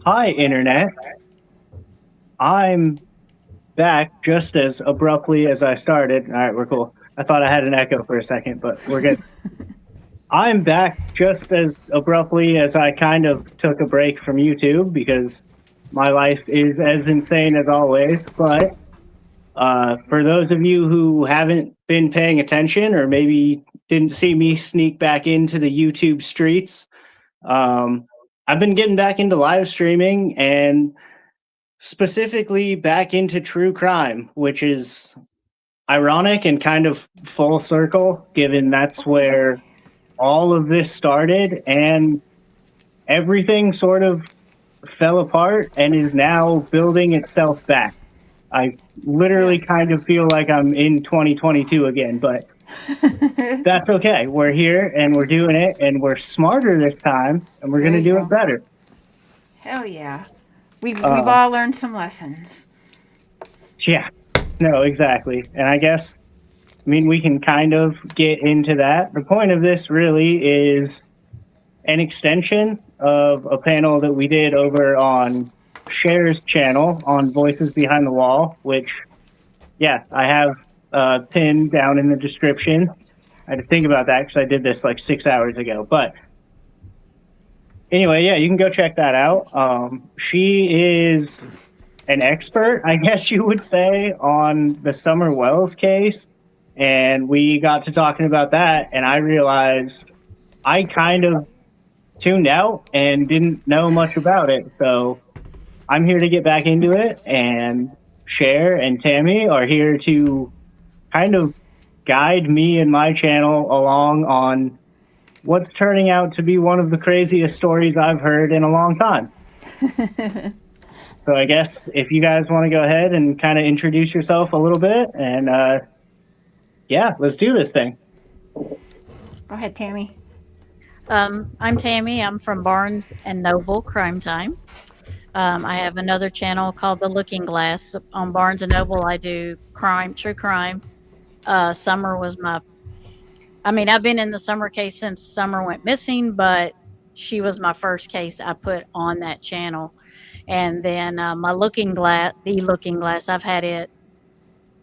Hi, Internet. I'm back just as abruptly as I started. All right, we're cool. I thought I had an echo for a second, but we're good. I'm back just as abruptly as I kind of took a break from YouTube because my life is as insane as always. But for those of you who haven't been paying attention or maybe didn't see me sneak back into the YouTube streets, um, I've been getting back into live streaming and specifically back into true crime, which is ironic and kind of full circle, given that's where all of this started and everything sort of fell apart and is now building itself back. I literally kind of feel like I'm in 2022 again, but that's okay. We're here and we're doing it and we're smarter this time and we're going to do it better. Hell yeah. We've all learned some lessons. Yeah, no, exactly. And I guess, we can kind of get into that. The point of this really is an extension of a panel that we did over on Cher's channel on Voices Behind the Wall, which, yeah, I have pinned down in the description. I had to think about that because I did this like 6 hours ago. But anyway, yeah, you can go check that out. She is an expert, I guess you would say, on the Summer Wells case. And we got to talking about that, and I realized I kind of tuned out and didn't know much about it. So I'm here to get back into it, and Cher and Tammy are here to kind of guide me and my channel along on what's turning out to be one of the craziest stories I've heard in a long time. So I guess if you guys want to go ahead and kind of introduce yourself a little bit, and yeah, let's do this thing. Go ahead, Tammy. I'm Tammy. I'm from Barnes and Noble Crime Time. I have another channel called The Looking Glass. On Barnes and Noble, I do crime, true crime. Summer was I've been in the Summer case since Summer went missing, but she was my first case I put on that channel. And then my Looking Glass, The Looking Glass, I've had it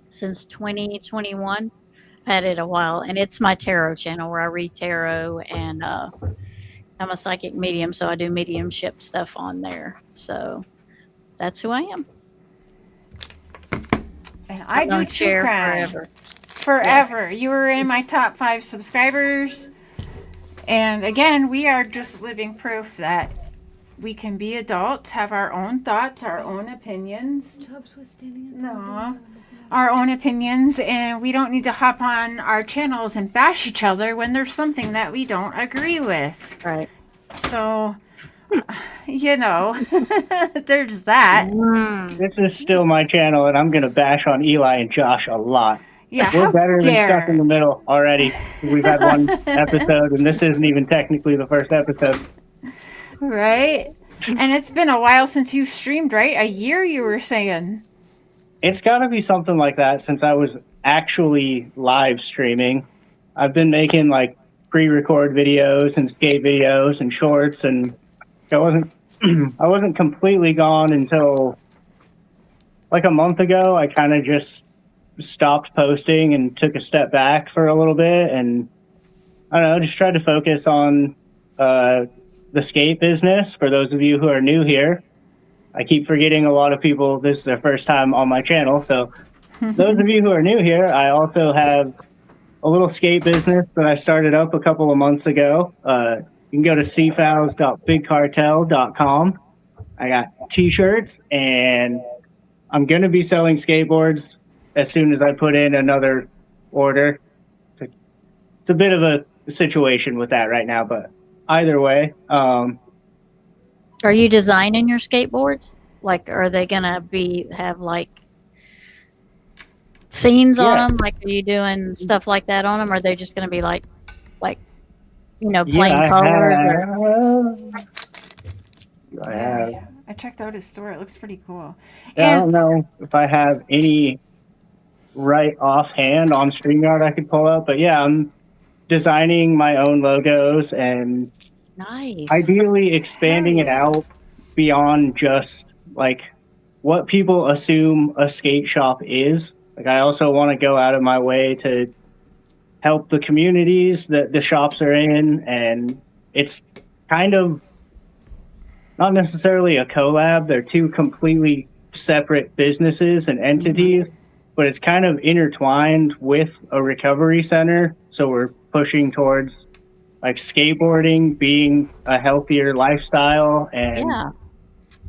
since 2021. Had it a while, and it's my tarot channel where I read tarot, and I'm a psychic medium, so I do mediumship stuff on there. So that's who I am. And I do true crime forever. You were in my top 5 subscribers, and again, we are just living proof that we can be adults, have our own thoughts, our own opinions. Tubbs was standing No. Our own opinions, and we don't need to hop on our channels and bash each other when there's something that we don't agree with. Right. So, there's that. This is still my channel, and I'm going to bash on Eli and Josh a lot. Yeah, We're better than dare. stuck in the middle already. We've had one episode, and this isn't even technically the first episode. Right? And it's been a while since you've streamed, right? A year, you were saying. It's got to be something like that since I was actually live streaming. I've been making like pre-record videos and skate videos and shorts, and I wasn't completely gone until like a month ago. I kind of just stopped posting and took a step back for a little bit, and I don't know, just tried to focus on the skate business. For those of you who are new here, I keep forgetting a lot of people, this is their first time on my channel. So those of you who are new here, I also have a little skate business that I started up a couple of months ago. You can go to cfowls.bigcartel.com. I got t-shirts, and I'm going to be selling skateboards as soon as I put in another order. It's a bit of a situation with that right now, but either way, Are you designing your skateboards? Like, are they gonna have like scenes on them? Like, are you doing stuff like that on them? Or are they just gonna be like plain colors? I have. I checked out his store. It looks pretty cool. I don't know if I have any right offhand on StreamYard I could pull up, but yeah, I'm designing my own logos and Nice. ideally expanding it out beyond just like what people assume a skate shop is. Like, I also want to go out of my way to help the communities that the shops are in, and it's kind of not necessarily a collab. They're two completely separate businesses and entities, but it's kind of intertwined with a recovery center. So we're pushing towards like skateboarding being a healthier lifestyle, and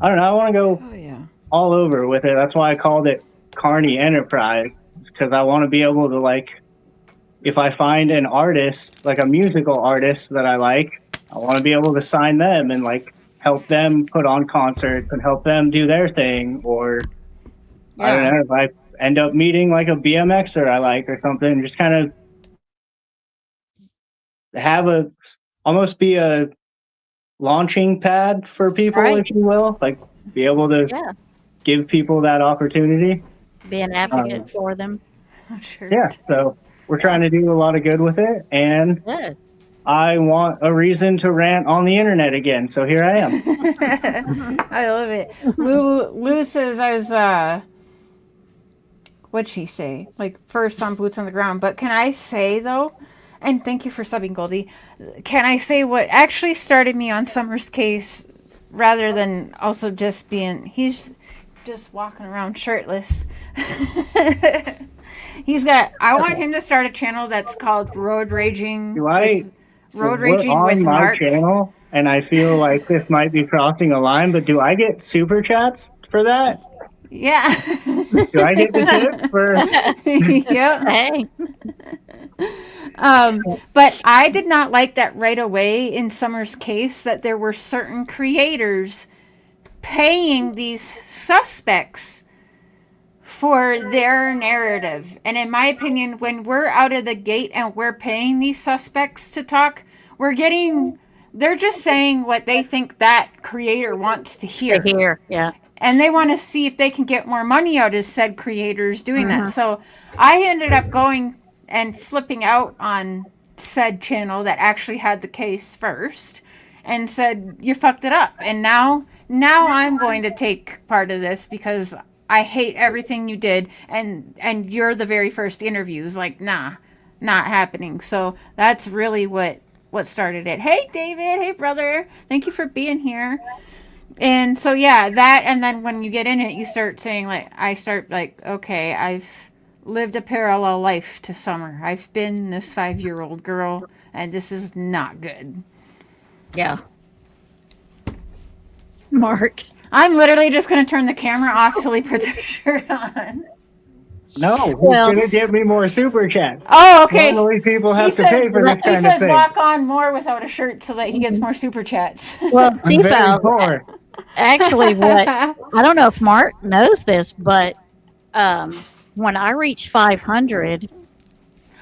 I don't know, I want to go all over with it. That's why I called it Carney Enterprise, because I want to be able to, like, if I find an artist, like a musical artist that I like, I want to be able to sign them and like help them put on concerts and help them do their thing. Or I don't know, if I end up meeting like a BMXer I like or something, just kind of have almost be a launching pad for people, if you will, like be able to give people that opportunity. Be an advocate for them. Sure. Yeah, so we're trying to do a lot of good with it, and I want a reason to rant on the internet again, so here I am. I love it. Lou says I was, what'd she say? Like, first on Boots on the Ground. But can I say, though, and thank you for subbing, Goldie, can I say what actually started me on Summer's case, rather than also just being, he's just walking around shirtless. I want him to start a channel that's called Road Raging. Road Raging with Mark. Channel, and I feel like this might be crossing a line, but do I get super chats for that? Yeah. Do I get the tip for? Yeah. Hey. But I did not like that right away in Summer's case, that there were certain creators paying these suspects for their narrative. And in my opinion, when we're out of the gate and we're paying these suspects to talk, they're just saying what they think that creator wants to hear. Yeah. And they want to see if they can get more money out of said creators doing that. So I ended up going and flipping out on said channel that actually had the case first and said, you fucked it up. And now I'm going to take part of this because I hate everything you did, and you're the very first interviews. Like, nah, not happening. So that's really what started it. Hey, David. Hey, brother. Thank you for being here. And so, yeah, that, and then when you get in it, you start saying, like, okay, I've lived a parallel life to Summer. I've been this 5-year-old girl, and this is not good. Yeah. Mark. I'm literally just going to turn the camera off till he puts her shirt on. No, he's going to give me more super chats. Oh, okay. Normally people have to pay for this kind of thing. He says walk on more without a shirt so that he gets more super chats. Well, CFAL, actually, I don't know if Mark knows this, but when I reached 500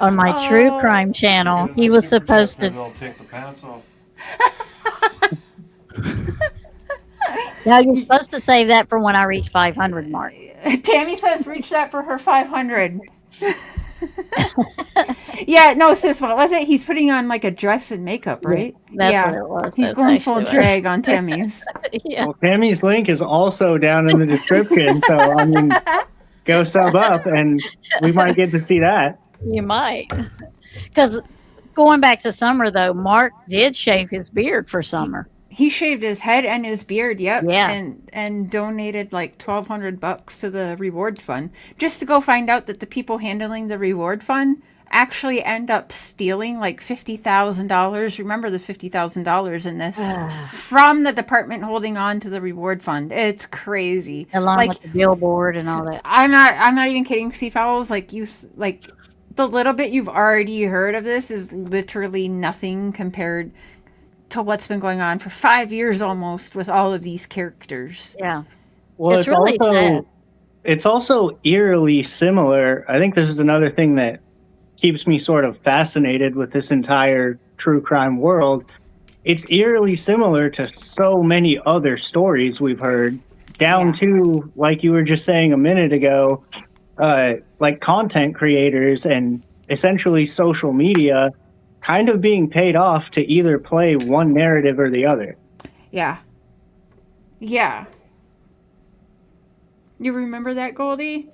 on my true crime channel, he was supposed to take the pants off. Now you're supposed to save that for when I reach 500, Mark. Tammy says reach that for her 500. Yeah, no, sis, what was it? He's putting on like a dress and makeup, right? That's what it was. He's going full drag on Tammy's. Yeah. Well, Tammy's link is also down in the description, so I mean, go sub up and we might get to see that. You might. Because going back to Summer, though, Mark did shave his beard for Summer. He shaved his head and his beard, yep. Yeah. And donated like $1,200 to the reward fund, just to go find out that the people handling the reward fund actually end up stealing like $50,000. Remember the $50,000 in this from the department holding on to the reward fund. It's crazy. Along with the billboard and all that. I'm not even kidding, Seafowls. Like the little bit you've already heard of this is literally nothing compared to what's been going on for 5 years almost with all of these characters. Yeah. Well, it's really sad. It's also eerily similar. I think this is another thing that keeps me sort of fascinated with this entire true crime world. It's eerily similar to so many other stories we've heard, down to, like you were just saying a minute ago, like content creators and essentially social media kind of being paid off to either play one narrative or the other. Yeah. Yeah. You remember that, Goldie?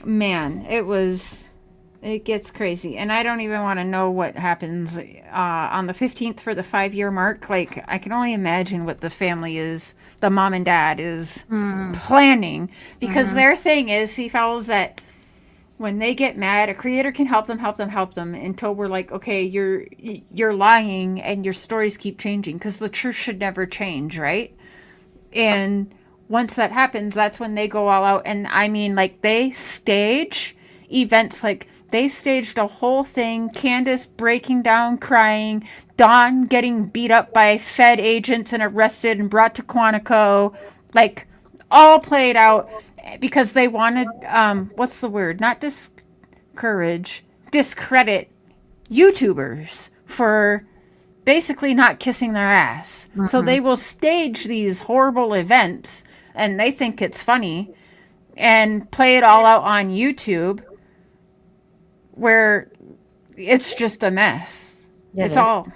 Man, it gets crazy. And I don't even want to know what happens on the 15th for the 5-year mark. Like, I can only imagine what the family is, the mom and dad is planning. Because their thing is, Seafowls, that when they get mad, a creator can help them until we're like, okay, you're lying and your stories keep changing, because the truth should never change, right? And once that happens, that's when they go all out. And I mean, like, they stage events. Like, they staged a whole thing, Candace breaking down crying, Dawn getting beat up by Fed agents and arrested and brought to Quantico, like, all played out because they wanted what's the word, not discredit YouTubers for basically not kissing their ass. So they will stage these horrible events and they think it's funny and play it all out on YouTube, where it's just a mess. It's all,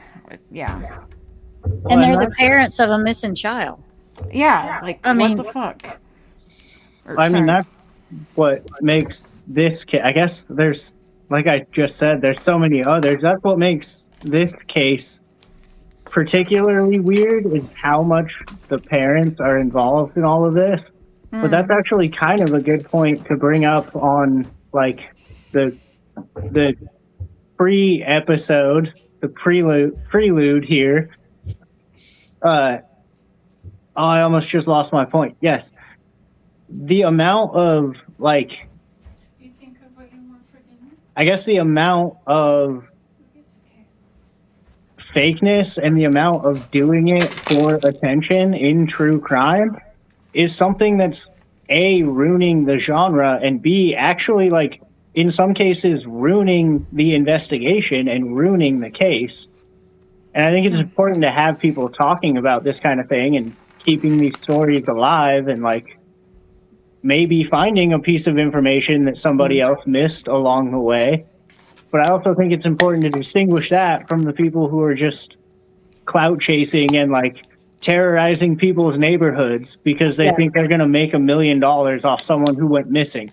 yeah. And they're the parents of a missing child. Yeah, like, I mean, what the fuck? I mean, that's what makes this case. I guess there's, like I just said, there's so many others. That's what makes this case particularly weird, is how much the parents are involved in all of this. But that's actually kind of a good point to bring up on, like, the pre-episode, the prelude here. I almost just lost my point. Yes. The amount of, like, You think of what you want for dinner? I guess the amount of fakeness and the amount of doing it for attention in true crime is something that's A, ruining the genre, and B, actually, like, in some cases, ruining the investigation and ruining the case. And I think it's important to have people talking about this kind of thing and keeping these stories alive, and, like, maybe finding a piece of information that somebody else missed along the way. But I also think it's important to distinguish that from the people who are just clout chasing and, like, terrorizing people's neighborhoods because they think they're going to make $1 million off someone who went missing.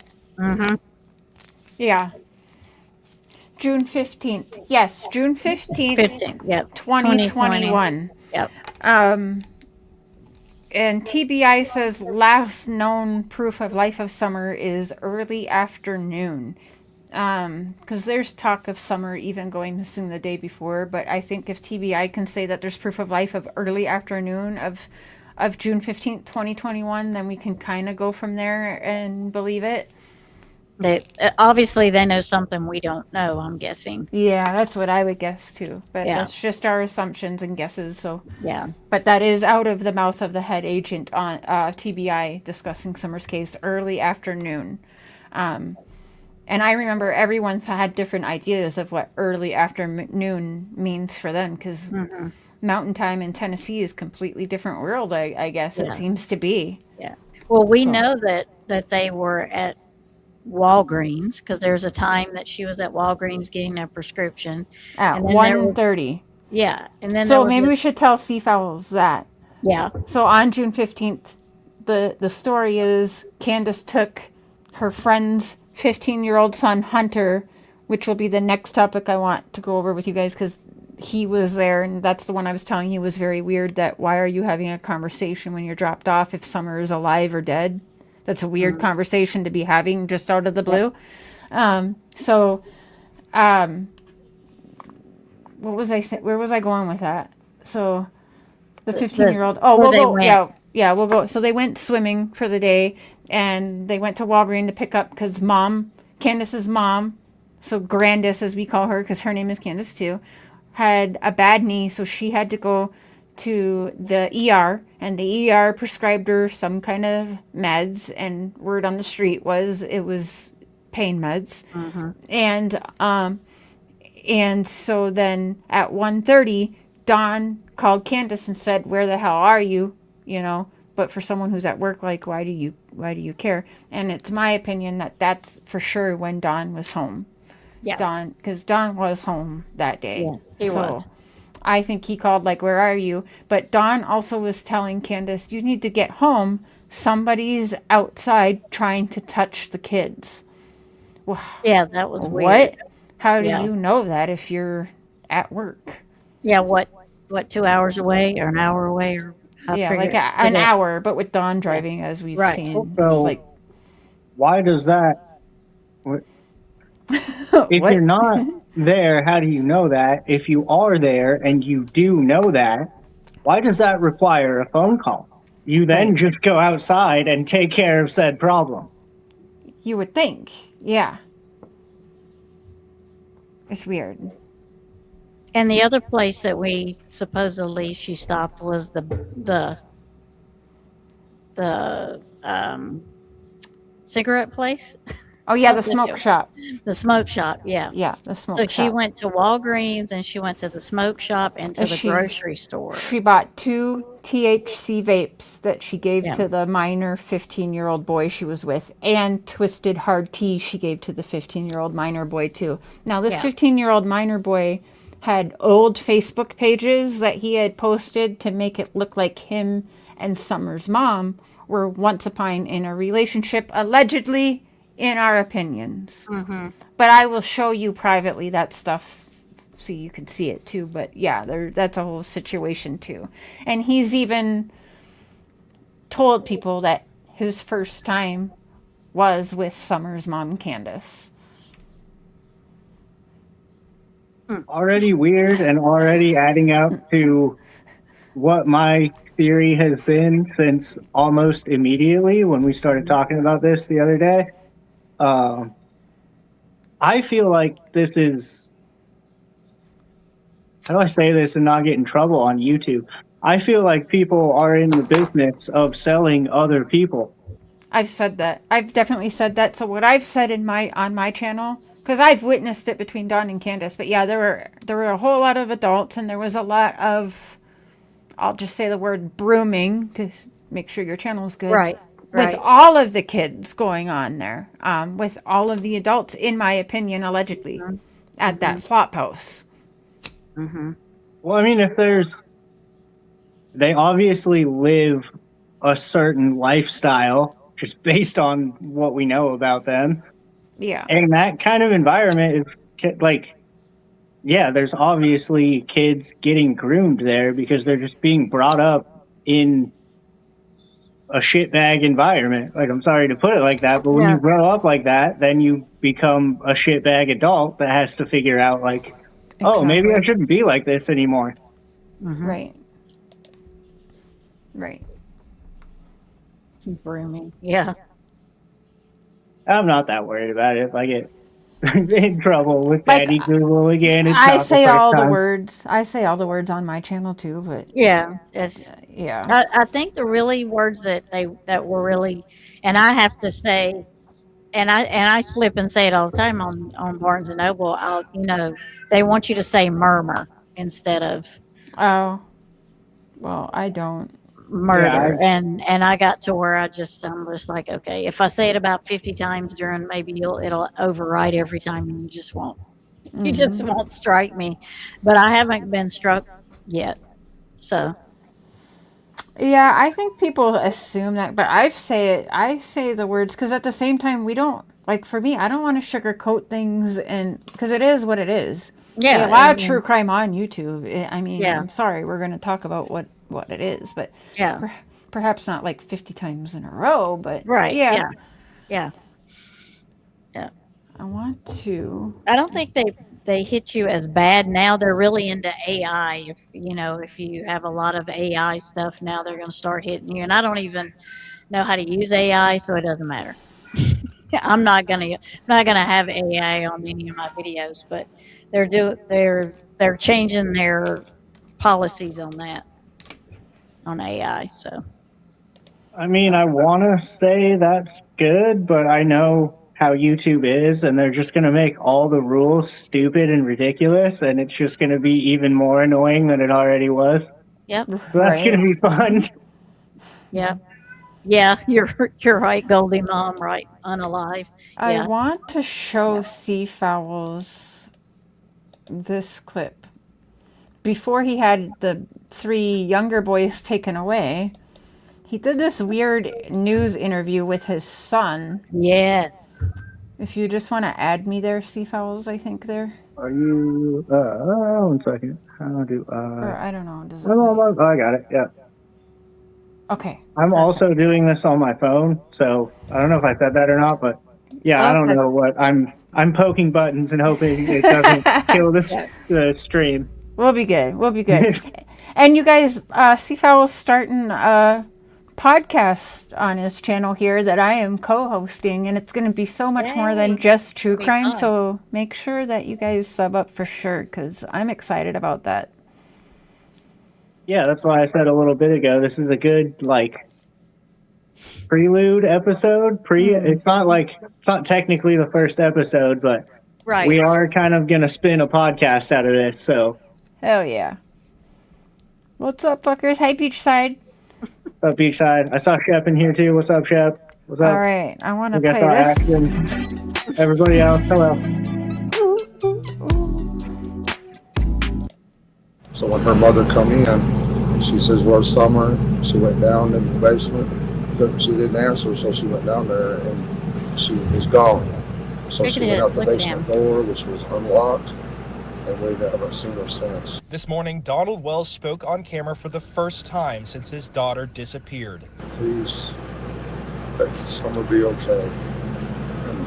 Yeah. June 15th. Yes, June 15th. 15th, yep. 2021. Yep. And TBI says last known proof of life of Summer is early afternoon. Because there's talk of Summer even going missing the day before, but I think if TBI can say that there's proof of life of early afternoon of June 15th, 2021, then we can kind of go from there and believe it. They obviously they know something we don't know, I'm guessing. Yeah, that's what I would guess too. But that's just our assumptions and guesses. So yeah. But that is out of the mouth of the head agent on TBI discussing Summer's case early afternoon. And I remember everyone's had different ideas of what early afternoon means for them, because Mountain Time in Tennessee is completely different world, I guess it seems to be. Yeah. Well, we know that they were at Walgreens, because there's a time that she was at Walgreens getting a prescription at 1:30. Yeah, and then so maybe we should tell Seafowls that. Yeah. So on June 15th, the story is Candace took her friend's 15-year-old son Hunter, which will be the next topic I want to go over with you guys, because he was there, and that's the one I was telling you was very weird. That why are you having a conversation when you're dropped off if Summer is alive or dead? That's a weird conversation to be having just out of the blue. What was I saying? Where was I going with that? So the 15-year-old. Oh, we'll go. Yeah, we'll go. So they went swimming for the day, and they went to Walgreens to pick up because Candace's mom, so Grandis as we call her, because her name is Candace too, had a bad knee, so she had to go to the ER, and the ER prescribed her some kind of meds, and word on the street was it was pain meds. And so then at 1:30, Dawn called Candace and said, "Where the hell are you?" You know, but for someone who's at work, like, why do you care? And it's my opinion that that's for sure when Dawn was home. Yeah. Because Dawn was home that day. Yeah, he was. I think he called like, "Where are you?" But Dawn also was telling Candace, "You need to get home. Somebody's outside trying to touch the kids." Well, Yeah, that was what? weird. How do Yeah. you know that if you're at work? Yeah, what 2 hours away or an hour away, or I Yeah, like an forget. hour, but with Dawn Yeah. driving, as we've Right. seen, it's like, So why does that? If what? you're not there, how do you know that? If you are there and you do know that, why does that require a phone call? You then Right. just go outside and take care of said problem. You would think. Yeah. It's weird. And the other place that we supposedly she stopped was the cigarette place, Oh, yeah, the smoke shop. the smoke shop. Yeah. Yeah, the smoke So shop. she went to Walgreens and she went to the smoke shop and to And the she- grocery store. She bought 2 THC vapes that she gave Yeah. to the minor 15-year-old boy she was with, and twisted hard tea she gave to the 15-year-old minor boy, too. Now, this Yeah. 15-year-old minor boy had old Facebook pages that he had posted to make it look like him and Summer's mom were once upon in a relationship, allegedly, in our opinions. Mm-hmm. But I will show you privately that stuff so you can see it too. But yeah, that's a whole situation too. And he's even told people that his first time was with Summer's mom, Candace. Already weird and already adding up to what my theory has been since almost immediately when we started talking about this the other day. I feel like this is, how do I say this and not get in trouble on YouTube? I feel like people are in the business of selling other people. I've said that. I've definitely said that. So what I've said on my channel, because I've witnessed it between Dawn and Candace, but yeah, there were a whole lot of adults, and there was a lot of, I'll just say the word brooming to make sure your channel's good. Right. With all of the kids going on there, with all of the adults, in my opinion, allegedly, at that flop house. Mm-hmm. Well, I mean, they obviously live a certain lifestyle just based on what we know about them. Yeah. And that kind of environment is like, yeah, there's obviously kids getting groomed there because they're just being brought up in a shitbag environment. Like, I'm sorry to put it like that, but when you grow up like that, then you become a shitbag adult that has to figure out, like, oh, maybe I shouldn't be like this anymore. Mm-hmm. Right. Right. Brooming. Yeah. I'm not that worried about it. If I get in trouble with Like, Daddy Google again, it's I not say the first all the time. words. I say all the words on my channel too, but Yeah. It's yeah. I think the really words that were really, and I have to say, and I slip and say it all the time on Barnes and Noble. They want you to say murmur instead of Oh. Well, I don't. murder, and I got to where I'm just like, okay, if I say it about 50 times during, maybe it'll override every time, and you just won't strike me. But I haven't been struck yet, so. Yeah, I think people assume that, but I say the words because at the same time we don't, like, for me, I don't want to sugarcoat things, and because it is what it is. Yeah, They allow true crime on YouTube. I mean, Yeah. I'm sorry, we're going to talk about what it is, but Yeah. perhaps not like 50 times in a row, but Right. yeah. Yeah. I want to. I don't think they hit you as bad now. They're really into AI. If you have a lot of AI stuff now, they're going to start hitting you. And I don't even know how to use AI, so it doesn't matter. I'm not gonna have AI on any of my videos, but they're changing their policies on that, on AI. So I mean, I want to say that's good, but I know how YouTube is, and they're just going to make all the rules stupid and ridiculous, and it's just going to be even more annoying than it already was. yep, So that's going to be fun. yeah, you're right, Goldie Mom, right, unalive. I want to show Seafowls this clip before he had the 3 younger boys taken away, he did this weird news interview with his son. Yes. If you just want to add me there, Seafowls, I think there. Are you? 1 second. How do Or I? I don't know. Does it? Oh, I got it. Yeah. Okay. I'm perfect. also doing this on my phone, so I don't know if I said that or not, but yeah, I don't Okay. know what I'm poking buttons and hoping it doesn't kill the stream. We'll be good. We'll be good. And you guys, Seafowl's starting a podcast on his channel here that I am co-hosting, and it's going to be so much more than Yay. just true Be crime. fun. So make sure that you guys sub up for sure, because I'm excited about that. Yeah, that's why I said a little bit ago. This is a good prelude episode. It's not technically the first episode, but Right. we are kind of gonna spin a podcast out of this. So, Hell yeah. What's up, fuckers? Hi, Beachside. what's up, Beachside? I saw Shep in here too. What's up, Shep? What's up? All right, I want to We got play the this. action. Everybody else, hello. So when her mother come in, she says, "Where's Summer?" She went down in the basement. She didn't answer, so she went down there and she was gone. So Look she at went it, out the look at basement door, which was unlocked, and we haven't seen her since. This morning, Donald Wells spoke on camera for the first time since his daughter disappeared. Please, let Summer be okay, and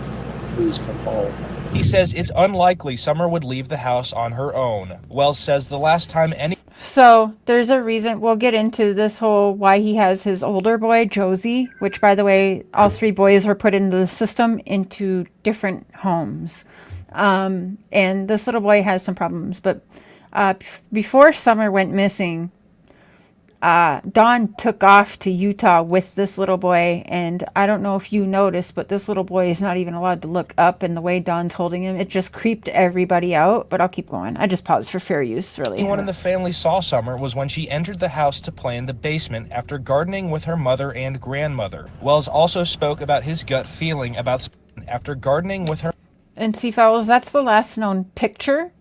please come home. He says it's unlikely Summer would leave the house on her own. Wells says the last time any So there's a reason. We'll get into this whole why he has his older boy Josie, which, by the way, all 3 boys were put into the system into different homes, and this little boy has some problems. But before Summer went missing, Dawn took off to Utah with this little boy, and I don't know if you noticed, but this little boy is not even allowed to look up, and the way Dawn's holding him, it just creeped everybody out. But I'll keep going. I just paused for fair use, really. anyone in the family saw Summer was when she entered the house to play in the basement after gardening with her mother and grandmother. Wells also spoke about his gut feeling about after gardening with her And Seafowls, that's the last known picture.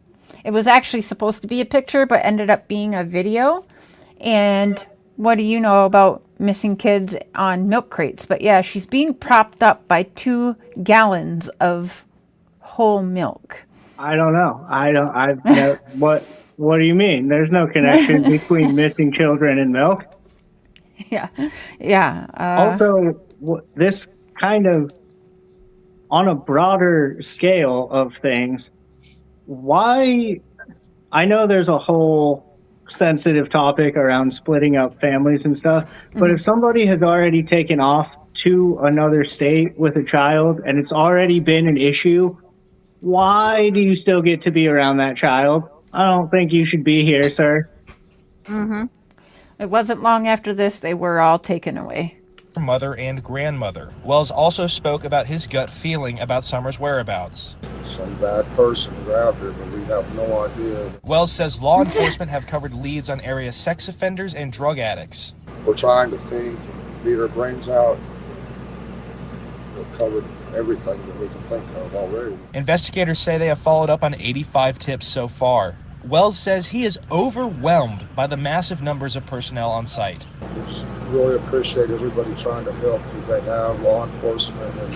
It was actually supposed to be a picture, but ended up being a video. And what do you know about missing kids on milk crates? But yeah, she's being propped up by 2 gallons of whole milk. I don't know. What do you mean? There's no connection between missing children and milk. Yeah. Yeah. Also, this kind of, on a broader scale of things, why? I know there's a whole sensitive topic around splitting up families and stuff, but if somebody has already taken off to another state with a child and it's already been an issue, why do you still get to be around that child? I don't think you should be here, sir. It wasn't long after this, they were all taken away. mother and grandmother. Wells also spoke about his gut feeling about Summer's whereabouts. Some bad person grabbed her, but we have no idea. Wells says law enforcement have covered leads on area sex offenders and drug addicts. We're trying to think, beat our brains out. We've covered everything that we can think of already. Investigators say they have followed up on 85 tips so far. Wells says he is overwhelmed by the massive numbers of personnel on site. We just really appreciate everybody trying to help that they have, law enforcement and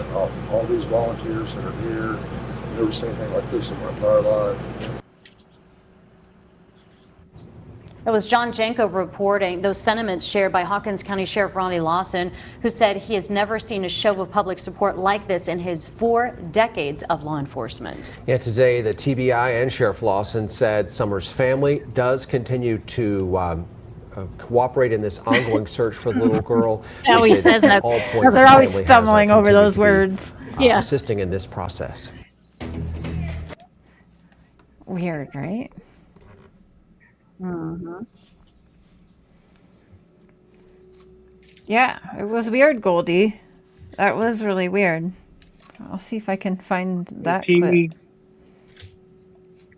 all these volunteers that are here. I've never seen anything like this in my entire life. That was John Janko reporting those sentiments shared by Hawkins County Sheriff Ronnie Lawson, who said he has never seen a show of public support like this in his 4 decades of law enforcement. Yeah, today the TBI and Sheriff Lawson said Summer's family does continue to cooperate in this ongoing search for the little girl. He always They say says at that. all points They're the always family has, stumbling over continued those to be, words. Yeah. assisting in this process. Weird, right? Yeah, it was weird, Goldie. That was really weird. I'll see if I can find that clip.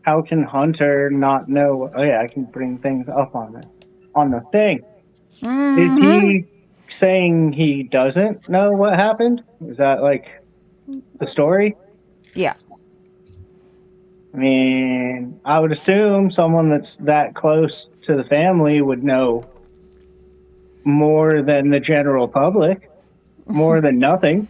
How can Hunter not know? Oh yeah, I can bring things up on the thing. Is he saying he doesn't know what happened? Is that like the story? Yeah. I mean, I would assume someone that's that close to the family would know more than the general public, more than nothing.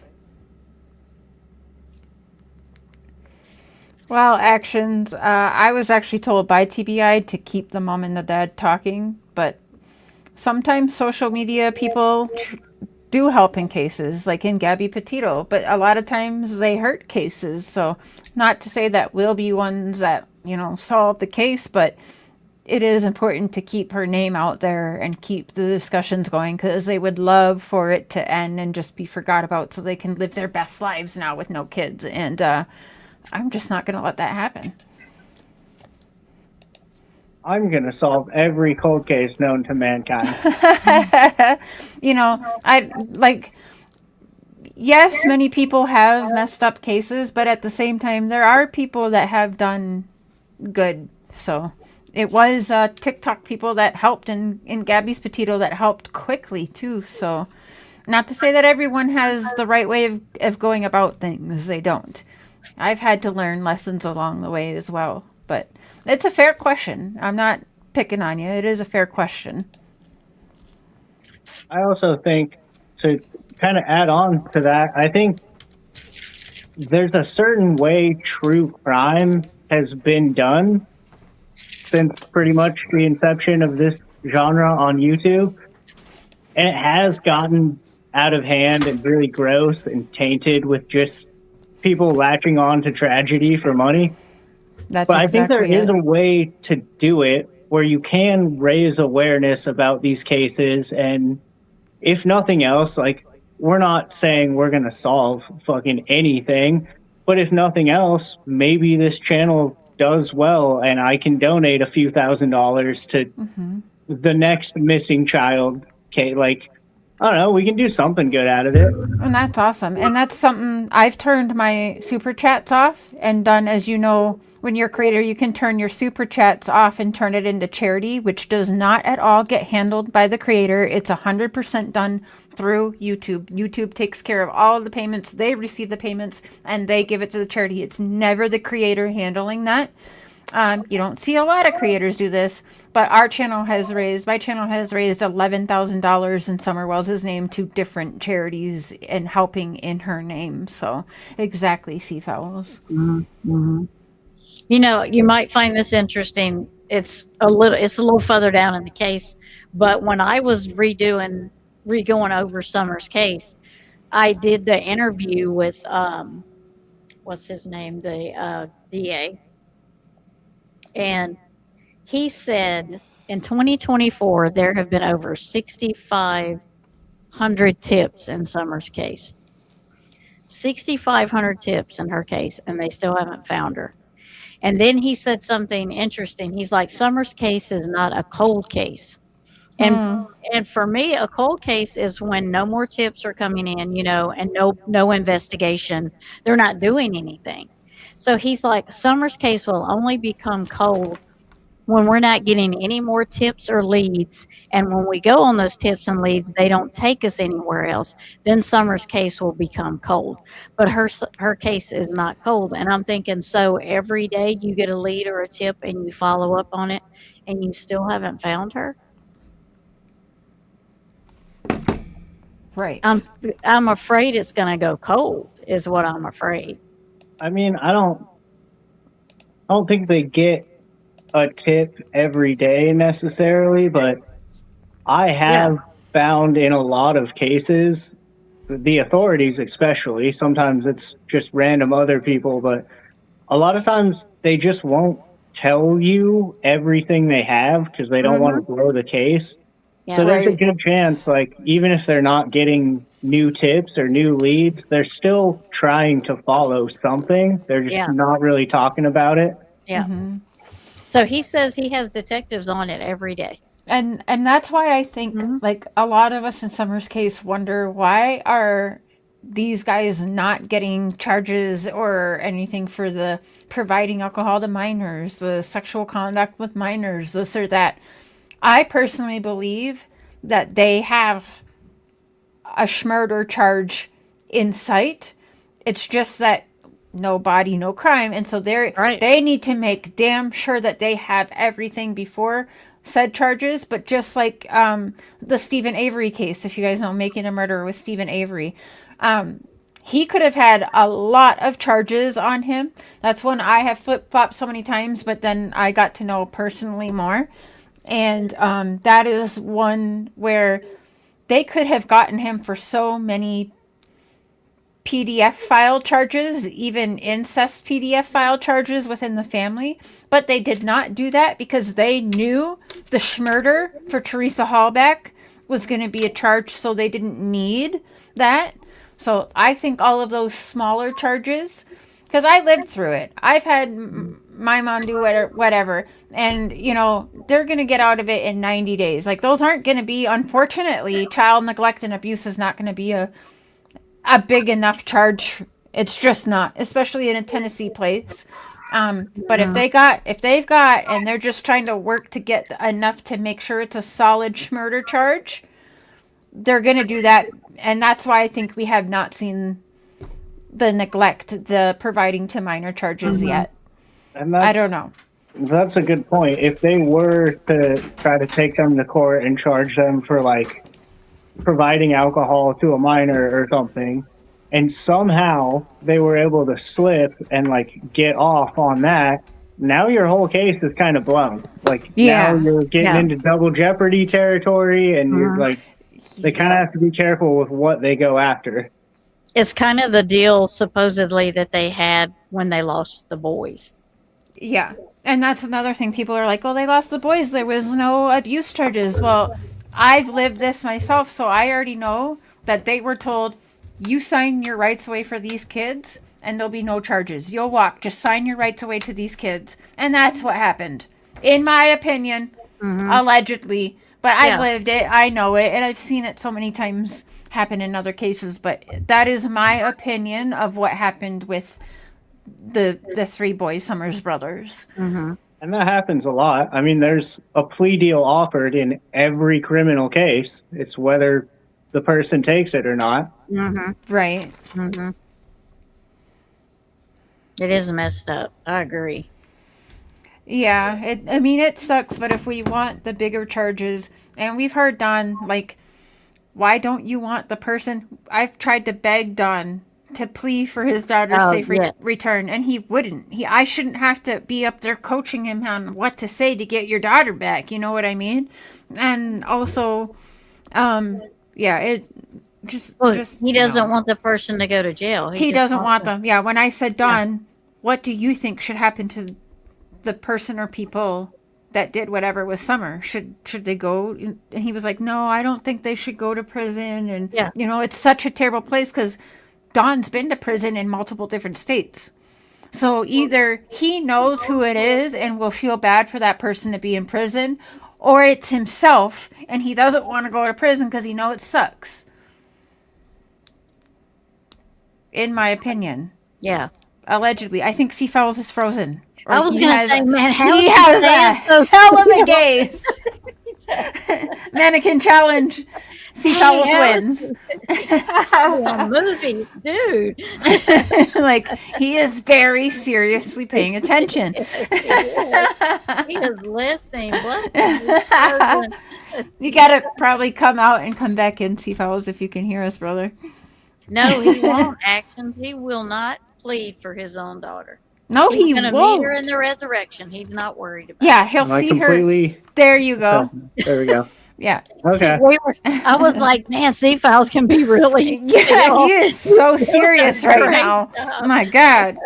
Well, actions. I was actually told by TBI to keep the mom and the dad talking, but sometimes social media people do help in cases, like in Gabby Petito, but a lot of times they hurt cases. So, not to say that we'll be ones that, solve the case, but it is important to keep her name out there and keep the discussions going, because they would love for it to end and just be forgot about so they can live their best lives now with no kids. And I'm just not going to let that happen. I'm going to solve every cold case known to mankind. Yes, many people have messed up cases, but at the same time, there are people that have done good. So it was TikTok people that helped in Gabby's Petito that helped quickly too. So not to say that everyone has the right way of going about things. They don't. I've had to learn lessons along the way as well. But it's a fair question. I'm not picking on you. It is a fair question. I also think, to kind of add on to that, I think there's a certain way true crime has been done since pretty much the inception of this genre on YouTube. And it has gotten out of hand and really gross and tainted with just people latching on to tragedy for money. But I think there is a way to do it where you can raise awareness about these cases. And if nothing else, like, we're not saying we're going to solve fucking anything, but if nothing else, maybe this channel does well and I can donate a few $1,000s to the next missing child. Okay, like, I don't know, we can do something good out of it. And that's awesome. And that's something I've turned my super chats off and done. As you know, when you're a creator, you can turn your super chats off and turn it into charity, which does not at all get handled by the creator. It's 100% done through YouTube. YouTube takes care of all of the payments. They receive the payments and they give it to the charity. It's never the creator handling that. You don't see a lot of creators do this, but my channel has raised $11,000 in Summer Wells' name to different charities and helping in her name. So exactly, C Fowles. Mm-hmm. You might find this interesting. It's a little further down in the case, but when I was re-going over Summer's case, I did the interview with what's his name, the DA. And he said in 2024, there have been over 6,500 tips in Summer's case. 6,500 tips in her case, and they still haven't found her. And then he said something interesting. He's like, Summer's case is not a cold case. And for me, a cold case is when no more tips are coming in, and no investigation. They're not doing anything. So he's like, Summer's case will only become cold when we're not getting any more tips or leads. And when we go on those tips and leads, they don't take us anywhere else. Then Summer's case will become cold. But her case is not cold. And I'm thinking, so every day you get a lead or a tip and you follow up on it and you still haven't found her? Right. I'm afraid it's going to go cold, is what I'm afraid. I mean, I don't think they get a tip every day necessarily, but I have found in a lot of cases, the authorities especially, sometimes it's just random other people, but a lot of times they just won't tell you everything they have because they don't want to blow the case. So there's a good chance, like, even if they're not getting new tips or new leads, they're still trying to follow something. They're just not really talking about it. Yeah. Mm-hmm. So he says he has detectives on it every day. And that's why I think, like, a lot of us in Summer's case wonder, why are these guys not getting charges or anything for the providing alcohol to minors, the sexual conduct with minors, this or that. I personally believe that they have a murder charge in sight. It's just that no body, no crime. And so they need to make damn sure that they have everything before said charges. But just like the Stephen Avery case, if you guys know Making a Murderer with Stephen Avery, he could have had a lot of charges on him. That's one I have flip-flopped so many times, but then I got to know personally more. And that is one where they could have gotten him for so many PDF file charges, even incest PDF file charges within the family. But they did not do that because they knew the schmurder for Teresa Hallback was going to be a charge, so they didn't need that. So I think all of those smaller charges, because I lived through it. I've had my mom do whatever, and they're going to get out of it in 90 days. Like, those aren't going to be, unfortunately, child neglect and abuse is not going to be a big enough charge. It's just not, especially in a Tennessee place. But if they've got, and they're just trying to work to get enough to make sure it's a solid murder charge, they're going to do that. And that's why I think we have not seen the neglect, the providing to minor charges yet. And I don't know. That's a good point. If they were to try to take them to court and charge them for like providing alcohol to a minor or something, and somehow they were able to slip and like get off on that, now your whole case is kind of blown. Like now you're getting into double jeopardy territory, and you're like, they kind of have to be careful with what they go after. It's kind of the deal supposedly that they had when they lost the boys. Yeah. And that's another thing. People are like, well, they lost the boys. There was no abuse charges. Well, I've lived this myself, so I already know that they were told, you sign your rights away for these kids and there'll be no charges. You'll walk. Just sign your rights away to these kids. And that's what happened. In my opinion, allegedly. But I've lived it. I know it. And I've seen it so many times happen in other cases. But that is my opinion of what happened with the three boys, Summers brothers. And that happens a lot. I mean, there's a plea deal offered in every criminal case. It's whether the person takes it or not. Right. It is messed up. I agree. Yeah, it sucks, but if we want the bigger charges, and we've heard Don, like, why don't you want the person? I've tried to beg Don to plea for his daughter's safe return, and he wouldn't. I shouldn't have to be up there coaching him on what to say to get your daughter back. You know what I mean? And also, he doesn't want the person to go to jail. He doesn't want them. Yeah, when I said, Don, what do you think should happen to the person or people that did whatever with Summer? Should they go? And he was like, no, I don't think they should go to prison. And, it's such a terrible place because Don's been to prison in multiple different states. So either he knows who it is and will feel bad for that person to be in prison, or it's himself and he doesn't want to go to prison because he knows it sucks. In my opinion. Yeah. Allegedly. I think Seafowls is frozen. I was going to say, man, he has a hell of a gaze. Mannequin challenge. Seafowls wins. Movies, dude. Like, he is very seriously paying attention. He is listening. You gotta probably come out and come back in, Seafowls, if you can hear us, brother. No, he won't. Actions. He will not plead for his own daughter. No, he won't. He's going to meet her in the resurrection. He's not worried about it. Yeah, he'll see her. There you go. There we go. Yeah. Okay. I was like, man, Seafowls can be really. Yeah, he is so serious right now. Oh my God.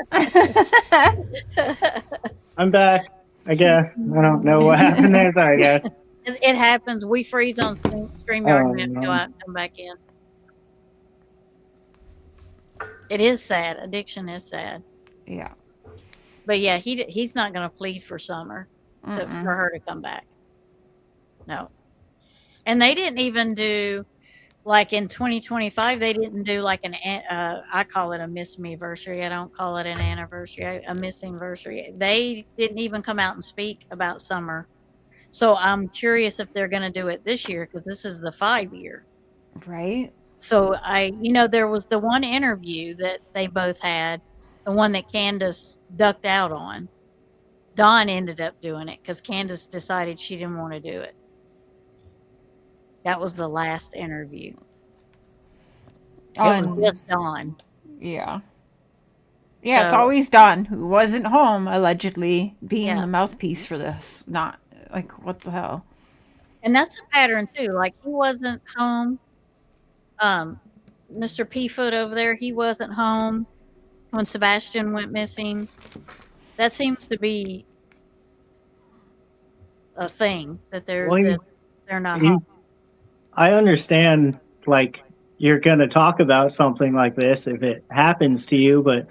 I'm back. I guess. I don't know what happened there. Sorry, guys. It happens. We freeze on StreamYard and we have to go out and come back in. It is sad. Addiction is sad. Yeah. But yeah, he's not going to plead for Summer for her to come back. No. And they didn't even do, like in 2025, they didn't do like I call it a miss-me-versary. I don't call it an anniversary, a missing-versary. They didn't even come out and speak about Summer. So I'm curious if they're going to do it this year because this is the 5-year. Right. So there was the one interview that they both had the one that Candace ducked out on. Dawn ended up doing it because Candace decided she didn't want to do it. That was the last interview. It was just Dawn. Yeah. Yeah, it's So- always Dawn, who wasn't home, allegedly being Yeah. the mouthpiece for this. Not like, what the hell? And that's a pattern too. Like he wasn't home. Mr. P-Foot over there, he wasn't home when Sebastian went missing. That seems to be a thing that they're Well, that they're not you- home. I understand, like, you're going to talk about something like this if it happens to you, but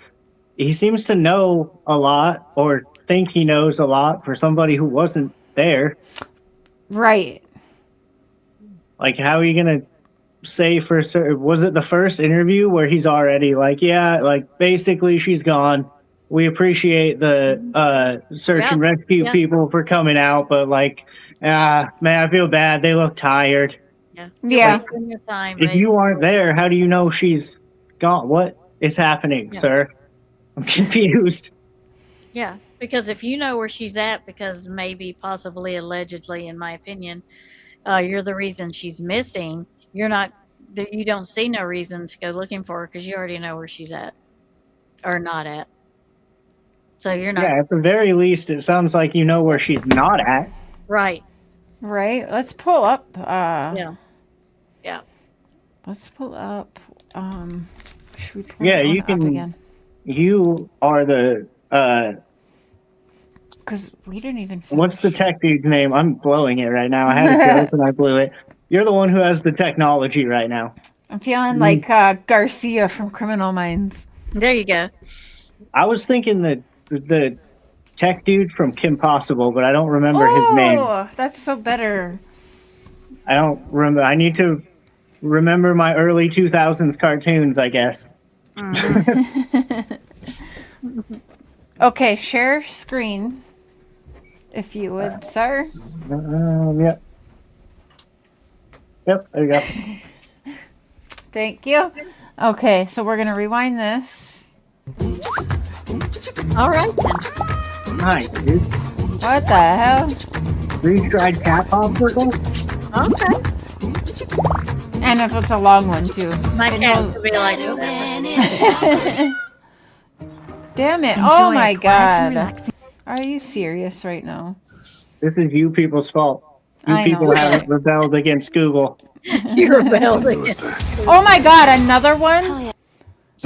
he seems to know a lot or think he knows a lot for somebody who wasn't there. Right. Like, how are you going to say for certain? Was it the first interview where he's already like, yeah, like, basically she's gone. We appreciate the search Yeah, and rescue yeah. people for coming out, but, like, man, I feel bad. They look tired. Yeah. Wasting your time, If but- you aren't there, how do you know she's gone? What is happening, Yeah. sir? I'm confused. Yeah, because if you know where she's at, because maybe, possibly, allegedly, in my opinion, you're the reason she's missing. You don't see no reason to go looking for her because you already know where she's at or not at. So you're not Yeah, at the very least, it sounds like you know where she's not at. right. Right. Let's pull up. Yeah. Let's pull up. Should we pull Yeah, that you one up can- again? You are the Because we didn't even. what's the tech dude's name? I'm blowing it right now. I had a joke and I blew it. You're the one who has the technology right now. I'm feeling Mm. like Garcia from Criminal Minds. There you go. I was thinking the tech dude from Kim Possible, but I don't remember his name. Oh, that's so better. I don't remember. I need to remember my early 2000s cartoons, I guess. Okay, share screen, if you would, sir. Yep. Yep, there you go. Thank you. Okay, so we're gonna rewind this. All right then. Nice, dude. What the hell? Freeze-dried cat popsicles? Okay. And if it's a long one too. My It cat knows- could be like, whatever. Damn it! Enjoy Oh my a quiet and god! relaxing- Are you serious right now? This is you people's fault. You I know, people sorry. haven't rebelled against Google. You rebelled against. Oh my god! Another one?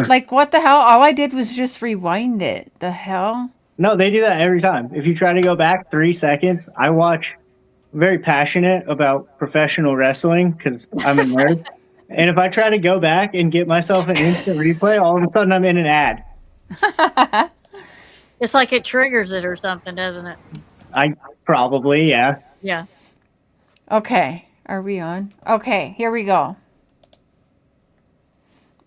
Like what the hell? All I did was just rewind it. The hell? No, they do that every time. If you try to go back 3 seconds, I watch. I'm very passionate about professional wrestling because I'm a nerd. And if I try to go back and get myself an instant replay, all of a sudden I'm in an ad. It's like it triggers it or something, doesn't it? I probably, yeah. Yeah. Okay, are we on? Okay, here we go.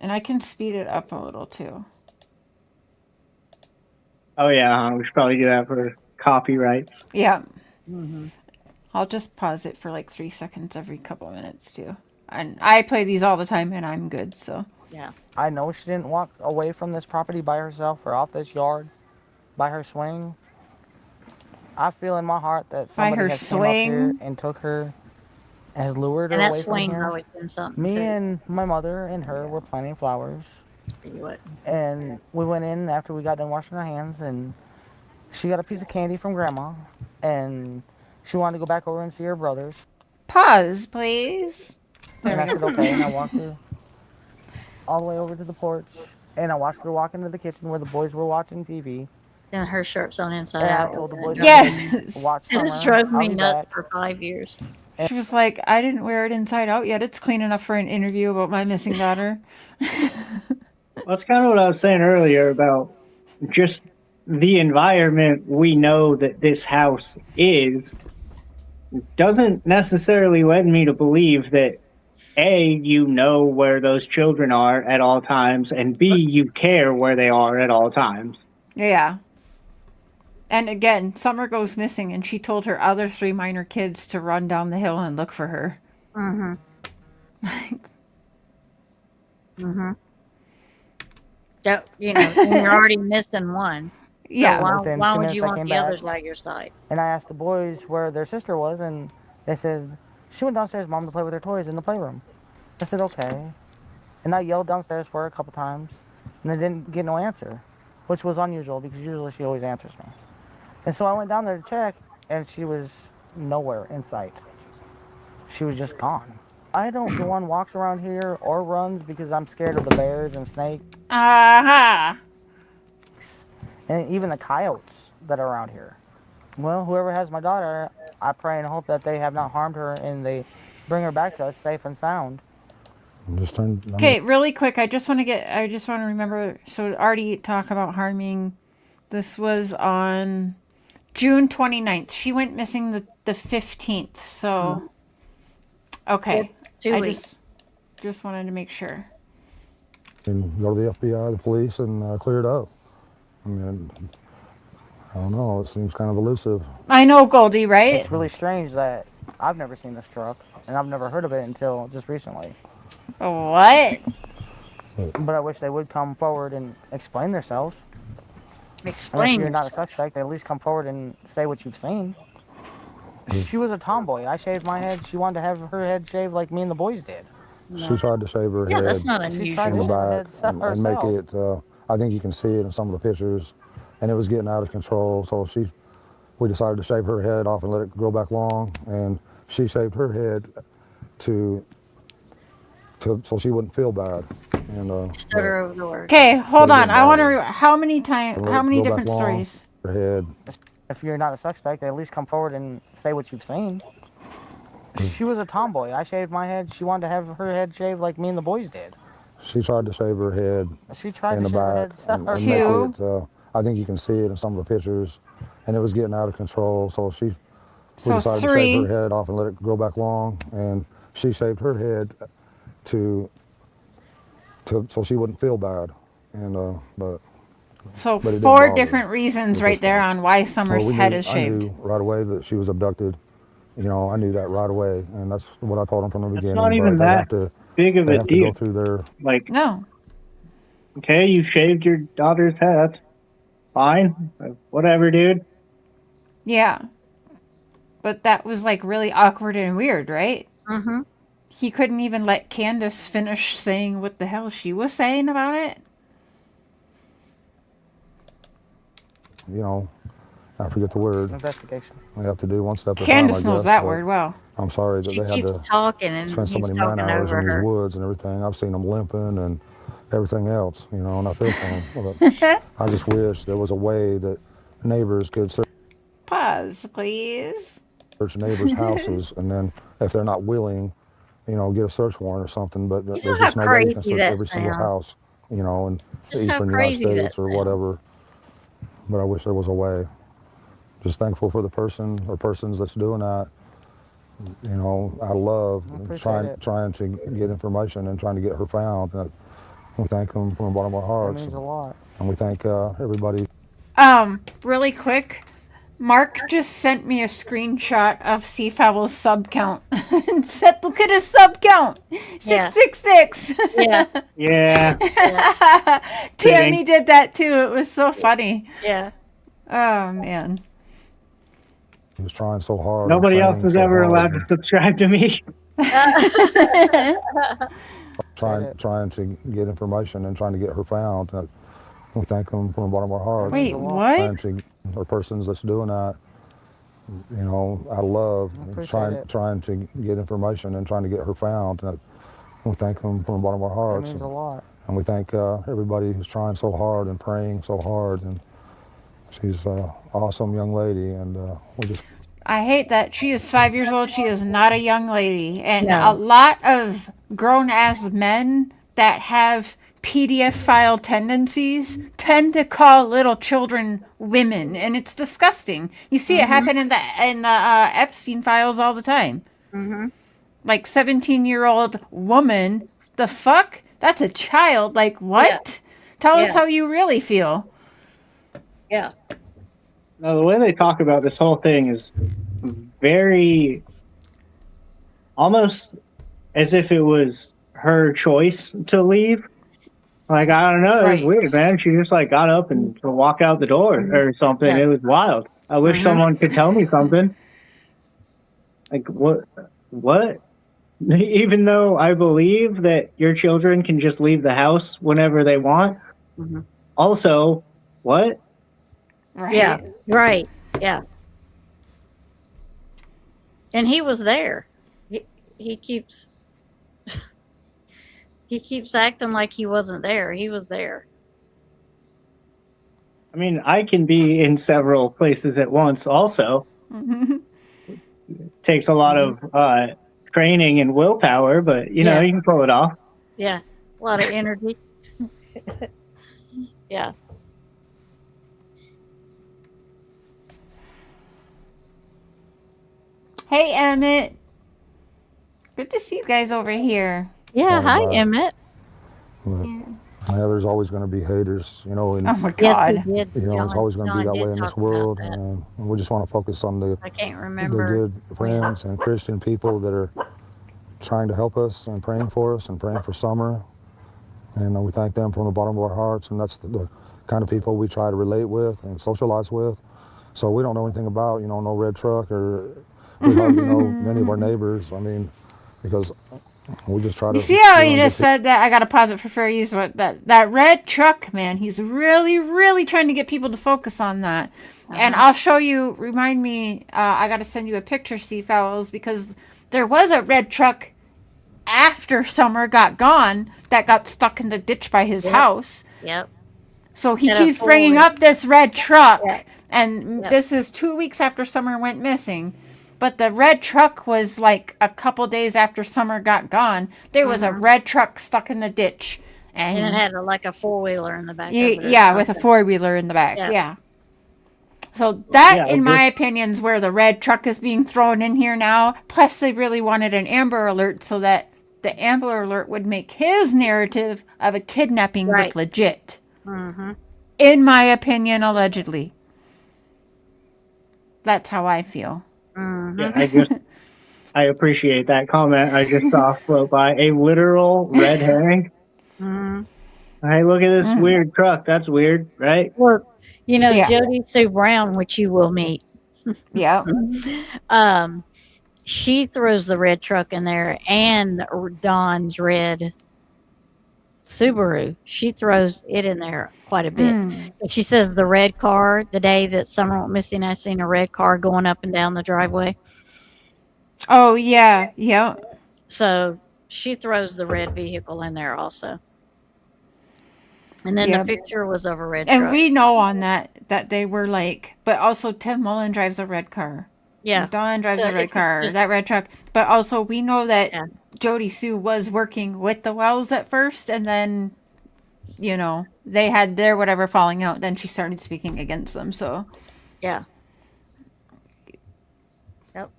And I can speed it up a little too. Oh, yeah. We should probably do that for copyrights. Yeah. I'll just pause it for like 3 seconds every couple minutes too. And I play these all the time and I'm good, so. Yeah. I know she didn't walk away from this property by herself or off this yard by her swing. I feel in my heart that By somebody her has came up here swing? and took her, and has lured her And that away from swing's here. always been something. Me too. and my mother and her were planting flowers, Tell you what. and we went in after we got done washing our hands, and she got a piece of candy from Grandma, and she wanted to go back over and see her brothers. Pause, please. And I said, okay, and I walked her all the way over to the porch, and I watched her walk into the kitchen where the boys were watching TV. And her shirt's on inside And I out. told the boys, Yes. watch It Summer, just drove I'll me be nuts back. for 5 years. She was like, I didn't wear it inside out yet. It's clean enough for an interview about my missing daughter. That's kind of what I was saying earlier about just the environment we know that this house is doesn't necessarily lead me to believe that A, you know where those children are at all times, and B, you care where they are at all times. Yeah. And again, Summer goes missing and she told her other 3 minor kids to run down the hill and look for her. That, when you're already missing one. So Yeah. Within why 2 would minutes you I want came the back. others by your side? And I asked the boys where their sister was, and they said she went downstairs, Mom, to play with her toys in the playroom. I said, okay. And I yelled downstairs for her a couple times, and I didn't get no answer, which was unusual because usually she always answers me. And so I went down there to check, and she was nowhere in sight. She was just gone. I don't go on walks around here or runs because I'm scared of the bears and snakes Aha. and even the coyotes that are around here. Well, whoever has my daughter, I pray and hope that they have not harmed her and they bring her back to us safe and sound. Okay, really quick. I just want to remember. So already talk about harming. This was on June 29th. She went missing the 15th. So, okay. 2 weeks. Just wanted to make sure. And go to the FBI, the police, and clear it up. I mean, I don't know. It seems kind of elusive. I know, Goldie, right? It's really strange that I've never seen this truck and I've never heard of it until just recently. What? But I wish they would come forward and explain themselves. And Explain if you're not a yourself. suspect, at least come forward and say what you've seen. She was a tomboy. I shaved my head. She wanted to have her head shaved like me and the boys did. She tried to shave her Yeah, head that's not She tried in to the unusual. shave her back head and make herself. it. I think you can see it in some of the pictures, and it was getting out of control. So we decided to shave her head off and let it grow back long, and she shaved her head so she wouldn't feel bad. And Stood her over the word. Okay, hold Let it on. get I want to. bothered. How many times? Let How it many grow back different long. stories? her head. If you're not a suspect, at least come forward and say what you've seen. She was a tomboy. I shaved my head. She wanted to have her head shaved like me and the boys did. She tried to shave her head She tried in to the shave her back head and herself. make it. I think you can see it in some of the pictures, and it was getting out of control. So we So decided to 3. shave her head off and let it grow back long, and she shaved her head so she wouldn't feel bad. And but So but it didn't 4 bother different reasons at right this there point. on why Summer's head is I shaved. knew right away that she was abducted. I knew that right away, and that's what I told them from the beginning. not even but that big of they a have to go deal. through their. Like, No. okay, you shaved your daughter's head. That's fine. Whatever, dude. Yeah. But that was like really awkward and weird, right? Mm-hmm. He couldn't even let Candace finish saying what the hell she was saying about it. I forget the word. Investigation. We have to do one step at a Candace time. I knows guess, that but word well. I'm sorry that She they had keeps to talking and spend so he's many man talking hours in over these her. woods and everything. I've seen them limping and everything else, and I feel for them. But I just wish there was a way that neighbors could Pause, please. search neighbors' houses, and then if they're not willing, get a search warrant or something. But know there's how just no way you can crazy search that every single sounds? house, in the Just how eastern United crazy that States or sounds. whatever. But I wish there was a way. Just thankful for the person or persons that's doing that. Out of love, appreciate trying to get information and trying to get her found. We thank them from the bottom of our That hearts, means a lot. and we thank everybody. Really quick. Mark just sent me a screenshot of Seafowl's sub count and said, "Look at his sub count, 666." Yeah. Yeah. Tammy did that too. It was so funny. Yeah. Oh man. He was trying so hard. Nobody and else praying was so ever hard allowed and to subscribe to me. trying to get information and trying to get her found. We thank them from the bottom of our hearts. Wait, what? Or persons that's doing that, out of love, trying to get information and trying to get her found. We thank them from the bottom of our That hearts. means a lot. And we thank everybody who's trying so hard and praying so hard. And she's an awesome young lady, and we just. I hate that she is 5 years old. She is not a young lady. And No. a lot of grown ass men that have PDF file tendencies tend to call little children women, and it's disgusting. You see it happen in the Epstein files all the time. Mm-hmm. Like 17-year-old woman, the fuck? That's a child. Like what? Tell us Yeah. how you really feel. Yeah. No, the way they talk about this whole thing is very almost as if it was her choice to leave. Like, I don't know, it was Right. weird, man. She just like got up and walked out the door or something. Yeah. It was wild. I wish someone could tell me something. Like, what? Even though I believe that your children can just leave the house whenever they want. Also, what? Right. Yeah, right. Yeah. And he was there. He keeps he keeps acting like he wasn't there. He was there. I mean, I can be in several places at once also. Takes a lot of training and willpower, but you know, Yeah. you can pull it off. Yeah. A lot of energy. Yeah. Hey, Emmett. Good to see you guys over here. Yeah. Hi, bye. Emmett. Yeah, there's always going to be haters, you know, and Oh my Yes, God. he did. you know, it's John- always going to be John that did way in this talk about world, that. and we just want to focus on the I can't the remember. good friends and Christian people that are trying to help us and praying for us and praying for Summer, and we thank them from the bottom of our hearts, and that's the kind of people we try to relate with and socialize with. So we don't know anything about, you know, no red truck, or we hardly know many of our neighbors. I mean, because we just try to. You see how you he know, just get said that? I got to pause it for fair use. What that red truck, man? He's really, really trying to get people to focus on that. And I'll show you. Remind me. I got to send you a picture, Sea Fowls, because there was a red truck after Summer got gone that got stuck in the ditch by his house. Yep. So he And a keeps bringing four-wheel. up this red truck, Yeah. and Yep. this is 2 weeks after Summer went missing. But the red truck was like a couple days after Summer got gone. There was a red truck stuck in the ditch, And it had like a 4-wheeler in the back. of it or yeah, with a something. 4-wheeler in the back. Yeah. Yeah. So that, Yeah, in my opinion, is where the red truck is being thrown in here now. Plus, they really wanted an Amber Alert so that the Amber Alert would make his narrative of a kidnapping Right. look legit. Mm-hmm. In my opinion, allegedly. That's how I feel. Mm-hmm. Yeah, I appreciate that comment. I just saw float by a literal red herring. Mm-hmm. Hey, look at this weird truck. That's weird, right? Well, you know, Yeah. Jody Sue Brown, which you will meet, Yeah. she throws the red truck in there and Don's red Subaru. She throws it in there quite a bit. But she says the red car, the day that Summer went missing, I seen a red car going up and down the driveway. Oh, yeah. Yeah. So she throws the red vehicle in there also. And then Yeah. the picture was of a red And truck. we know on that they were like, but also Tim Mullen drives a red car. Yeah. Dawn drives So a red it's car, just- that red truck. But also we know that Yeah. Jody Sue was working with the Wells at first, and then, you know, they had their whatever falling out. Then she started speaking against them. So Yeah. Yep.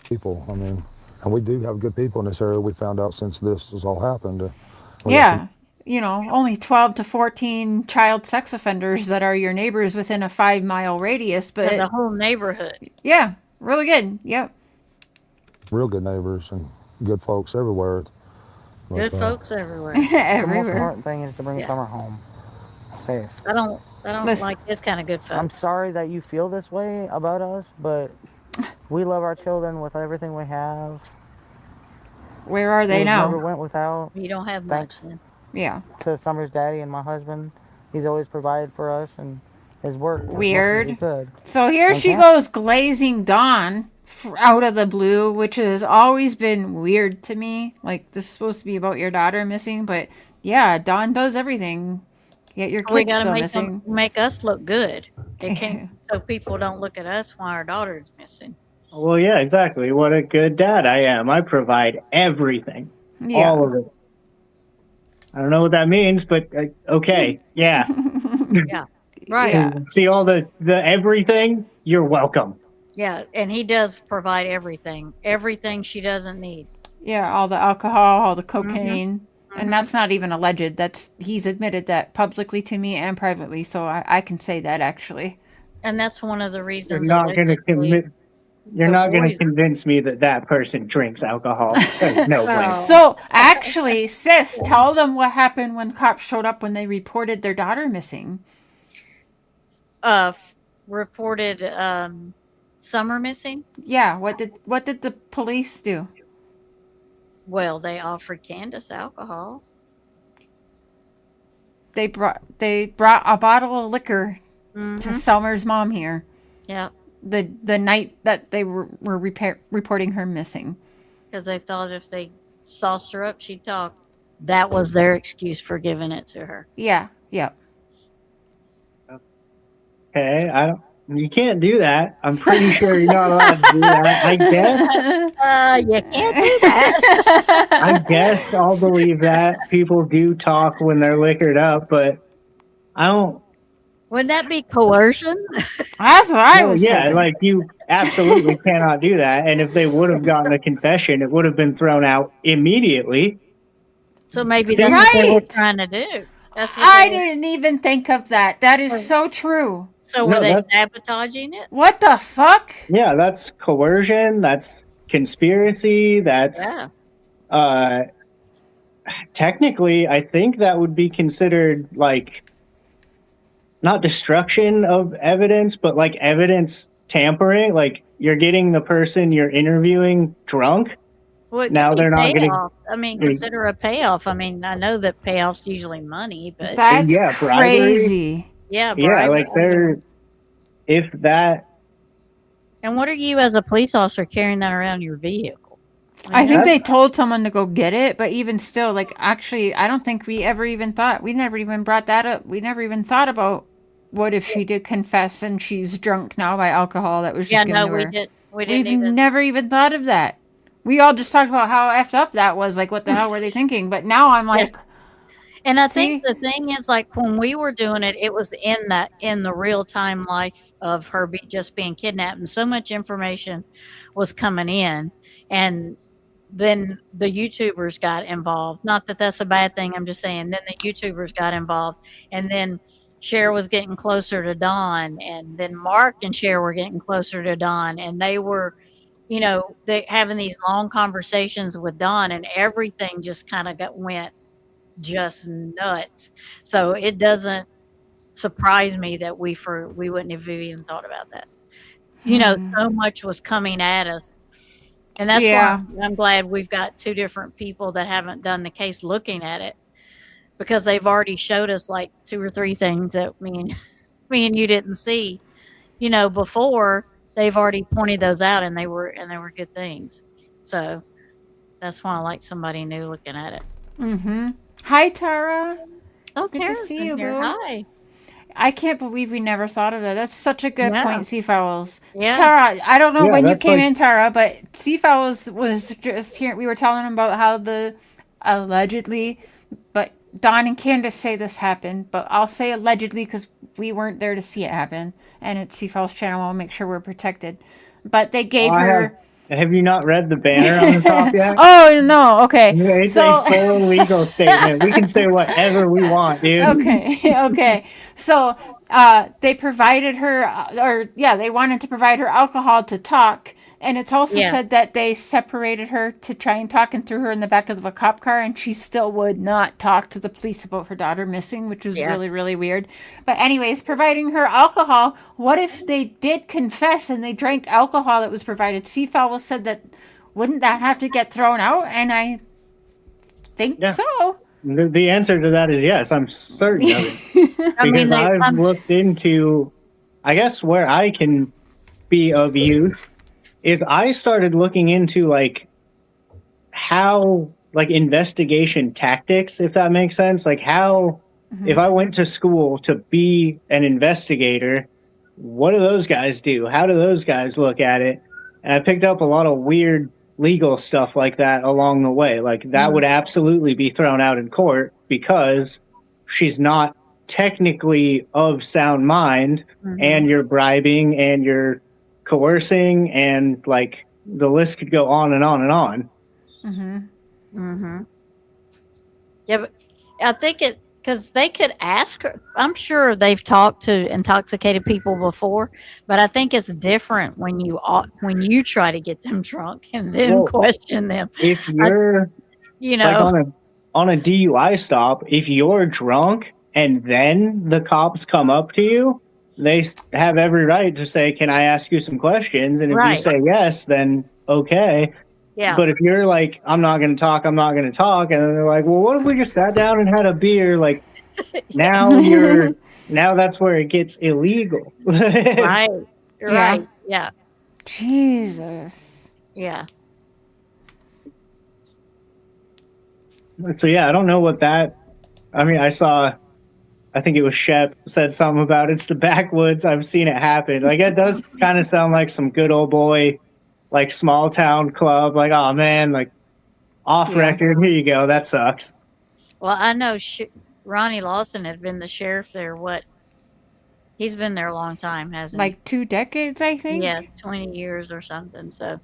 people. I mean, and we do have good people in this area. We found out since this has all happened. We got yeah, some- you know, only 12 to 14 child sex offenders that are your neighbors within a 5-mile radius. But And the whole neighborhood. yeah, really good. Yep. real good neighbors and good folks everywhere. But, Good folks everywhere. The most Everywhere. important thing is to bring Yeah. Summer home safe. I don't Listen. like this kind of good folks. I'm sorry that you feel this way about us, but we love our children with everything we have. Where are they We've now? never went without. You don't have much Thanks. then. Yeah. To Summer's daddy and my husband, he's always provided for us and has worked as much as Weird. he could. So here she Okay. goes glazing Dawn out of the blue, which has always been weird to me. Like, this is supposed to be about your daughter missing, but yeah, Dawn does everything. Yet your We kid's got to still make missing. make us look good. It can't, so people don't look at us while our daughter's missing. Well, yeah, exactly. What a good dad I am. I provide everything, Yeah. all of it. I don't know what that means, but okay, yeah. Yeah. Right. Yeah. See all the everything? You're welcome. Yeah. And he does provide everything she doesn't need. Yeah, all the alcohol, all the Mm-hmm. cocaine. And that's not even alleged. He's admitted that publicly to me and privately, so I can say that actually. And that's one of the You're reasons. not going to allegedly- commit. You're The not going to boys- convince me that that person drinks alcohol. There's no way. So actually, sis, tell them what happened when cops showed up when they reported their daughter missing. Reported Summer missing. Yeah, what did the police do? Well, they offered Candace alcohol. They brought a bottle of liquor Mm-hmm. to Summer's mom here Yeah, the night that they were reporting her missing. because they thought if they sauced her up, she'd talk. That was their excuse for giving it to her. Yeah, yeah. Okay, you can't do that. I'm pretty sure you're not allowed to do that. I guess. You can't do that. I guess I'll believe that people do talk when they're liquored up, but I don't. Wouldn't that be coercion? That's what I Well, was yeah, thinking. like you absolutely cannot do that. And if they would have gotten a confession, it would have been thrown out immediately. So maybe that's what they were Right. trying to do. That's what I they were- didn't even think of that. That is so true. So No, were they that's- sabotaging it? What the fuck? Yeah, that's coercion. That's conspiracy. That's Yeah. technically, I think that would be considered like not destruction of evidence, but like evidence tampering. Like you're getting the person you're interviewing drunk. Well, it Now could be they're not gonna- payoff. I mean, consider a payoff. I mean, I know that payoff's usually money, but That's yeah, bribery. crazy. yeah, Yeah, bribery. like they're if that. And what are you as a police officer carrying that around your vehicle? I think That's- they told someone to go get it, but even still, like, actually, I don't think we ever even thought. We never even brought that up. We never even thought about what if she did confess and she's drunk now by alcohol that was just Yeah, given no, to we her. didn't. We We've didn't even. never even thought of that. We all just talked about how effed up that was. Like, what the hell were they thinking? But now I'm like, And I See? think the thing is, like, when we were doing it, it was in the real time life of her just being kidnapped, and so much information was coming in, and then the YouTubers got involved. Not that that's a bad thing. I'm just saying. Then the YouTubers got involved, and then Cher was getting closer to Dawn, and then Mark and Cher were getting closer to Dawn, and they were, they having these long conversations with Dawn, and everything just kind of went just nuts. So it doesn't surprise me that we wouldn't have even thought about that. So much was coming at us. And that's Yeah. why I'm glad we've got two different people that haven't done the case looking at it, because they've already showed us like two or three things that me and you didn't see, before. They've already pointed those out, and they were good things. So that's why I like somebody new looking at it. mm-hmm. Hi, Tara. Oh, Good to Tara's see in you, here. boo. Hi. I can't believe we never thought of that. That's such a good Yeah. point, Seafowls. Yeah. Tara, I don't know Yeah, when you that's came like- in, Tara, but Seafowls was just here. We were telling him about how the allegedly, but Dawn and Candace say this happened, but I'll say allegedly because we weren't there to see it happen. And it's Seafowls channel. I'll make sure we're protected. But they gave her. Have you not read the banner on the top yet? Oh, no. Okay. It's So. a full legal statement. We can say whatever we want, dude. Okay. Okay. So they provided her, they wanted to provide her alcohol to talk. And it's also Yeah. said that they separated her to try and talk and threw her in the back of a cop car. And she still would not talk to the police about her daughter missing, which was Yeah. really, really weird. But anyways, providing her alcohol. What if they did confess and they drank alcohol that was provided? Seafowl said that wouldn't that have to get thrown out? And I think Yeah. so. The answer to that is yes. I'm certain of it. I mean, Because I've looked into, I guess where I can be of use is I started looking into like how like investigation tactics, if that makes sense. Like how, if I went to school to be an investigator, what do those guys do? How do those guys look at it? And I picked up a lot of weird legal stuff like that along the way. Like that would absolutely be thrown out in court because she's not technically of sound mind, and you're bribing and you're coercing, and like the list could go on and on and on. Mm-hmm. Yeah, but I think because they could ask her. I'm sure they've talked to intoxicated people before, but I think it's different when you try to get them drunk and then Well, question them. If you're You like know, on a DUI stop, if you're drunk and then the cops come up to you, they have every right to say, "Can I ask you some questions?" And if you Right. say yes, then okay. yeah, But if you're like, "I'm not going to talk, I'm not going to talk," and then they're like, "Well, what if we just sat down and had a beer?" Like now now that's where it gets illegal. right, Yeah. right, yeah, Jesus. yeah. So yeah, I don't know what that. I mean, I think it was Shep said something about it's the backwoods. I've seen it happen. Like it does kind of sound like some good old boy, like small town club. Like, oh man, like off Yeah. record. Here you go. That sucks. Well, I know Ronnie Lawson had been the sheriff there. He's been there a long time, hasn't he? Like 2 decades, I think. Yeah, 20 years or something. So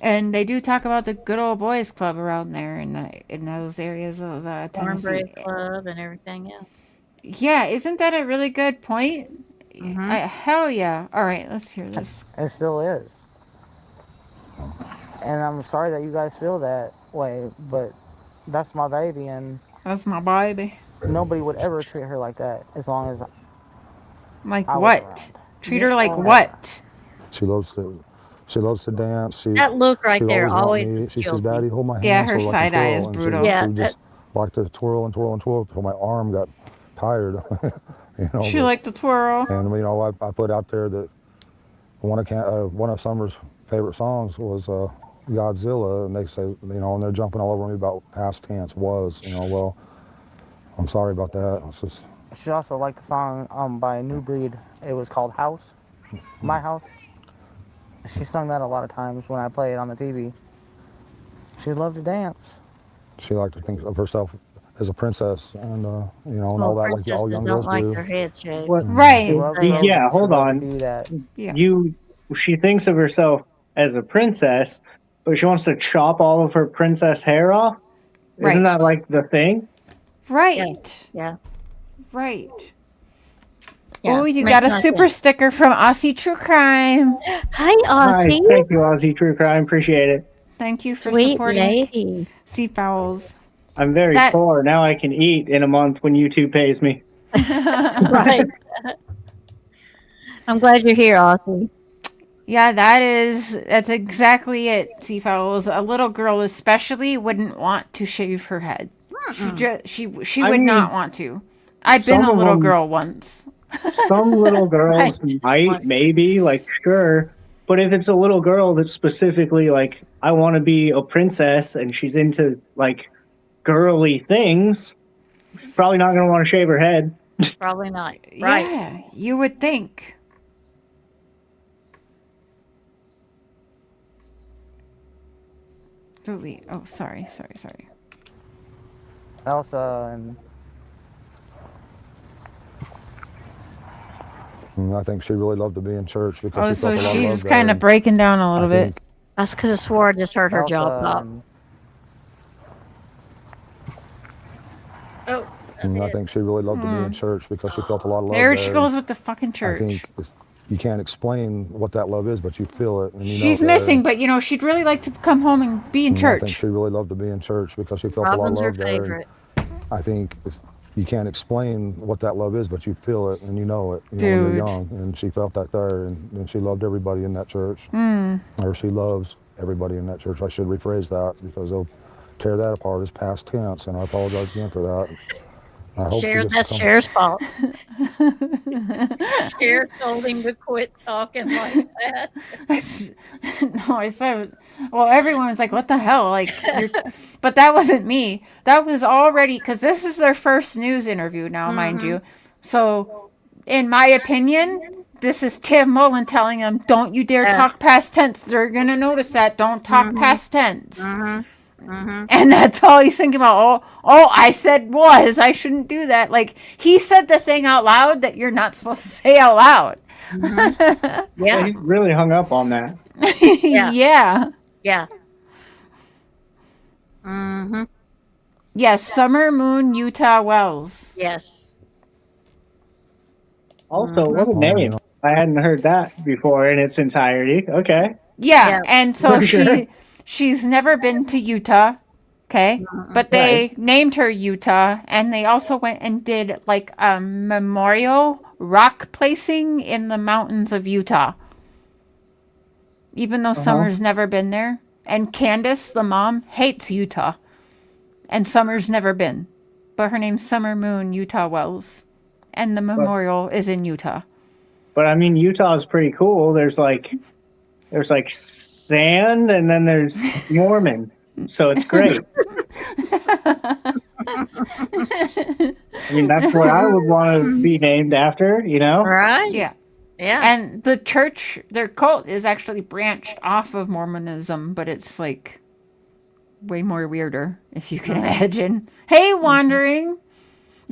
And they do talk about the good old boys club around there in those areas of Tennessee. Cornbread Club and everything else. Yeah, isn't that a really good point? Mhm. Hell yeah. All right, let's hear this. It still is. And I'm sorry that you guys feel that way, but that's my baby, and That's my baby. nobody would ever treat her like that as long as Like I was what? around. Treat her like Oh. what? She loves to dance. That look right she there want always me. She says, kills me. "Daddy, hold my hand." Yeah, her so I can side eye twirl," is and brutal. Yeah, She just liked to twirl and twirl and twirl until my arm got tired. She liked to twirl. And I put out there that one of Summer's favorite songs was Godzilla, and they say, and they're jumping all over me about past tense was. Well, I'm sorry about that. It's just, She also liked the song by New Breed. It was called House, My House. She sung that a lot of times when I play it on the TV. She loved to dance. she liked to think of herself as a princess, and and Well, all that, like all princesses young don't girls like do. their heads shaved. What? She Right. loved Yeah, she hold loved on. to be that. Yeah. She thinks of herself as a princess, but she wants to chop all of her princess hair off. Right. Isn't that like the thing? Right. Yeah. Right. Yeah. Oh, you Makes got a no super sense. sticker from Aussie True Crime. Hi, Hi, Aussie. thank you, Aussie True Crime. Appreciate it. Thank you for Sweet supporting lady. Sea Fowls. I'm very That- poor. Now I can eat in a month when YouTube pays me. Right. I'm glad you're here, Aussie. Yeah, that's exactly it, Sea Fowls. A little girl especially wouldn't want to shave her head. She I would mean, not want to. I've been some a of little them- girl once. Some little girls Right. might, maybe, like, sure. But if it's a little girl that's specifically like, I want to be a princess and she's into, like, girly things, she's probably not going to want to shave her head. Probably not. Right. Yeah, you would think. Delete. Oh, sorry. Elsa and And I think she really loved to be in church because Oh, she so felt a lot of love she's there, kind of and breaking down a I little bit. think I could have swore I just heard her Elsa jaw pop. and Oh. And I think she really loved to be in church because she felt a lot of love There there. she goes with the fucking church. I think you can't explain what that love is, but you feel it. And you know She's it there. missing, but she'd really like to come home and be in And I think church. she really loved to be in church because she felt Robin's a her lot of love there. And favorite. I think you can't explain what that love is, but you feel it and you know it when you're Dude. young. And she felt that there, and she loved everybody in that church. Or she loves everybody in that church. I should rephrase that because they'll tear that apart as past tense, and I apologize again for that. I hope she gets That's to come- Cher's fault. Cher told him to quit talking like that. No, I said, well, everyone was like, what the hell? Like, but that wasn't me. That was already, because this is their first news interview now, mind you. So, in my opinion, this is Tim Mullen telling them, don't you dare talk past tense. They're going to notice that. Don't talk past tense. And that's all he's thinking about. Oh, I said was. I shouldn't do that. Like, he said the thing out loud that you're not supposed to say out loud. Yeah, he really hung up on that. Yeah. Yeah. Mm-hmm. Yes, Summer Moon Utah Wells. Yes. Also, what a Oh, you name. know. I hadn't heard that before in its entirety. Okay. Yeah, Yeah. and so For sure. she's never been to Utah. Okay. But they named her Utah, and they also went and did like a memorial rock placing in the mountains of Utah. Even though Summer's never been there. And Candace, the mom, hates Utah. And Summer's never been. But her name's Summer Moon Utah Wells. And the memorial is in Utah. But I mean, Utah is pretty cool. There's like sand, and then there's Mormon. So it's great. I mean, that's what I would want to be named after, you know? Right? Yeah. Yeah. And the church, their cult is actually branched off of Mormonism, but it's like way more weirder, if you can imagine. Hey, wandering.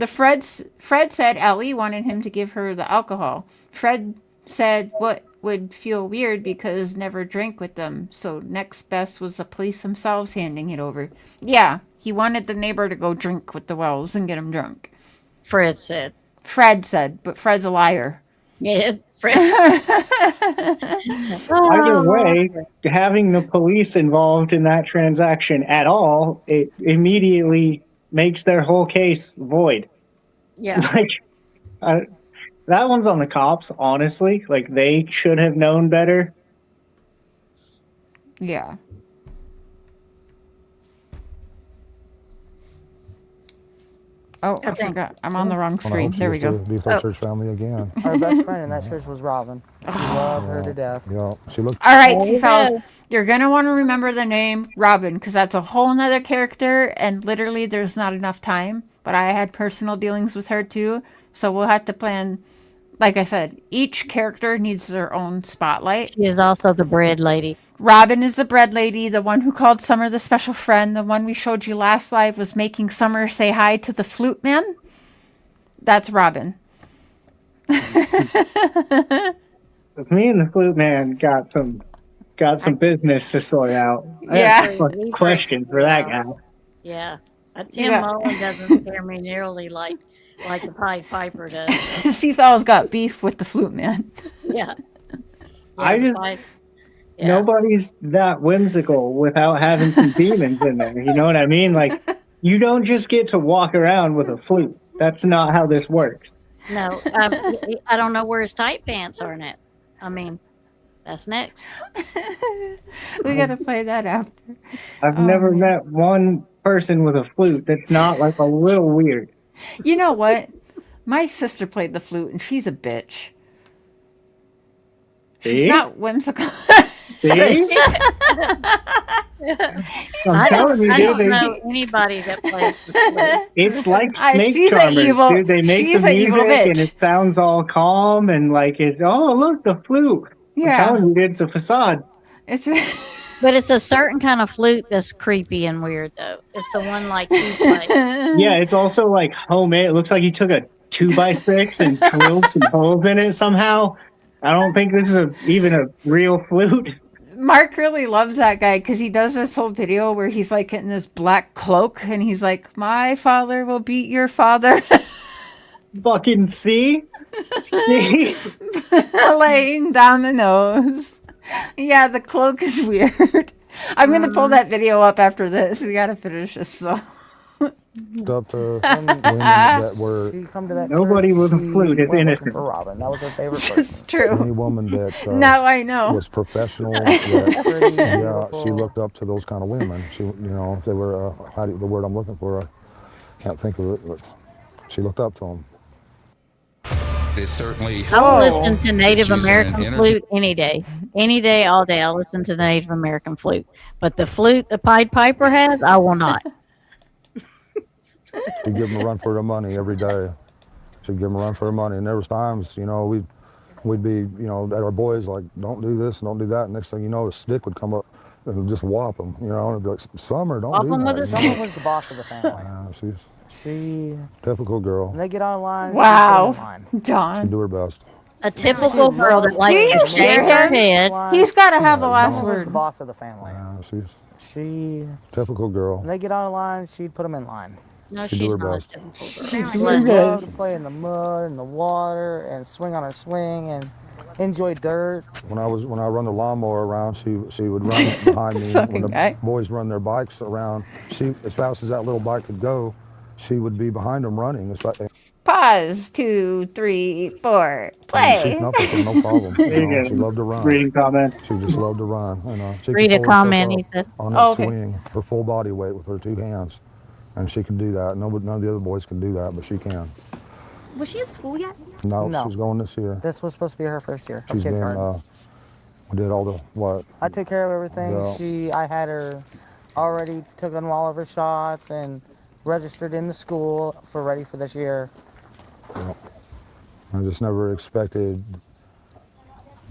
Fred said Ellie wanted him to give her the alcohol. Fred said what would feel weird because never drank with them. So next best was the police themselves handing it over. Yeah, he wanted the neighbor to go drink with the Wells and get him drunk. Fred said. Fred said, but Fred's a liar. Yeah, Fred. Either way, having the police involved in that transaction at all, it immediately makes their whole case void. Yeah. Like, that one's on the cops, honestly. Like, they should have known better. Yeah. Oh, I Okay. forgot. I'm on the wrong I screen. hope she There we gets go. to be for church family again. Our best friend in that church was Robin. She loved her to death. Yeah, she looked. All right, There you fellas, go. you're gonna want to remember the name Robin because that's a whole nother character, and literally there's not enough time. But I had personal dealings with her too, so we'll have to plan. Like I said, each character needs their own spotlight. She is also the bread lady. Robin is the bread lady, the one who called Summer the special friend. The one we showed you last live was making Summer say hi to the flute man. That's Robin. Me and the flute man got some business to sort out. I Yeah. have a question for that guy. Yeah. You Tim got- Mullen doesn't scare me nearly like the Pied Piper does. Seafowl's got beef with the flute man. Yeah. I the just- Pied- yeah. Nobody's that whimsical without having some demons in there. You know what I mean? Like, you don't just get to walk around with a flute. That's not how this works. No, I don't know where his tight pants are in it. I mean, that's next. We gotta play that after. I've never met one person with a flute that's not like a little weird. You know what? My sister played the flute, and she's a bitch. She's See? not whimsical. See? I'm telling you, I dude, don't know anybody that plays the flute. it's like Snake she's a Charmers, evil- dude. They make she's the a evil music bitch. and it sounds all calm and like it's, oh, look, the flute. Yeah. I'm telling you, dude, it's a facade. It's But it's a certain kind of flute that's creepy and weird, though. It's the one like you play. Yeah, it's also like homemade. It looks like you took a 2x6 and drilled some holes in it somehow. I don't think this is even a real flute. Mark really loves that guy because he does this whole video where he's like in this black cloak and he's like, "My father will beat your father," Fucking see? See? laying dominoes. Yeah, the cloak is weird. I'm gonna pull that video up after this. We gotta finish this. So Up to women that were She come to that Nobody church, with a she flute is went looking innocent. for Robin. That was her favorite it's person. true. any woman that Now I know. was professional. That, Pretty, yeah, beautiful. she looked up to those kind of women. She, you know, they were the word I'm looking for. I can't think of it, but she looked up to them. It's certainly I will Oh. listen to Native She's an American energy- flute any day, all day. I'll listen to the Native American flute. But the flute the Pied Piper has, I will not. She'd give them a run for their money every day. She'd give them a run for their money. And there was times, you know, we'd be, you know, at our boys like, don't do this, don't do that. Next thing you know, a stick would come up and just whop them, you know, and it'd be like, Summer, don't Whop do 'em that. with a you know? stick. Someone was the boss of the family. She's She, a typical girl. when they get online, Wow. she's online. She'd Don. do her best. A typical girl that likes Do you to shake hear her him? head. He's got to have the last Someone was the word. boss of the family. She's She, Typical girl. when they get out of line, she'd put them in line. No, She'd do she's her not a best. typical girl. She's She really loved good. to play in the mud and the water and swing on her swing and enjoy dirt. When I run the lawnmower around, she would run behind me. Fucking When the guy. boys run their bikes around, she, as fast as that little bike could go, she would be behind them running. Pause. 2, 3, 4. She'd Play. keep up with them, no problem. There you go. She loved to run. Reading comments. She just loved to run. She could Read a pull herself comment, up he said. on that Oh, okay. swing, her full body weight with her 2 hands, and she could do that. None of the other boys can do that, but she can. Was she in school yet? No, No. she's going this year. This was supposed to be her first year. She's been. We did all the what? I took care of everything. Yeah. I had her already took on all of her shots and registered in the school for ready for this year. I just never expected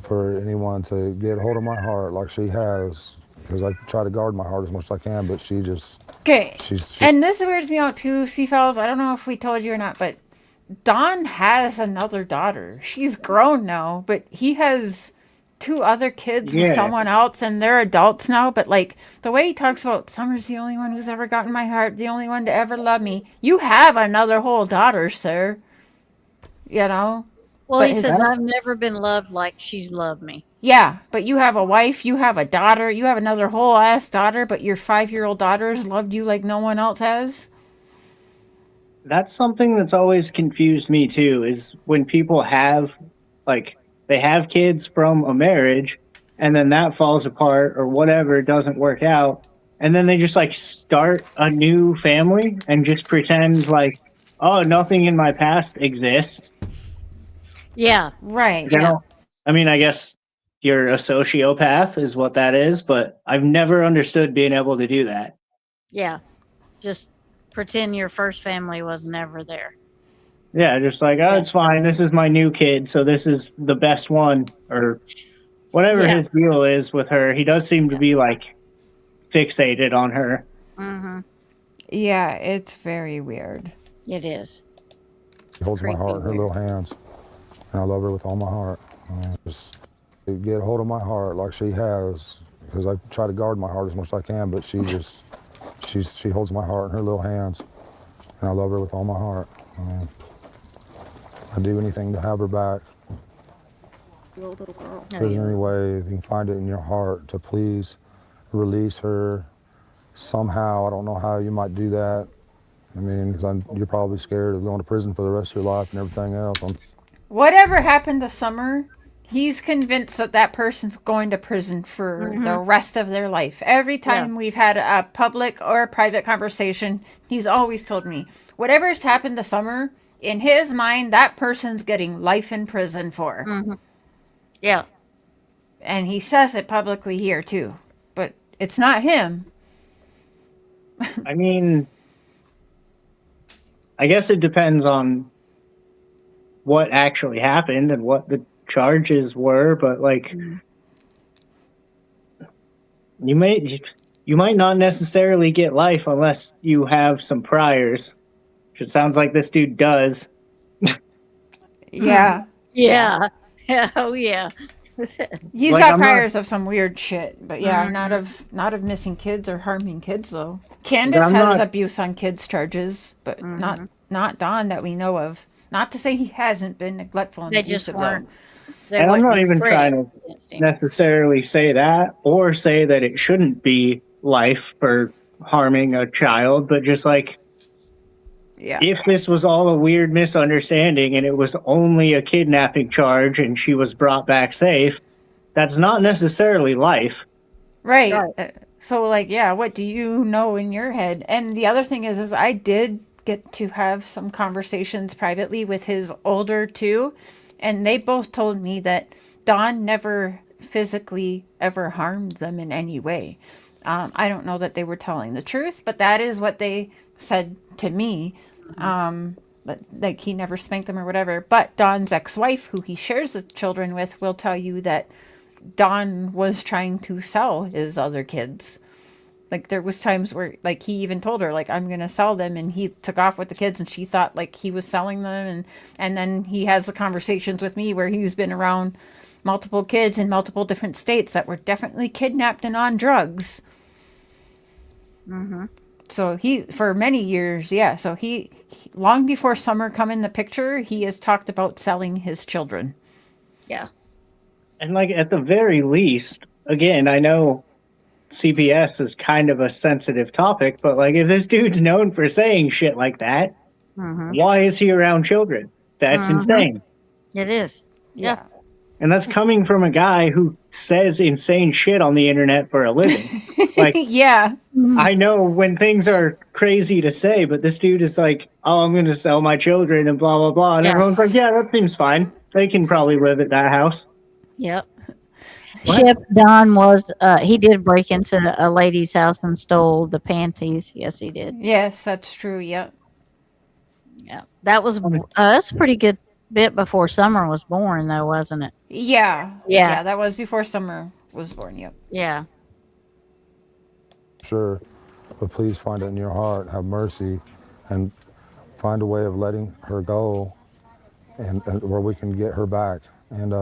for anyone to get hold of my heart like she has, because I try to guard my heart as much as I can, but she just, Okay. she And this weirds me out too, Fellas. I don't know if we told you or not, but Don has another daughter. She's grown now, but he has 2 other kids with Yeah. someone else, and they're adults now. But like the way he talks about Summer's the only one who's ever gotten my heart, the only one to ever love me. You have another whole daughter, sir. You know? Well, But he his- says, I've never been loved like she's loved me. Yeah, but you have a wife, you have a daughter, you have another whole ass daughter, but your 5-year-old daughter's loved you like no one else has. That's something that's always confused me too, is when people have, like, they have kids from a marriage and then that falls apart or whatever, doesn't work out. And then they just like start a new family and just pretend like, oh, nothing in my past exists. Yeah. Right. You know? I mean, I guess you're a sociopath is what that is, but I've never understood being able to do that. Yeah. Just pretend your first family was never there. Yeah, just like, oh, it's fine. This is my new kid, so this is the best one, or whatever Yeah. his deal is with her. He does seem to be like fixated on her. Mm-hmm. Yeah, it's very weird. It is. She holds my Creepy heart in her weird. little hands, and I love her with all my heart. Just get a hold of my heart like she has, because I try to guard my heart as much as I can, but she just, she holds my heart in her little hands, and I love her with all my heart. I'd do anything to have her back. Little girl. If there's any way, if you can find it in your heart to please release her somehow. I don't know how you might do that. I mean, because you're probably scared of going to prison for the rest of your life and everything else. Whatever happened to Summer, he's convinced that that person's going to prison for the rest of their life. Every time we've had a public or a private conversation, he's always told me, whatever's happened to Summer, in his mind, that person's getting life in prison for. Yeah. And he says it publicly here, too. But it's not him. I mean, I guess it depends on what actually happened and what the charges were, but like, you might not necessarily get life unless you have some priors, which it sounds like this dude does. Yeah. Yeah. Oh, yeah. He's Like, got I'm not- priors of some weird shit, but yeah, not of missing kids or harming kids though. Candace I'm has not- abuse on kids charges, but not Don that we know of. Not to say he hasn't been neglectful and They just abusive weren't. though. They And I'm not wasn't even free trying to against him. necessarily say that or say that it shouldn't be life for harming a child, but just like, Yeah. if this was all a weird misunderstanding and it was only a kidnapping charge and she was brought back safe, that's not necessarily life. Right. Right. So like, yeah, what do you know in your head? And the other thing is I did get to have some conversations privately with his older two, and they both told me that Don never physically ever harmed them in any way. I don't know that they were telling the truth, but that is what they said to me. But like he never spanked them or whatever. But Don's ex-wife, who he shares the children with, will tell you that Don was trying to sell his other kids. Like there was times where like he even told her like I'm gonna sell them, and he took off with the kids, and she thought like he was selling them, and then he has the conversations with me where he's been around multiple kids in multiple different states that were definitely kidnapped and on drugs. So for many years, yeah. So he long before Summer come in the picture, he has talked about selling his children. Yeah. And like at the very least, again, I know CPS is kind of a sensitive topic, but like if this dude's known for saying shit like that, why is he around children? That's insane. It is. Yeah. And that's coming from a guy who says insane shit on the internet for a living. Like, Yeah. I know when things are crazy to say, but this dude is like, oh, I'm going to sell my children and blah, blah, blah. And Yeah. everyone's like, yeah, that seems fine. They can probably live at that house. Yep. Shep Don was he did break into a lady's house and stole the panties. Yes, he did. Yes, that's true. Yep. Yeah. That's a pretty good bit before Summer was born though, wasn't it? Yeah. Yeah. That was before Summer was born. Yep. Yeah. Sure, but please find it in your heart, have mercy, and find a way of letting her go, and where we can get her back. And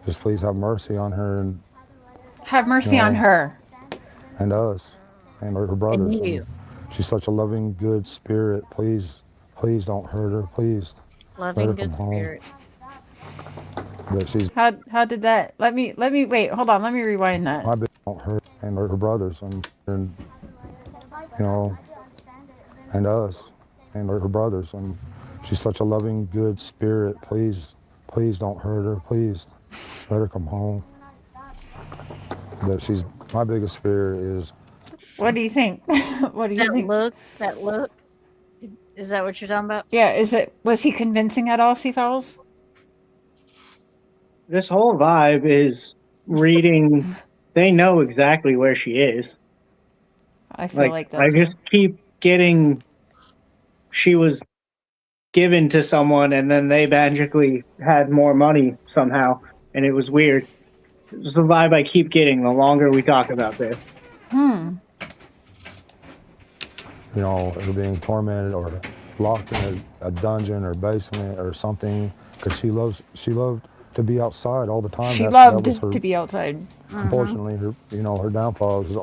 just please have mercy on her Have mercy on her. and us and her brothers. And you. She's such a loving, good spirit. Please don't hurt her. Please Loving her good come home. spirit. that she's How did that? Let me wait. Hold on. Let me rewind that. my bit don't hurt, and her brothers and you know, and us and her brothers. And she's such a loving, good spirit. Please don't hurt her. Please let her come home. That she's my biggest fear is What do you think? What do you think? That look. Is that what you're talking about? Yeah. Was he convincing at all, Seafowls? This whole vibe is reading. They know exactly where she is. I feel like that. I just keep getting. She was given to someone, and then they magically had more money somehow, and it was weird. It's the vibe I keep getting the longer we talk about this. you know, her being tormented or locked in a dungeon or basement or something, because she loved to be outside all the time. She that loved was her, to be outside. Unfortunately, her downfall was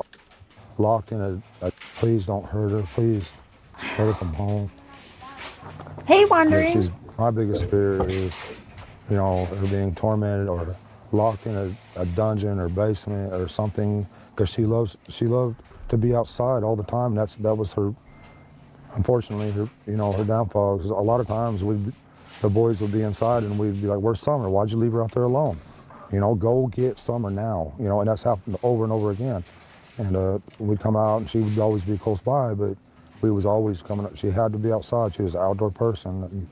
locked in a please don't hurt her, please let her come home. Hey, But Wandering. my biggest fear is, her being tormented or locked in a dungeon or basement or something, because she loved to be outside all the time. That was her, unfortunately, her downfall. Because a lot of times the boys would be inside and we'd be like, "Where's Summer? Why'd you leave her out there alone? Go get Summer now." And that's happened over and over again. And we'd come out and she would always be close by, but we was always coming up. She had to be outside. She was an outdoor person. And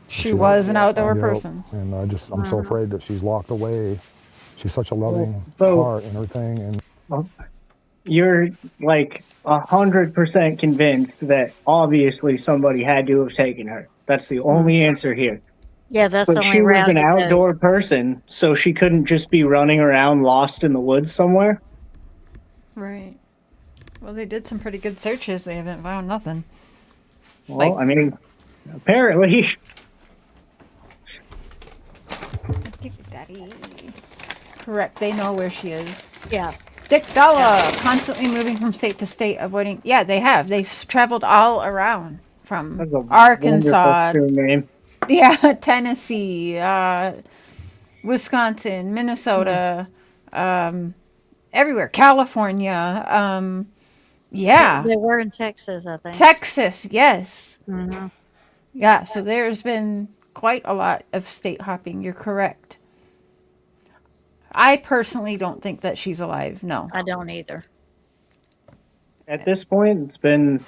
She was an outdoor person. And I'm so afraid that she's locked away. She's such a loving So- heart and everything. And You're like 100% convinced that obviously somebody had to have taken her. That's the only answer here. Yeah, that's But the only she was route. an you go. outdoor person, so she couldn't just be running around lost in the woods somewhere. Right. Well, they did some pretty good searches. They haven't found nothing. Well, I mean, apparently. Correct. They know where she is. Yeah. Dick Dalla, constantly moving from state to state, avoiding. Yeah, they have. They've traveled all around from That's a Arkansas, wonderful name. yeah, Tennessee, Wisconsin, Minnesota, everywhere, California. Yeah, They were in Texas, I think. Texas, yes. Mm-hmm. Yeah, so there's been quite a lot of state hopping. You're correct. I personally don't think that she's alive. No. I don't either. At this point, it's been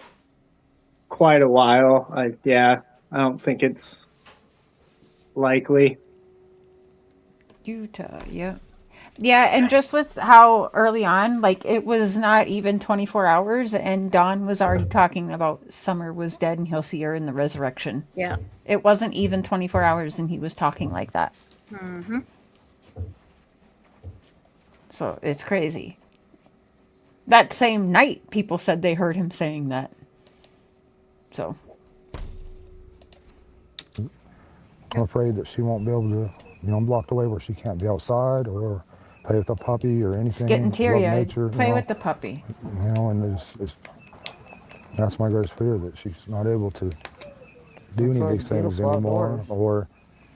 quite a while. I don't think it's likely. Utah, yeah. Yeah, and just with how early on, like, it was not even 24 hours, and Don was already talking about Summer was dead and he'll see her in the resurrection. Yeah. It wasn't even 24 hours and he was talking like that. Mm-hmm. So it's crazy. That same night, people said they heard him saying that. So, I'm afraid that she won't be able to, I'm blocked away where she can't be outside or play with the puppy or anything. Getting love teary-eyed. nature, Play you know, with the puppy. you know, and that's my greatest fear, that she's not able to do any of these things anymore, or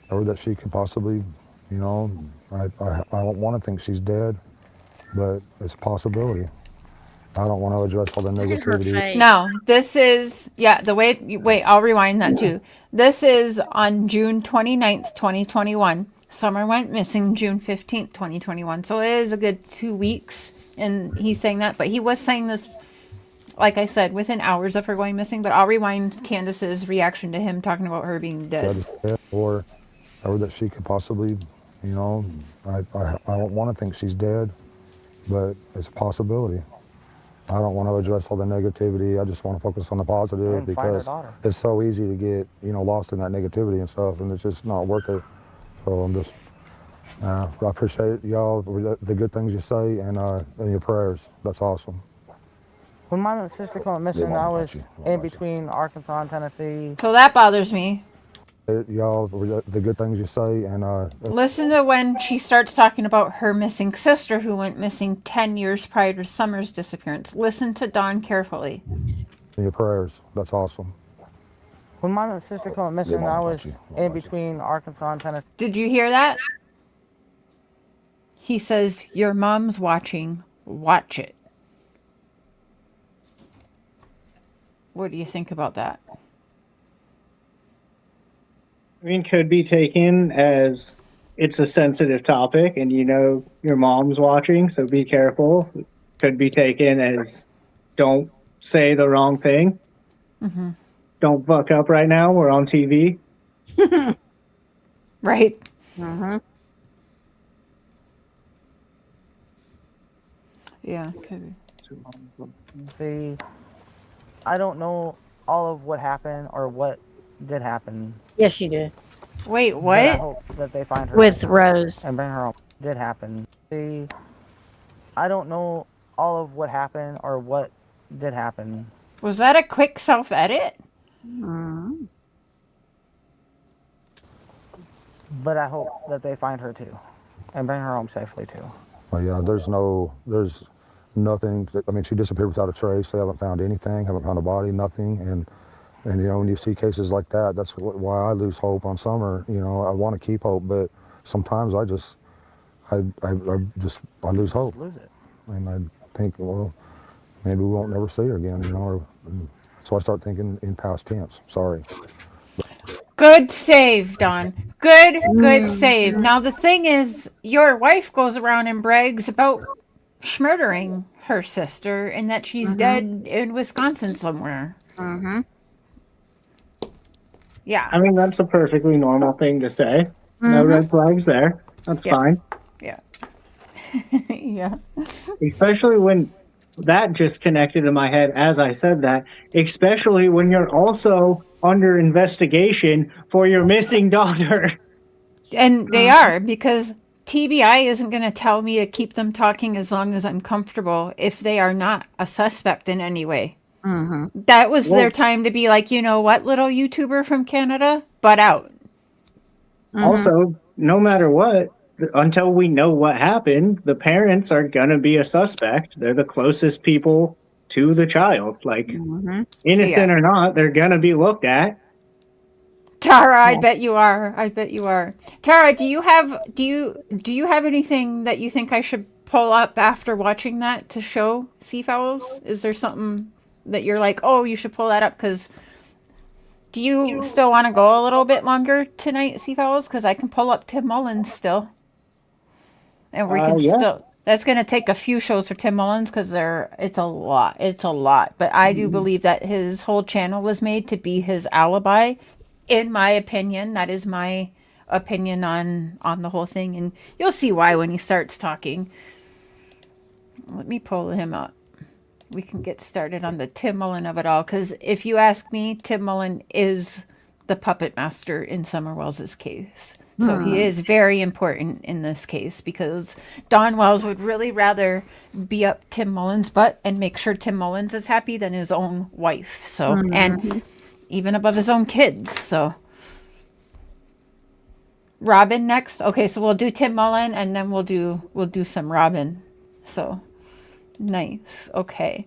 that she could possibly, you know, I don't want to think she's dead, but it's a possibility. I don't want to address all the negativity. No, this is, wait, I'll rewind that too. This is on June 29th, 2021. Summer went missing June 15th, 2021. So it is a good 2 weeks. And he's saying that, but he was saying this, like I said, within hours of her going missing. But I'll rewind Candace's reaction to him talking about her being dead. Or that she could possibly, you know, I don't want to think she's dead, but it's a possibility. I don't want to address all the negativity. I just want to focus on the positive, because it's so easy to get, you know, lost in that negativity and stuff, and it's just not worth it. So I'm just, I appreciate y'all, the good things you say, and your prayers. That's awesome. When my sister went missing, I was in between Arkansas and Tennessee. So that bothers me. Y'all, the good things you say, and listen to when she starts talking about her missing sister who went missing 10 years prior to Summer's disappearance. Listen to Dawn carefully. Your prayers. That's awesome. When my sister went missing, I was in between Arkansas and Tennessee. Did you hear that? He says, your mom's watching. Watch it. What do you think about that? I mean, could be taken as it's a sensitive topic and you know your mom's watching, so be careful. Could be taken as don't say the wrong thing. Mm-hmm. Don't fuck up right now. We're on TV. Right. Mm-hmm. Yeah, could be. See, I don't know all of what happened or what did happen. Yes, you did. Wait, But I what? hope that they find her With Rose. and bring her home. Did happen. See, I don't know all of what happened or what did happen. Was that a quick self-edit? Mm-hmm. But I hope that they find her too, and bring her home safely too. Well, yeah, there's nothing. I mean, she disappeared without a trace. They haven't found anything, haven't found a body, nothing. And you know, when you see cases like that, that's why I lose hope on Summer. You know, I want to keep hope, but sometimes I lose hope. Lose it. And I think, well, maybe we won't never see her again. You know, so I start thinking in past tense. Sorry. Good save, Don. Good save. Now, the thing is, your wife goes around and brags about murdering her sister and that she's dead in Wisconsin somewhere. Mm-hmm. Yeah. I mean, that's a perfectly normal thing to say. No red flags there. That's fine. Yeah. Yeah. Especially when that just connected in my head as I said that, especially when you're also under investigation for your missing daughter. And they are, because TBI isn't going to tell me to keep them talking as long as I'm comfortable if they are not a suspect in any way. Mm-hmm. That was their time to be like, you know what, little YouTuber from Canada, butt out. Also, no matter what, until we know what happened, the parents are going to be a suspect. They're the closest people to the child. Like, innocent or not, they're going to be looked at. Tara, I bet you are. I bet you are. Tara, do you have anything that you think I should pull up after watching that to show Seafowls? Is there something that you're like, oh, you should pull that up? Because do you still want to go a little bit longer tonight, Seafowls? Because I can pull up Tim Mullins still. And we can still... That's going to take a few shows for Tim Mullins because it's a lot. It's a lot. But I do believe that his whole channel was made to be his alibi. In my opinion, that is my opinion on the whole thing. And you'll see why when he starts talking. Let me pull him up. We can get started on the Tim Mullen of it all. Because if you ask me, Tim Mullen is the puppet master in Summer Wells' case. So he is very important in this case because Don Wells would really rather be up Tim Mullins' butt and make sure Tim Mullins is happy than his own wife. So, and even above his own kids. So Robin next. Okay, so we'll do Tim Mullen and then we'll do some Robin. So nice. Okay.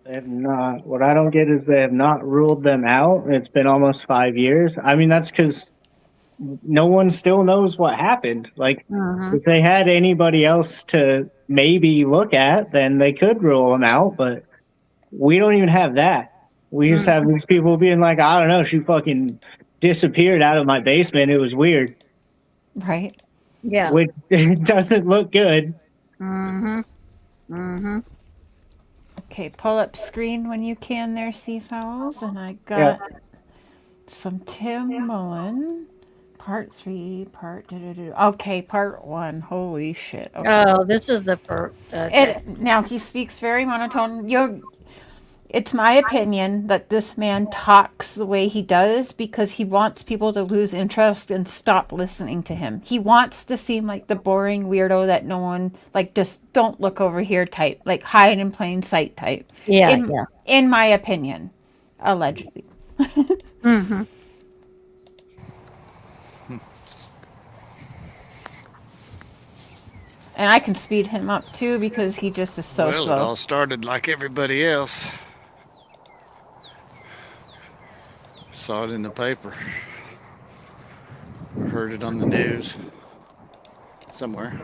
They have not. What I don't get is they have not ruled them out. It's been almost 5 years. I mean, that's because no one still knows what happened. Like, if they had anybody else to maybe look at, then they could rule them out. But we don't even have that. We just have these people being like, I don't know, she fucking disappeared out of my basement. It was weird. Right. Yeah. Which it doesn't look good. Okay, pull up screen when you can there, Seafowls. And I got some Tim Mullen. Part 3, okay, part 1. Holy shit. Okay. Oh, this is the first. Now he speaks very monotone. It's my opinion that this man talks the way he does because he wants people to lose interest and stop listening to him. He wants to seem like the boring weirdo that no one, like, just don't look over here type, like hide in plain sight type. Yeah, In my opinion, allegedly. And I can speed him up too because he just is so slow. It all started like everybody else. Saw it in the paper. Or heard it on the news. Somewhere.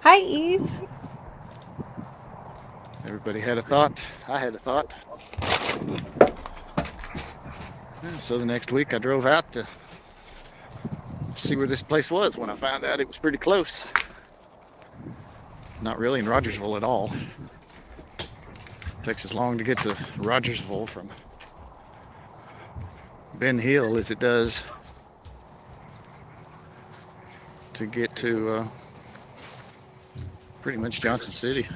Hi, Eve. Everybody had a thought. I had a thought. So the next week I drove out to see where this place was when I found out it was pretty close. Not really in Rogersville at all. It takes as long to get to Rogersville from Ben Hill as it does to get to pretty much Johnson City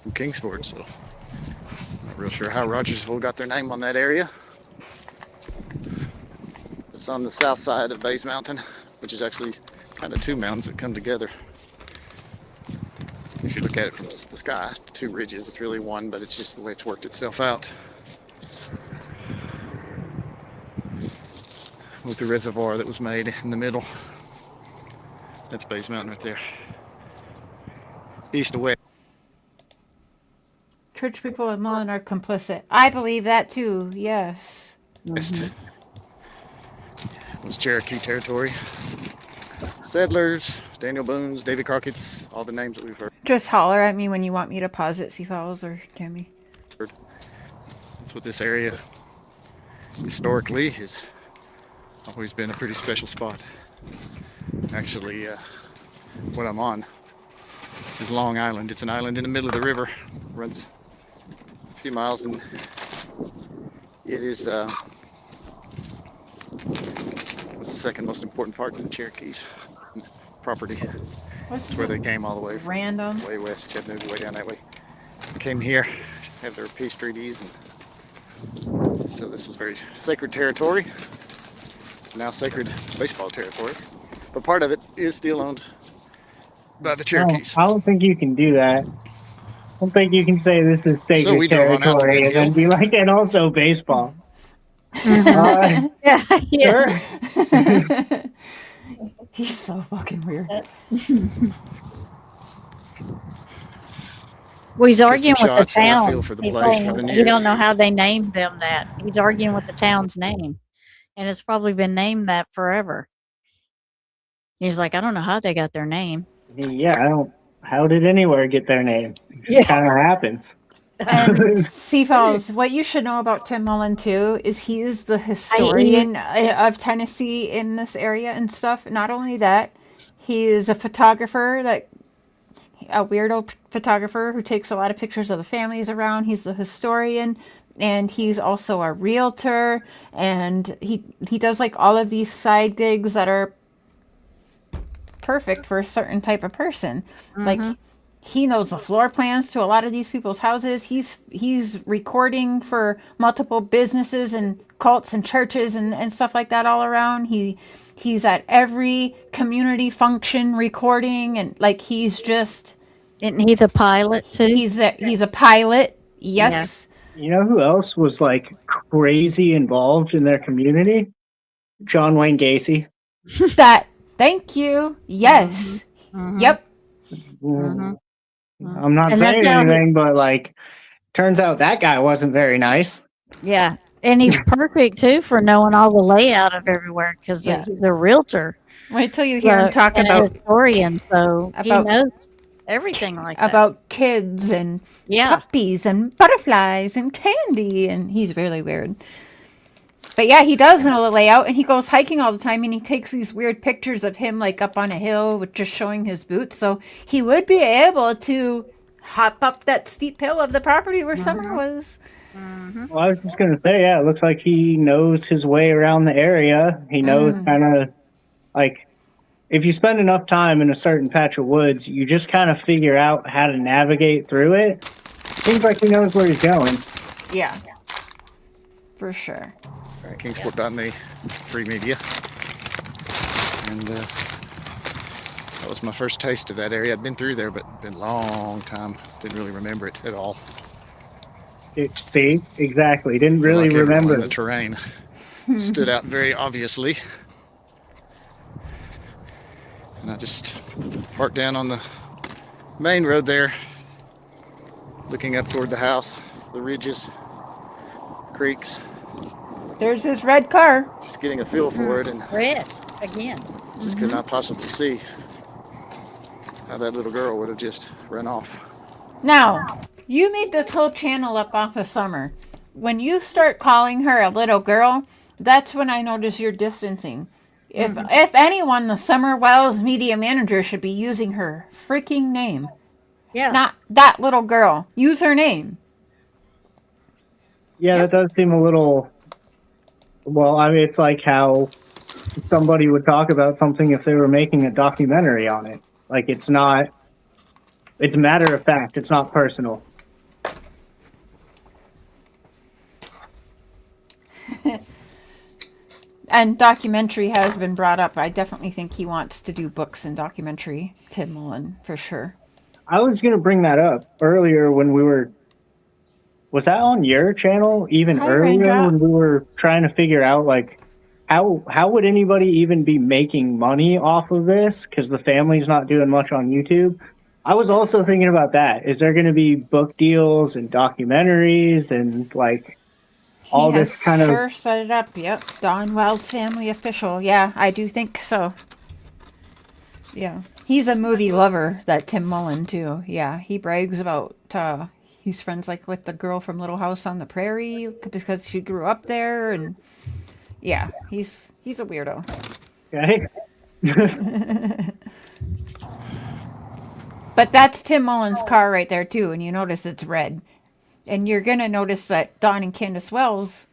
from Kingsport. So not real sure how Rogersville got their name on that area. It's on the south side of Bays Mountain, which is actually kind of two mountains that come together. If you look at it from the sky, two ridges, it's really one, but it's just the way it's worked itself out. With the reservoir that was made in the middle. That's Bays Mountain right there. East to west. Church people in Mullen are complicit. I believe that too, yes. West. It was Cherokee territory. Settlers, Daniel Boone's, Davy Crockett's, all the names that we've heard. Just holler at me when you want me to pause it, Seafowls or Tammy. That's what this area historically has always been a pretty special spot. Actually, what I'm on is Long Island. It's an island in the middle of the river. Runs a few miles, and it is what's the second most important part of the Cherokees property. It's where they came all the way from random way west, Chattanooga, way down that way. They came here, have their peace treaties, and so this was very sacred territory. It's now sacred baseball territory, but part of it is still owned by the Cherokees. I don't think you can do that. I don't think you can say this is sacred we drove on out to territory Ben and then Hill. be like, and also baseball. Sure. He's so fucking weird. Well, he's arguing some with the shots, and I town. feel for the He's place saying for the he news. don't know how they named them that. He's arguing with the town's name, and it's probably been named that forever. He's like, I don't know how they got their name. Yeah, I don't. How did anywhere get their name? It kind of happens. And Seafowls, what you should know about Tim Mullen too is he is the historian of Tennessee in this area and stuff. Not only that, he is a photographer, a weirdo photographer who takes a lot of pictures of the families around. He's the historian, and he's also a realtor, and he does like all of these side gigs that are perfect for a certain type of person. Like he knows the floor plans to a lot of these people's houses. He's recording for multiple businesses and cults and churches and stuff like that all around. He's at every community function recording, and like he's just. Isn't he the pilot too? He's a pilot. Yes. You know who else was like crazy involved in their community? John Wayne Gacy. Thank you. Yes. Yep. I'm not And that's saying how he- anything, but like, turns out that guy wasn't very nice. Yeah. And he's perfect too for knowing all the layout of everywhere because Yeah. he's a realtor. Wait till you hear him talk and about a historian, so he about- knows everything like that. about kids and puppies and butterflies and candy, and he's really weird. But yeah, he does know the layout, and he goes hiking all the time, and he takes these weird pictures of him like up on a hill with just showing his boots. So he would be able to hop up that steep hill of the property where Summer was. Well, I was just gonna say, yeah, it looks like he knows his way around the area. He knows kind of like, if you spend enough time in a certain patch of woods, you just kind of figure out how to navigate through it. Seems like he knows where he's going. Yeah, for sure. Kingsport.me, free media. And that was my first taste of that area. I'd been through there, but been a long time. Didn't really remember it at all. See, exactly. Didn't really Like everyone, remember the it. terrain stood out very obviously. And I just parked down on the main road there, looking up toward the house, the ridges, creeks. There's his red car. Just getting a feel for it, and Red again. just could not possibly see how that little girl would have just run off. Now, you made this whole channel up off of Summer. When you start calling her a little girl, that's when I notice you're distancing. If anyone, the Summer Wells media manager should be using her freaking name. Yeah. Not that little girl. Use her name. Yeah, that does seem a little. Well, I mean, it's like how somebody would talk about something if they were making a documentary on it. Like, it's not. It's matter of fact. It's not personal. And documentary has been brought up. I definitely think he wants to do books and documentary, Tim Mullen, for sure. I was going to bring that up earlier when we were. Was that on your channel even Hi, earlier Raindrop. when we were trying to figure out, like, how would anybody even be making money off of this? Because the family's not doing much on YouTube. I was also thinking about that. Is there going to be book deals and documentaries and, like, all He this has kind of. sure set it up. Yep. Don Wells Family Official. Yeah, I do think so. Yeah. He's a movie lover, that Tim Mullen, too. Yeah. He brags about he's friends like with the girl from Little House on the Prairie because she grew up there, and yeah, he's a weirdo. Okay. But that's Tim Mullen's car right there too, and you notice it's red. And you're gonna notice that Don and Candace Wells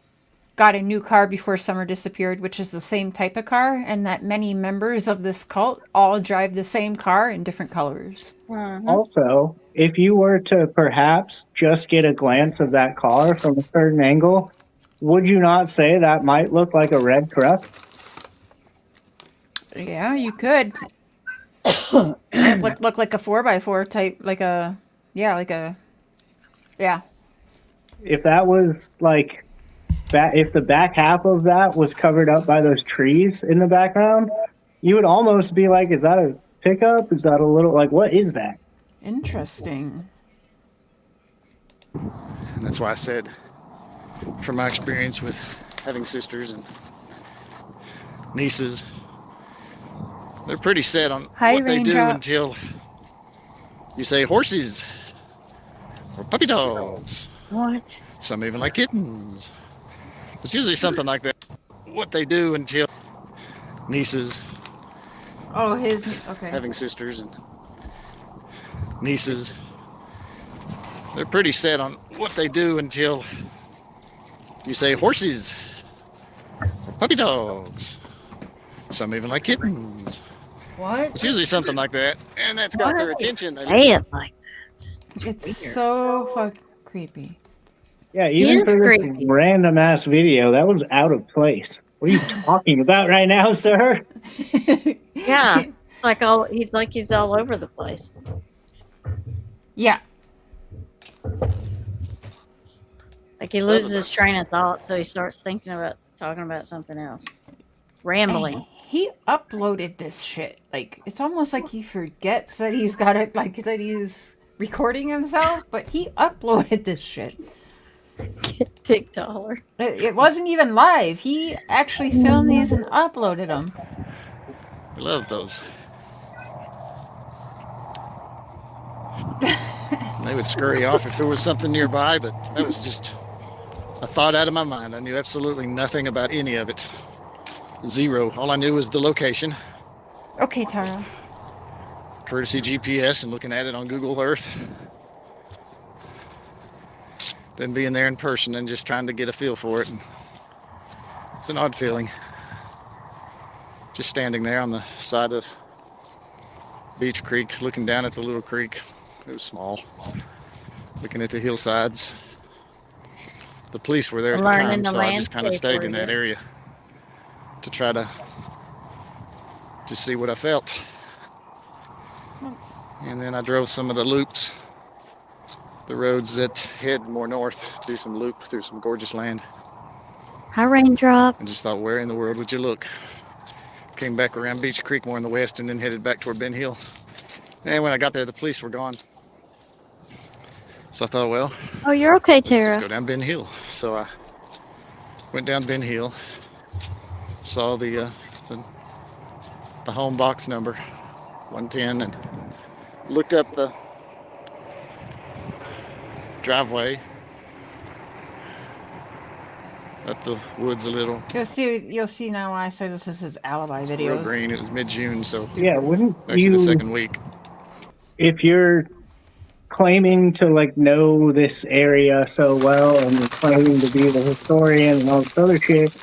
got a new car before Summer disappeared, which is the same type of car, and that many members of this cult all drive the same car in different colors. Also, if you were to perhaps just get a glance of that car from a certain angle, would you not say that might look like a red truck? Yeah, you could. look like a 4x4 type, yeah. If that was like that, if the back half of that was covered up by those trees in the background, you would almost be like, is that a pickup? Is that a little, like, what is that? Interesting. And that's why I said, from my experience with having sisters and nieces, they're pretty set on Hi, what they do Raindrop. until you say horses or puppy dogs. What? Some even like kittens. It's usually something like that. What they do until nieces, Oh, okay. having sisters and nieces, they're pretty set on what they do until you say horses or puppy dogs. Some even like kittens. What? It's usually something like that, and that's got Why their do they attention. say it like It's so fucking creepy. Yeah, even is for this creepy. random ass video, that was out of place. What are you talking about right now, sir? Yeah. He's all over the place. Yeah. Like he loses his train of thought, so he starts thinking about talking about something else. Rambling. And he uploaded this shit. Like, it's almost like he forgets that he's got it, like, that he's recording himself, but he uploaded this shit. Get TikToker. It wasn't even live. He actually filmed these and uploaded them. I love those. They would scurry off if there was something nearby, but that was just a thought out of my mind. I knew absolutely nothing about any of it. Zero. All I knew was the location. Okay, Tara. Courtesy GPS and looking at it on Google Earth. Then being there in person and just trying to get a feel for it. And it's an odd feeling. Just standing there on the side of Beach Creek, looking down at the little creek. It was small. Looking at the hillsides. The police were there at the time, so I just kind of stayed in that area to try to just see what I felt. And then I drove some of the loops, the roads that head more north, do some loop through some gorgeous land. Hi, Raindrop. And just thought, where in the world would you look? Came back around Beach Creek more in the west and then headed back toward Ben Hill. And when I got there, the police were gone. So I thought, well, Oh, you're okay, let's Tara. just go down Ben Hill. So I went down Ben Hill, saw the home box number, 110, and looked up the driveway, up the woods a little. You'll see now why I say this is his alibi Real videos. green. It was mid-June, so Yeah, wouldn't actually you, the second week. if you're claiming to like know this area so well and you're claiming to be the historian and all this other shit,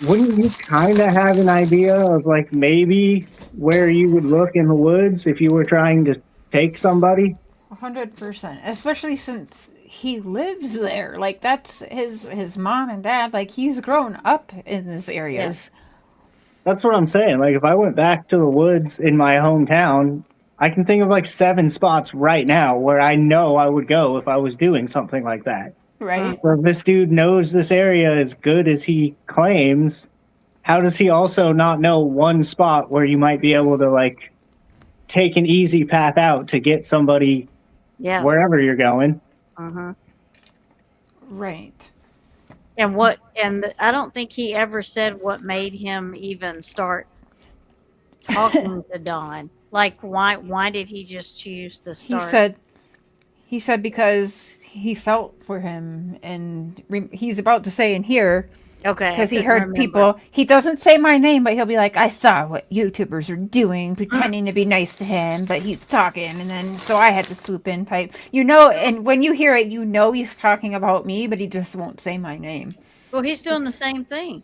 wouldn't you kind of have an idea of like maybe where you would look in the woods if you were trying to take somebody? 100%. Especially since he lives there. Like, that's his mom and dad. Like, he's grown up in these areas. That's what I'm saying. Like, if I went back to the woods in my hometown, I can think of like 7 spots right now where I know I would go if I was doing something like that. Right? So if this dude knows this area as good as he claims, how does he also not know one spot where you might be able to like take an easy path out to get somebody Yeah. wherever you're going? Uh-huh. Right. And I don't think he ever said what made him even start talking to Don. Like, why did he just choose to start? He said because he felt for him, and he's about to say in here, Okay. because he heard people. He doesn't say my name, but he'll be like, I saw what YouTubers are doing, pretending to be nice to him, but he's talking, and then so I had to swoop in type. And when you hear it, you know he's talking about me, but he just won't say my name. Well, he's doing the same thing.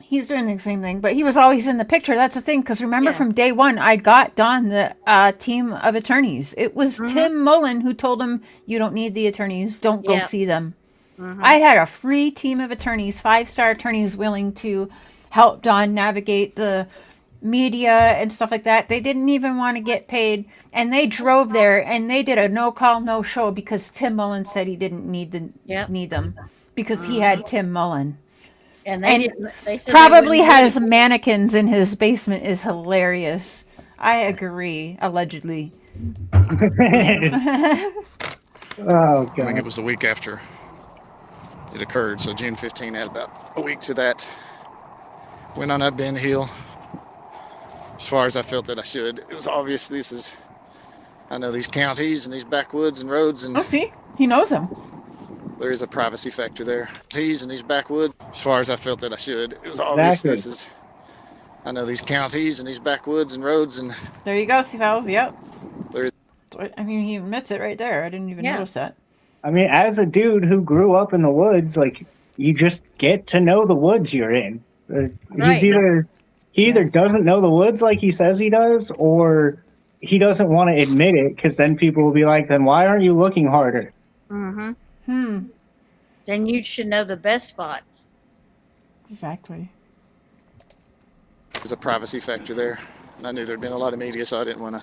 He's doing the same thing, but he was always in the picture. That's the thing, because remember Yeah. from day one, I got Don the team of attorneys. It was Tim Mullen who told him, you don't need the attorneys, don't go Yeah. see them. I had a free team of attorneys, 5-star attorneys willing to help Don navigate the media and stuff like that. They didn't even want to get paid, and they drove there and they did a no call, no show because Tim Mullen said he didn't need them because he had Tim Mullen. And they said Probably they wouldn't has do it. mannequins in his basement is hilarious. I agree, allegedly. Oh, I think God. it was the week after it occurred, so June 15 had about a week to that. Went on up Ben Hill as far as I felt that I should. It was obvious I know these counties and these backwoods and roads, and Oh, see? He knows him. there is a privacy factor there. Counties and these backwoods, as far as I felt that I should. It was obvious Exactly. I know these counties and these backwoods and roads, and There you go, Steve Owls. Yep. There- I mean, he admits it right there. I didn't even notice that. I mean, as a dude who grew up in the woods, like, you just get to know the woods you're in. Right. He either doesn't know the woods like he says he does, or he doesn't want to admit it, because then people will be like, then why aren't you looking harder? Then you should know the best spots. Exactly. there's a privacy factor there. And I knew there'd been a lot of media, so I didn't want to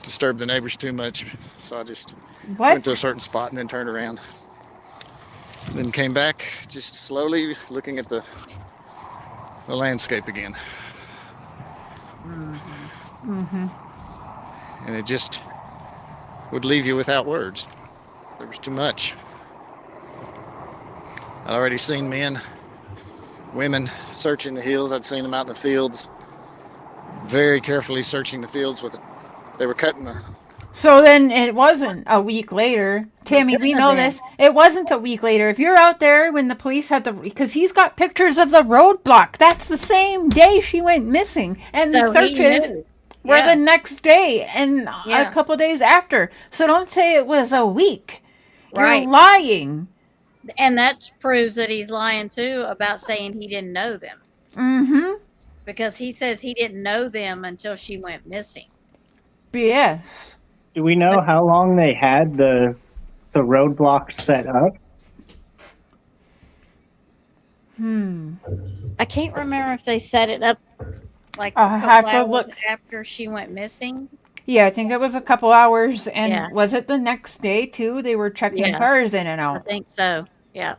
disturb the neighbors too much. So I just went What? to a certain spot and then turned around. Then came back, just slowly looking at the landscape again. And it just would leave you without words. There was too much. I'd already seen men, women searching the hills. I'd seen them out in the fields, very carefully searching the fields with it. They were cutting the. So then it wasn't a week later. Tammy, we know this. It wasn't a week later. If you're out there when the police had because he's got pictures of the roadblock. That's the same day she went missing. And the So he searches knew. were Yeah. the next day and Yeah. a couple days after. So don't say it was a week. Right. You're lying. And that proves that he's lying too about saying he didn't know them. Mm-hmm. Because he says he didn't know them until she went missing. Yes. Do we know how long they had the roadblock set up? I can't remember if they set it up like I'll a have couple to hours look. after she went missing. Yeah, I think it was a couple hours. And Yeah. was it the next day, too? They were checking Yeah. cars in and I out. think so. Yeah.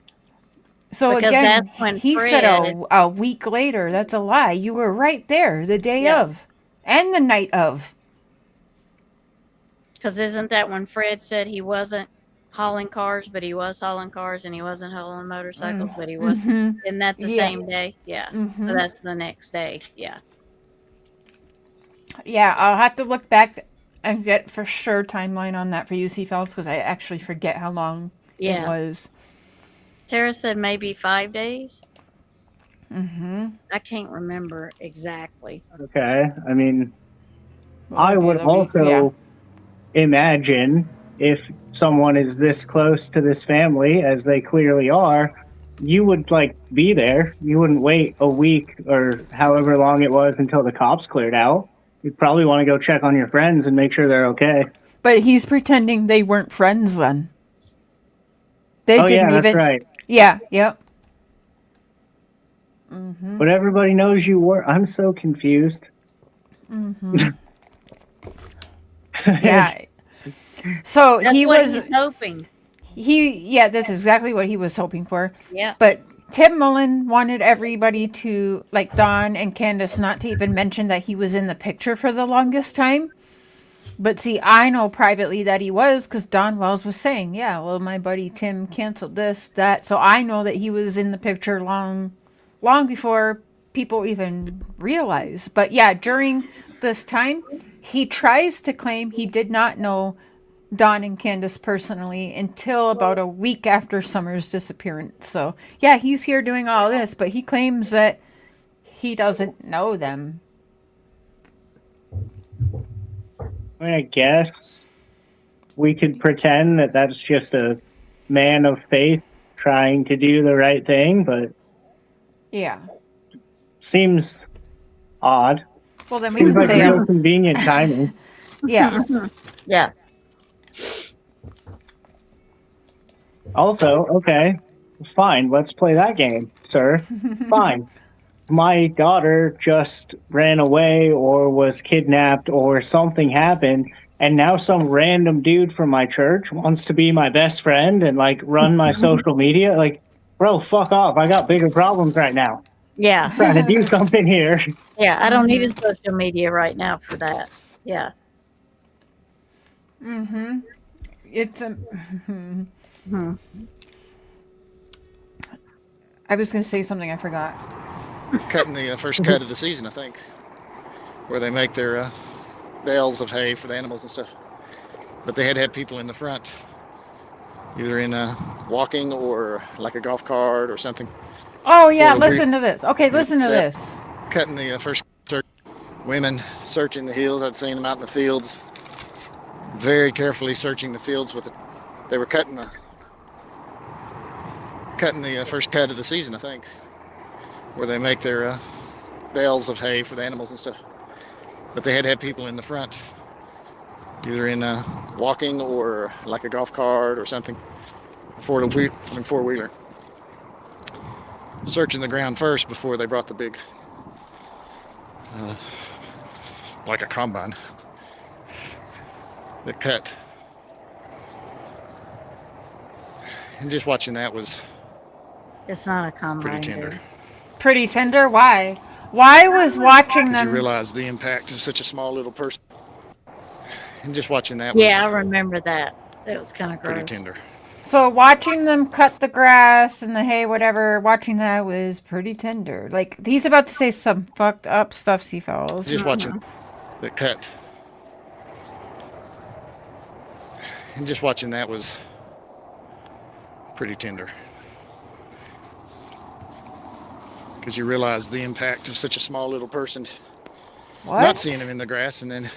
So Because again, that's when he said Fred- a week later. That's a lie. You were right there the day Yeah. of and the night of. Because isn't that when Fred said he wasn't hauling cars, but he was hauling cars, and he wasn't hauling motorcycles, but he was? Mhm. Isn't that the Yeah. same day? Yeah. Mhm. So that's the next day. Yeah. Yeah, I'll have to look back and get for sure timeline on that for you, Fells, because I actually forget how long it Yeah. was. Tara said maybe 5 days. Mm-hmm. I can't remember exactly. Okay, I mean, I would also imagine if someone is this close to this family, as they clearly are, you would like be there. You wouldn't wait a week or however long it was until the cops cleared out. You'd probably want to go check on your friends and make sure they're okay. But he's pretending they weren't friends then. They Oh didn't yeah, even. that's right. Yeah. Yep. Mm-hmm. But everybody knows you were. I'm so confused. Mm-hmm. Yeah. So That's he what was. he's hoping. Yeah, that's exactly what he was hoping for. Yeah. But Tim Mullen wanted everybody to, like Dawn and Candace, not to even mention that he was in the picture for the longest time. But see, I know privately that he was because Don Wells was saying, yeah, well, my buddy Tim canceled this, that. So I know that he was in the picture long before people even realized. But yeah, during this time, he tries to claim he did not know Don and Candace personally until about a week after Summer's disappearance. So yeah, he's here doing all this, but he claims that he doesn't know them. I mean, I guess we could pretend that that's just a man of faith trying to do the right thing, but Yeah. seems odd. Well, then we Seems can like say, real convenient timing. yeah. Yeah. Also, okay, fine, let's play that game, sir. Fine. My daughter just ran away or was kidnapped or something happened, and now some random dude from my church wants to be my best friend and like run my social media. Like, bro, fuck off. I got bigger problems right now. Yeah. Trying to do something here. Yeah. I don't need his social media right now for that. Yeah. Mm-hmm. It's a. I was going to say something I forgot. Cutting the first cut of the season, I think, where they make their bales of hay for the animals and stuff. But they had to have people in the front, either in walking or like a golf cart or something. Oh yeah, Or we- listen to this. Okay, listen to Yeah. this. Cutting the first search. Women searching the hills. I'd seen them out in the fields, very carefully searching the fields with it. They were cutting the first cut of the season, I think, where they make their bales of hay for the animals and stuff. But they had to have people in the front, either in walking or like a golf cart or something, four-wheeler, searching the ground first before they brought the big, like a combine, that cut. And just watching that was It's not a combine. Pretty tender. dude. Pretty tender. Why? Why was watching Because you them? realize the impact of such a small little person. And just watching that was Yeah, I remember that. It was kind of pretty gross. tender. So watching them cut the grass and the hay, whatever, watching that was pretty tender. Like he's about to say some fucked up stuff, Seafowls. Just watching the cut. And just watching that was pretty tender. Because you realize the impact of such a small little person. What? Not seeing him in the grass and then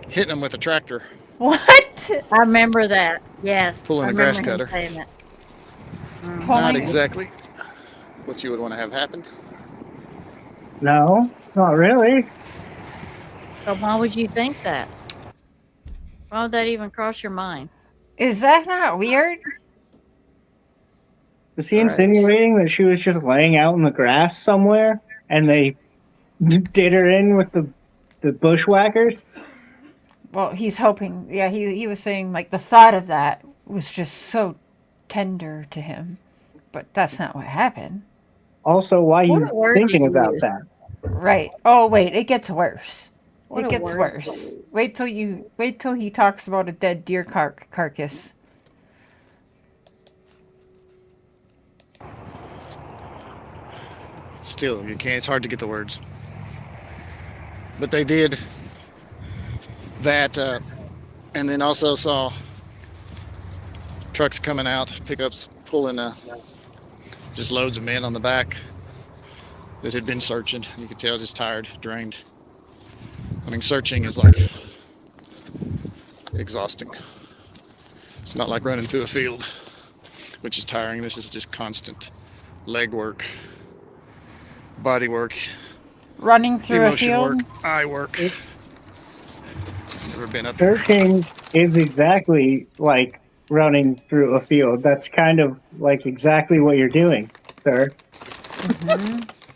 hitting him with a tractor. What? I remember that. Yes. Pulling I a grass remember him cutter. saying that. Not Pulling- exactly what you would want to have happen. No, not really. But why would you think that? Why would that even cross your mind? Is that not weird? Is he insinuating that she was just laying out in the grass somewhere and they did her in with the bushwhackers? Well, he's hoping. Yeah, he was saying like the thought of that was just so tender to him, but that's not what happened. Also, why are What you a word thinking you about used. that? Right. Oh wait, it gets worse. What It a gets word. worse. Wait till he talks about a dead deer carcass. Still, you can't. It's hard to get the words. But they did that, and then also saw trucks coming out, pickups pulling just loads of men on the back that had been searching. You could tell just tired, drained. I mean, searching is like exhausting. It's not like running through a field, which is tiring. This is just constant leg work, body work, Running through a emotion field. work, eye work. Never been up there. Searching is exactly like running through a field. That's kind of like exactly what you're doing, sir.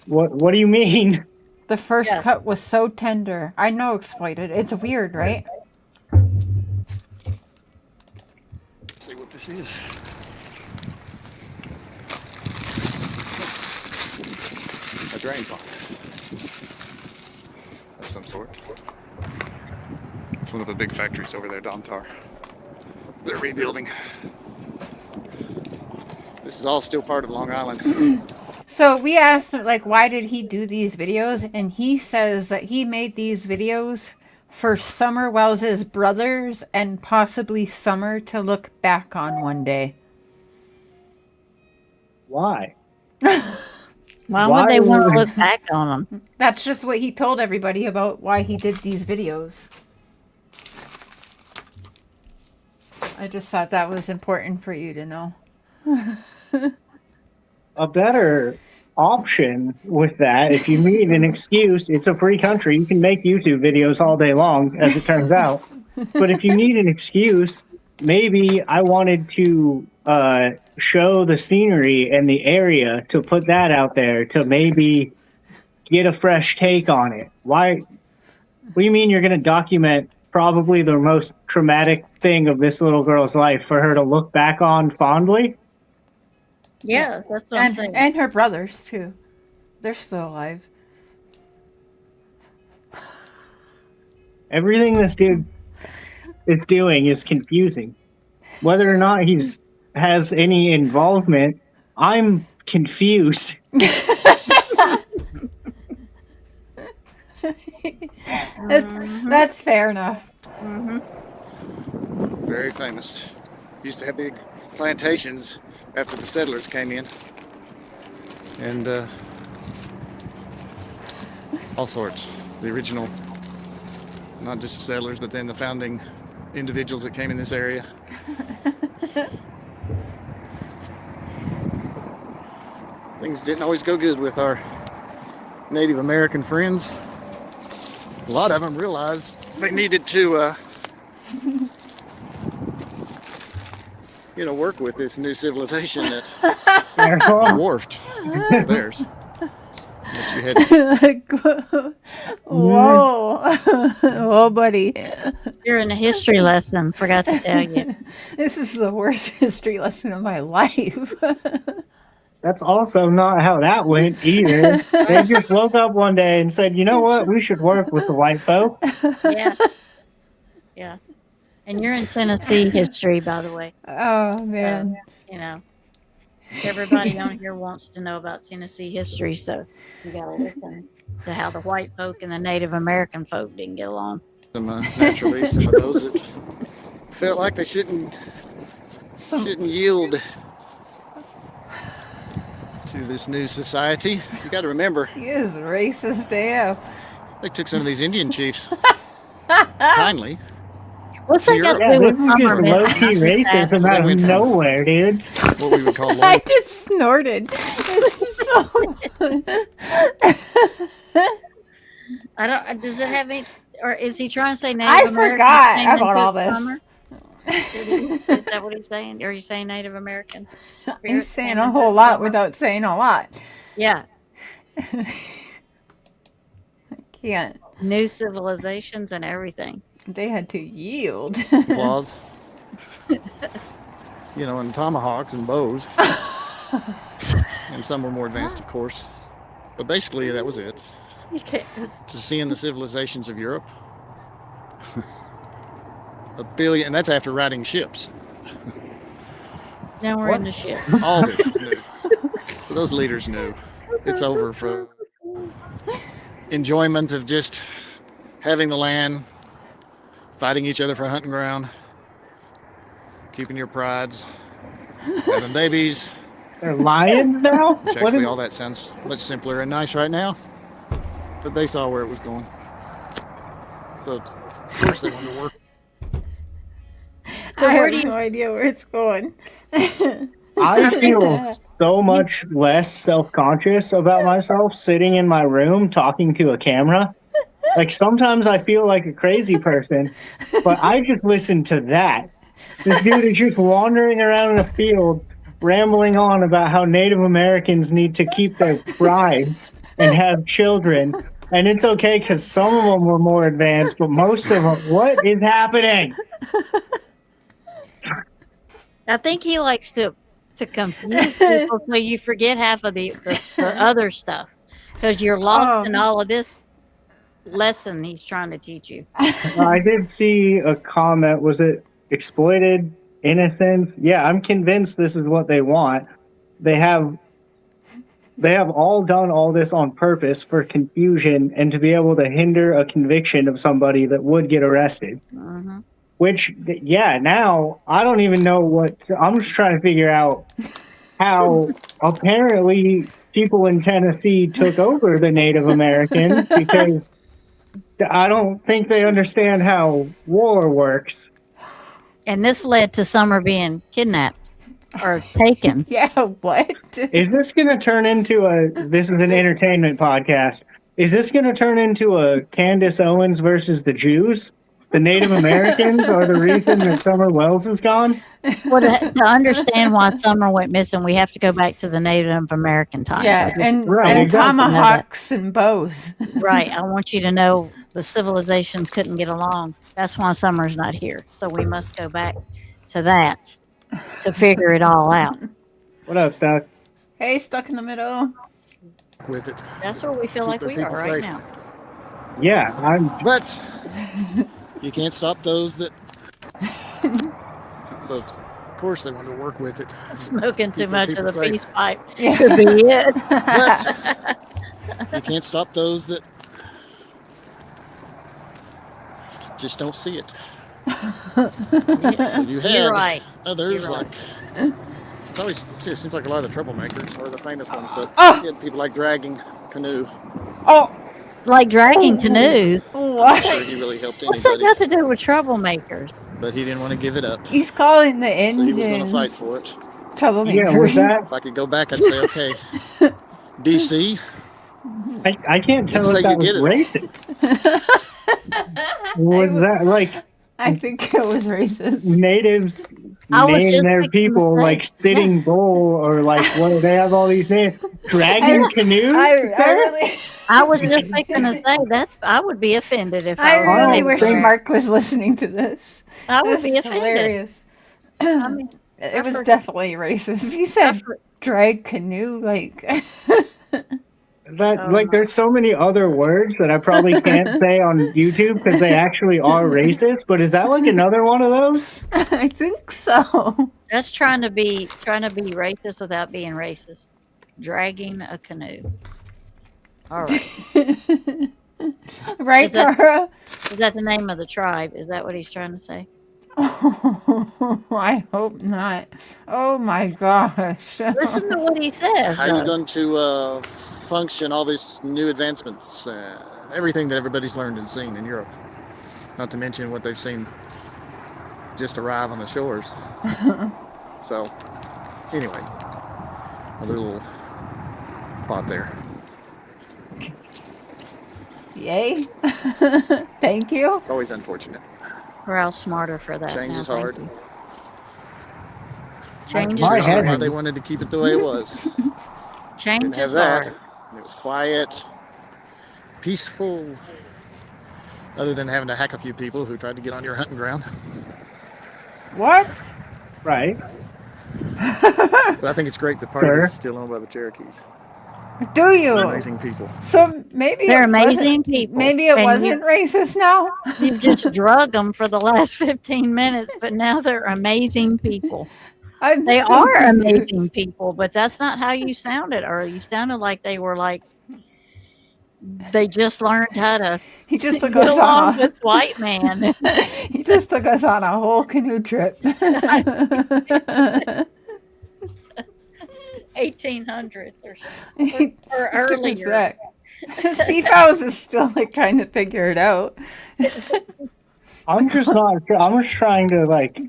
What do you mean? The first Yeah. cut was so tender. I know, exploited. It's weird, right? Let's see what this is. A drain pond of some sort. It's one of the big factories over there, Domtar. They're rebuilding. This is all still part of Long Island. So we asked him, like, why did he do these videos? And he says that he made these videos for Summer Wells's brothers and possibly Summer to look back on one day. Why? Why Why would they want would- to look back on them? That's just what he told everybody about why he did these videos. I just thought that was important for you to know. A better option with that, if you need an excuse, it's a free country. You can make YouTube videos all day long, as it turns out. But if you need an excuse, maybe I wanted to show the scenery and the area, to put that out there to maybe get a fresh take on it. Why? What do you mean you're going to document probably the most traumatic thing of this little girl's life for her to look back on fondly? Yeah, that's what I'm saying. And her brothers, too. They're still alive. Everything this dude is doing is confusing. Whether or not he's has any involvement, I'm confused. That's fair enough. Very famous. Used to have big plantations after the settlers came in. And all sorts. The original, not just the settlers, but then the founding individuals that came in this area. Things didn't always go good with our Native American friends. A lot of them realized they needed to work with this new civilization that dwarfed theirs. But you had Whoa. Whoa, buddy. You're in a history lesson. Forgot to tell you. This is the worst history lesson of my life. That's also not how that went either. They just woke up one day and said, you know what, we should work with the white folk. Yeah. Yeah. And you're in Tennessee history, by the way. Oh man. You know, everybody on here wants to know about Tennessee history, so you got to listen to how the white folk and the Native American folk didn't get along. Naturally, some of those that felt like they shouldn't yield to this new society. You got to remember, He is racist AF. they took some of these Indian chiefs kindly. What's that got to Yeah, do this with is just summer low-key business? racism out of nowhere, dude. What we would call I low. just snorted. It's so I don't. Does it have any? Or is he trying to say Native I American forgot came about into all this. summer? Is that what he's saying? Or are you saying Native American? He's spirits saying came a into whole lot summer? without saying a lot. Yeah, Can't. new civilizations and everything. They had to yield. Claws. And tomahawks and bows. And some were more advanced, of course. But basically, that was it. You can't To seeing the civilizations of Europe. 1 billion, and that's after riding ships. Now we're in the ship. All this was new. So those leaders knew. It's over for enjoyment of just having the land, fighting each other for hunting ground, keeping your prides, having babies. They're lions now? Which What actually, is all that sounds much simpler and nice right now. But they saw where it was going. So, of course, they wanted to work. So I where have do you? no idea where it's going. I feel so much less self-conscious about myself sitting in my room talking to a camera. Like sometimes I feel like a crazy person, but I just listen to that. This dude is just wandering around in a field, rambling on about how Native Americans need to keep their pride and have children. And it's okay because some of them were more advanced, but most of them, what is happening? I think he likes to confuse people so you forget half of the other stuff because you're lost in all of this lesson he's trying to teach you. I did see a comment. Was it exploited innocence? Yeah, I'm convinced this is what they want. They have all done all this on purpose for confusion and to be able to hinder a conviction of somebody that would get arrested. Mm-hmm. Which, yeah, now I don't even know what. I'm just trying to figure out how apparently people in Tennessee took over the Native Americans because I don't think they understand how war works. And this led to Summer being kidnapped or taken. Yeah, what? Is this going to turn into this is an entertainment podcast. Is this going to turn into a Candace Owens versus the Jews? The Native Americans are the reason that Summer Wells is gone? Well, to understand why Summer went missing, we have to go back to the Native American times. Yeah, I just- and exactly. tomahawks and bows. right. I want you to know the civilizations couldn't get along. That's why Summer's not here. So we must go back to that to figure it all out. What up, Stock? Hey, stuck in the middle. With it. That's where we feel like Keep we their are people right safe. now. Yeah, But you can't stop those that. So, of course, they want to work with it. Smoking too Keep their much of people the safe. peace pipe Yeah. could be it. But you can't stop those that just don't see it. So you had You're right. others You're right. like. It's always it seems like a lot of the troublemakers are the famous ones, but Oh. you had people like Dragging Canoe. Oh, Like dragging canoes. what? Sure, he really helped What's that anybody, got to do with troublemakers? but he didn't want to give it up. He's calling the So he Indians was going to fight for it. troublemakers. yeah, was that? If I could go back, I'd say, okay, DC, I can't tell Let's if say that you was get racist. Was that like I think it was racist. natives I was name just their thinking the people same. like Sitting Bull or like what they have all these names? Dragon Canoe? I really, I was just thinking to say I would be offended if I I, really don't wish think- Mark was listening to this. I would This be is offended. hilarious. I mean, It was definitely racist. He said drag canoe, like. That there's so many other words that I probably can't say on YouTube because they actually are racist. But is that like another one of those? I think so. That's trying to be racist without being racist. Dragging a canoe. All right. Right, Is that- Tara? Is that the name of the tribe? Is that what he's trying to say? Oh, I hope not. Oh my gosh. Listen to what he says. How are you going to function all these new advancements, everything that everybody's learned and seen in Europe? Not to mention what they've seen just arrive on the shores. So, anyway, a little thought there. Yay. Thank you. It's always unfortunate. We're all smarter for that. Change now, is thank hard. you. Change My is head hard. Why they wanted to keep it the way it was. Change Didn't have is that. hard. And it was quiet, peaceful, other than having to hack a few people who tried to get on your hunting ground. What? Right. But I think it's great that part of Sure. this is still owned by the Cherokees. Do They're you? amazing people. So maybe They're it wasn't- amazing people. Maybe it And wasn't racist now. You've just drug them for the last 15 minutes, but now they're amazing people. They So are confused. amazing people, but that's not how you sounded. Or you sounded like they were like they just learned how to He just took get us along on. with white man. He just took us on a whole canoe trip. 1800s or He or took us earlier. back. Steve House is still like trying to figure it out. I'm just not. I'm just trying to like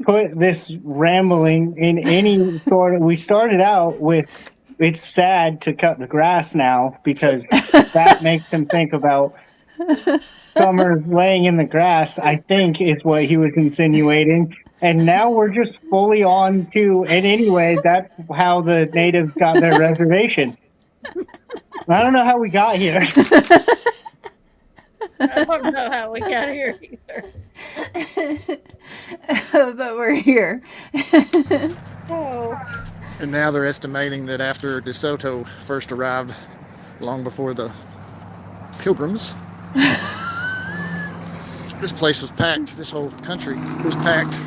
put this rambling in any sort of. We started out with, it's sad to cut the grass now because that makes him think about Summer laying in the grass. I think is what he was insinuating. And now we're just fully on to. And anyway, that's how the natives got their reservation. I don't know how we got here. I don't know how we got here either. But we're here. And now they're estimating that after DeSoto first arrived, long before the Pilgrims, this place was packed. This whole country was packed.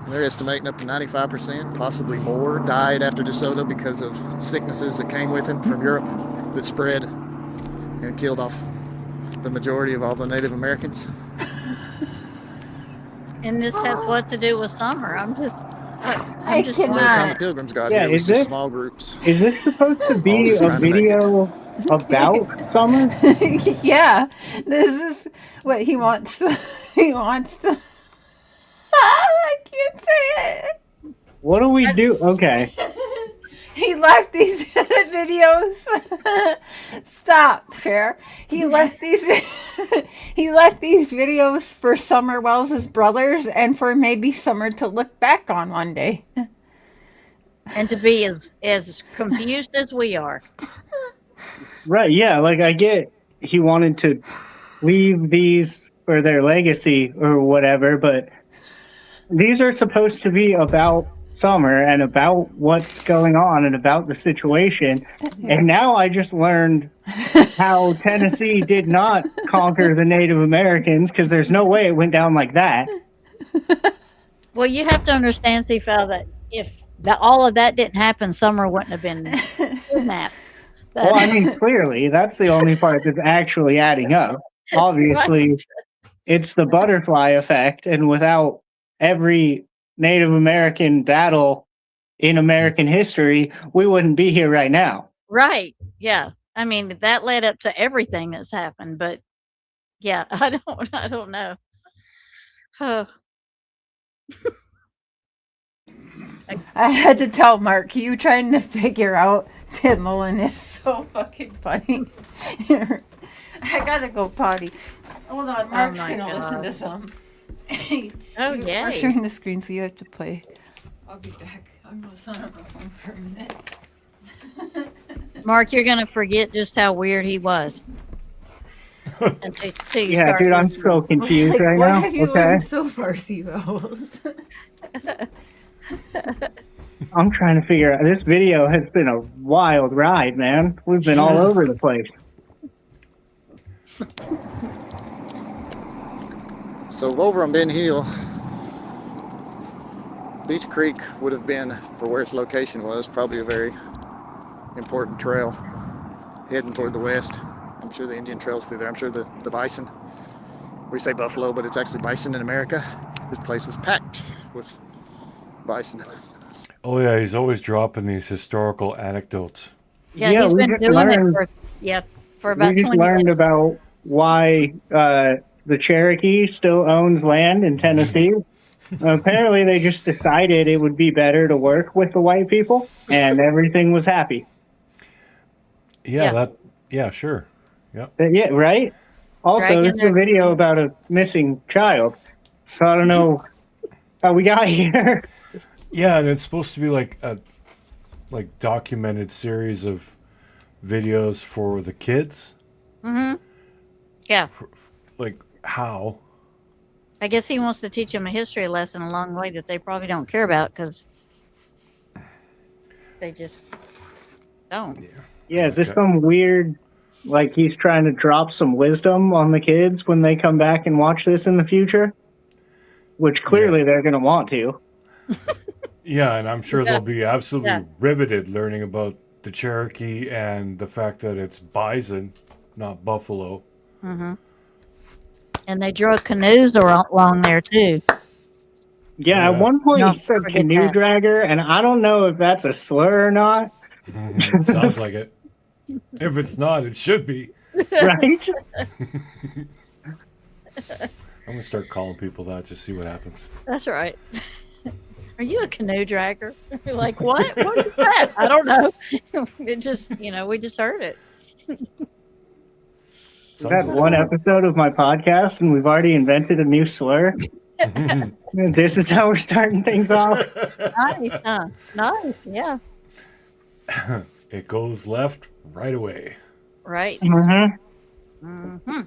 And they're estimating up to 95%, possibly more, died after DeSoto because of sicknesses that came with him from Europe that spread and killed off the majority of all the Native Americans. And this has what to do with summer. I'm just I By the time the cannot. Pilgrims got Yeah, here, it was is just this- small groups. Is this supposed to All be just a trying to make it. video about Summer? Yeah, this is what he wants. He wants to. I can't say it. What do we do? Okay. He left these videos. Stop, Cher. He left these. He left these videos for Summer Wells' brothers, and for maybe Summer to look back on one day. and to be as confused as we are. Right, yeah, like I get he wanted to leave these for their legacy or whatever, but these are supposed to be about Summer and about what's going on and about the situation. And now I just learned how Tennessee did not conquer the Native Americans because there's no way it went down like that. Well, you have to understand, Seafowl, that if all of that didn't happen, Summer wouldn't have been kidnapped. Well, I mean, clearly, that's the only part that's actually adding up. Obviously, it's the butterfly effect, and without every Native American battle in American history, we wouldn't be here right now. Right. Yeah. I mean, that led up to everything that's happened, but yeah, I don't know. Oh, I had to tell Mark, you trying to figure out Tim Mullen is so fucking funny. I gotta go potty. Hold on, Mark's my gonna listen God. to some. oh We're yeah. sharing the screen, so you have to play. I'll be back. I'm gonna sit on my phone for a minute. Mark, you're gonna forget just how weird he was. Until you Yeah, start dude, I'm listening. so confused Like, right what now. have you Okay. learned so far, Seavals? I'm trying to figure out. This video has been a wild ride, man. We've been all over the place. So over on Ben Hill, Beach Creek would have been, for where its location was, probably a very important trail heading toward the west. I'm sure the Indian trail's through there. I'm sure the bison, we say buffalo, but it's actually bison in America. This place was packed with bison. Oh yeah, he's always dropping these historical anecdotes. Yeah, he's we been just doing learned- it for about We just 20 learned years. about why the Cherokee still owns land in Tennessee. Apparently, they just decided it would be better to work with the white people, and everything was happy. Yeah, sure. Yeah. Yeah, right? Also, Dragging this is a their- video about a missing child, so I don't know how we got here. Yeah, and it's supposed to be like a documented series of videos for the kids. Mm-hmm. Yeah. Like how? I guess he wants to teach them a history lesson along the way that they probably don't care about because they just don't. Yeah, is this some weird, like he's trying to drop some wisdom on the kids when they come back and watch this in the future? Which clearly they're going to want to. Yeah, and I'm sure they'll be absolutely Yeah. riveted learning about the Cherokee and the fact that it's bison, not buffalo. Mm-hmm. And they drug canoes along there too. Yeah, at one point No, he said forget canoe that. dragger, and I don't know if that's a slur or not, It sounds like it. If it's not, it should be. right? I'm gonna start calling people that, just see what happens. That's right. Are you a canoe dragger? You're like, what? What is that? I don't know. It just, we just heard it. We've had one episode of my podcast, and we've already invented a new slur. This is how we're starting things off. Nice, huh? Nice, yeah. It goes left right away. Right. Mm-hmm. Mm-hmm.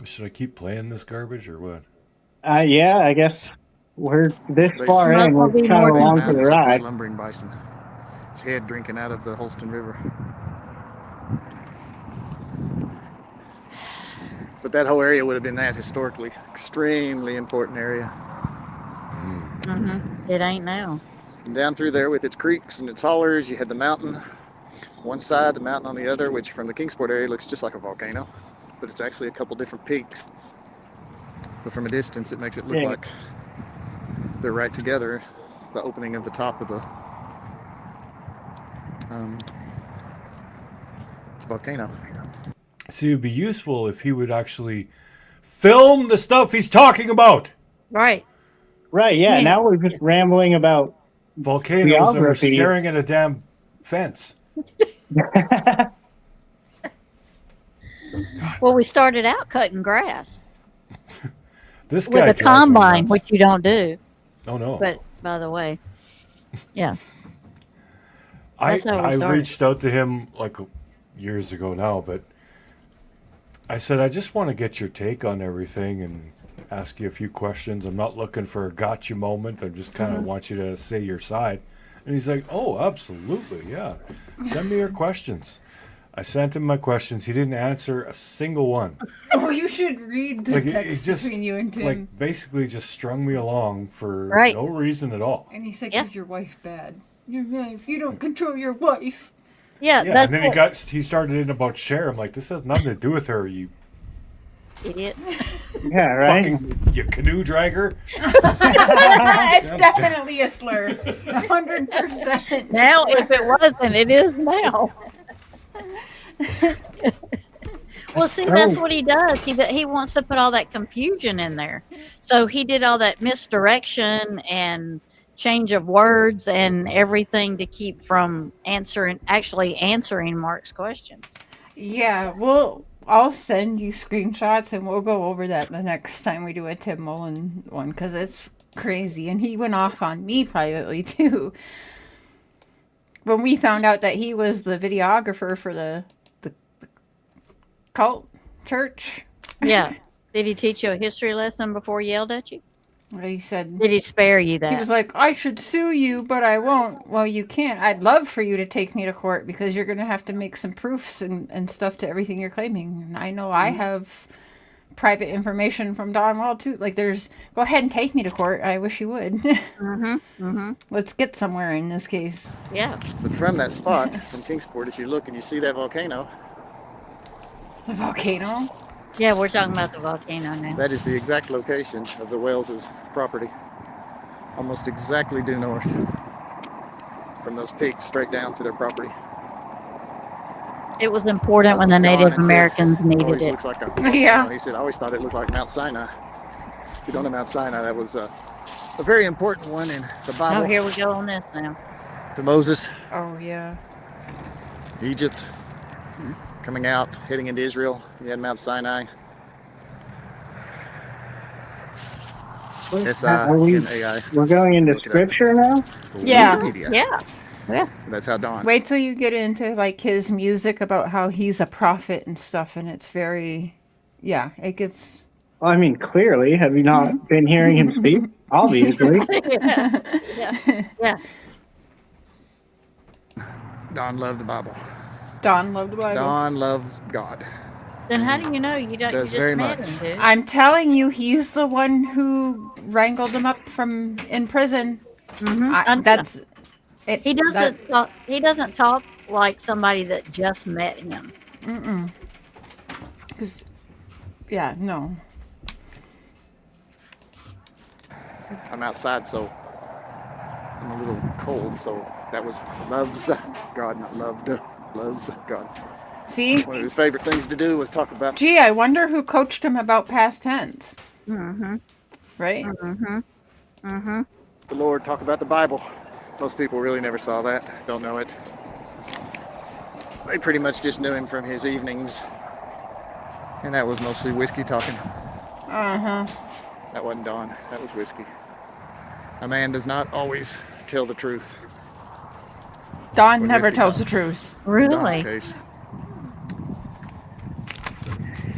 Should I keep playing this garbage or what? Yeah, I guess we're this They far Might in. well We're be kind of more along Now for the it's like a ride. slumbering bison. Its head drinking out of the Holston River. But that whole area would have been that historically extremely important area. Mm-hmm. It ain't now. And down through there with its creeks and its hollers, you had the mountain one side, the mountain on the other, which from the Kingsport area looks just like a volcano, but it's actually a couple different peaks. But from a distance, it makes it look Yeah. like they're right together. The opening of the top of the volcano. See, it'd be useful if he would actually film the stuff he's talking about. Right. Right, yeah. Now we're just rambling about Volcanoes and we're Geography. staring at a damn fence. Well, we started out cutting grass This guy with a drives me combine, nuts. which you don't do. Oh no. But by the way, yeah. I That's how we started. reached out to him like years ago now, but I said, I just want to get your take on everything and ask you a few questions. I'm not looking for a gotcha moment. I just kind of want you to say your side. And he's like, oh, absolutely. Yeah. Send me your questions. I sent him my questions. He didn't answer a single one. Oh, you should read the Like, he text just, between you and Tim. like, basically just strung me along for Right. no reason at all. And he said, Yeah. "Is your wife bad? Your wife. You don't control your wife." Yeah, Yeah, that's and then what- he started in about Cher. I'm like, this has nothing to do with her, you idiot. yeah, right. fucking you canoe dragger. It's definitely a slur. 100%. Now, if it wasn't, it is now. Well, see, that's what he does. He wants to put all that confusion in there. So he did all that misdirection and change of words and everything to keep from actually answering Mark's questions. Yeah, I'll send you screenshots and we'll go over that the next time we do a Tim Mullen one because it's crazy. And he went off on me privately too. When we found out that he was the videographer for the cult church. Yeah. Did he teach you a history lesson before he yelled at you? He said, Did he spare you that? he was like, I should sue you, but I won't. Well, you can't. I'd love for you to take me to court because you're going to have to make some proofs and stuff to everything you're claiming. And I know I have private information from Don Wall, too. Like, go ahead and take me to court. I wish you would. Let's get somewhere in this case. Yeah. But from that spot, from Kingsport, if you look and you see that volcano, The volcano? Yeah, we're talking about the volcano now. that is the exact location of the Wales' property. Almost exactly due north from those peaks straight down to their property. It was important when the Native Americans needed Always it. looks like a Yeah. He said, I always thought it looked like Mount Sinai. If you don't know Mount Sinai, that was a very important one in the Bible. Oh, here we go on this now. To Moses, Oh, yeah. Egypt, coming out, heading into Israel. You had Mount Sinai. S-I-N-A-I. We're going into Look it up. scripture now? Yeah. Wikipedia. Yeah. Yeah. That's how Dawn. Wait till you get into, like, his music about how he's a prophet and stuff, and it's very, yeah, it gets... Well, I mean, clearly, have you not been hearing him speak? Obviously. Yeah. Dawn loved the Bible. Don loved the Bible. Dawn loves God. Then how do you know you don't? You Does just very met much. him, dude. I'm telling you, he's the one who wrangled him up from in prison. That's it. He doesn't. Talk, he doesn't talk like somebody that just met him. Because, yeah, no. I'm outside, so I'm a little cold. So that was loves God, not loved. Loves God. See? One of his favorite things to do was talk about. Gee, I wonder who coached him about past tense. Right? The Lord, talk about the Bible. Most people really never saw that, don't know it. They pretty much just knew him from his evenings. And that was mostly whiskey talking. That wasn't Dawn, that was whiskey. A man does not always tell the truth. Don When never whiskey tells the talks. truth. In Dawn's Really? case,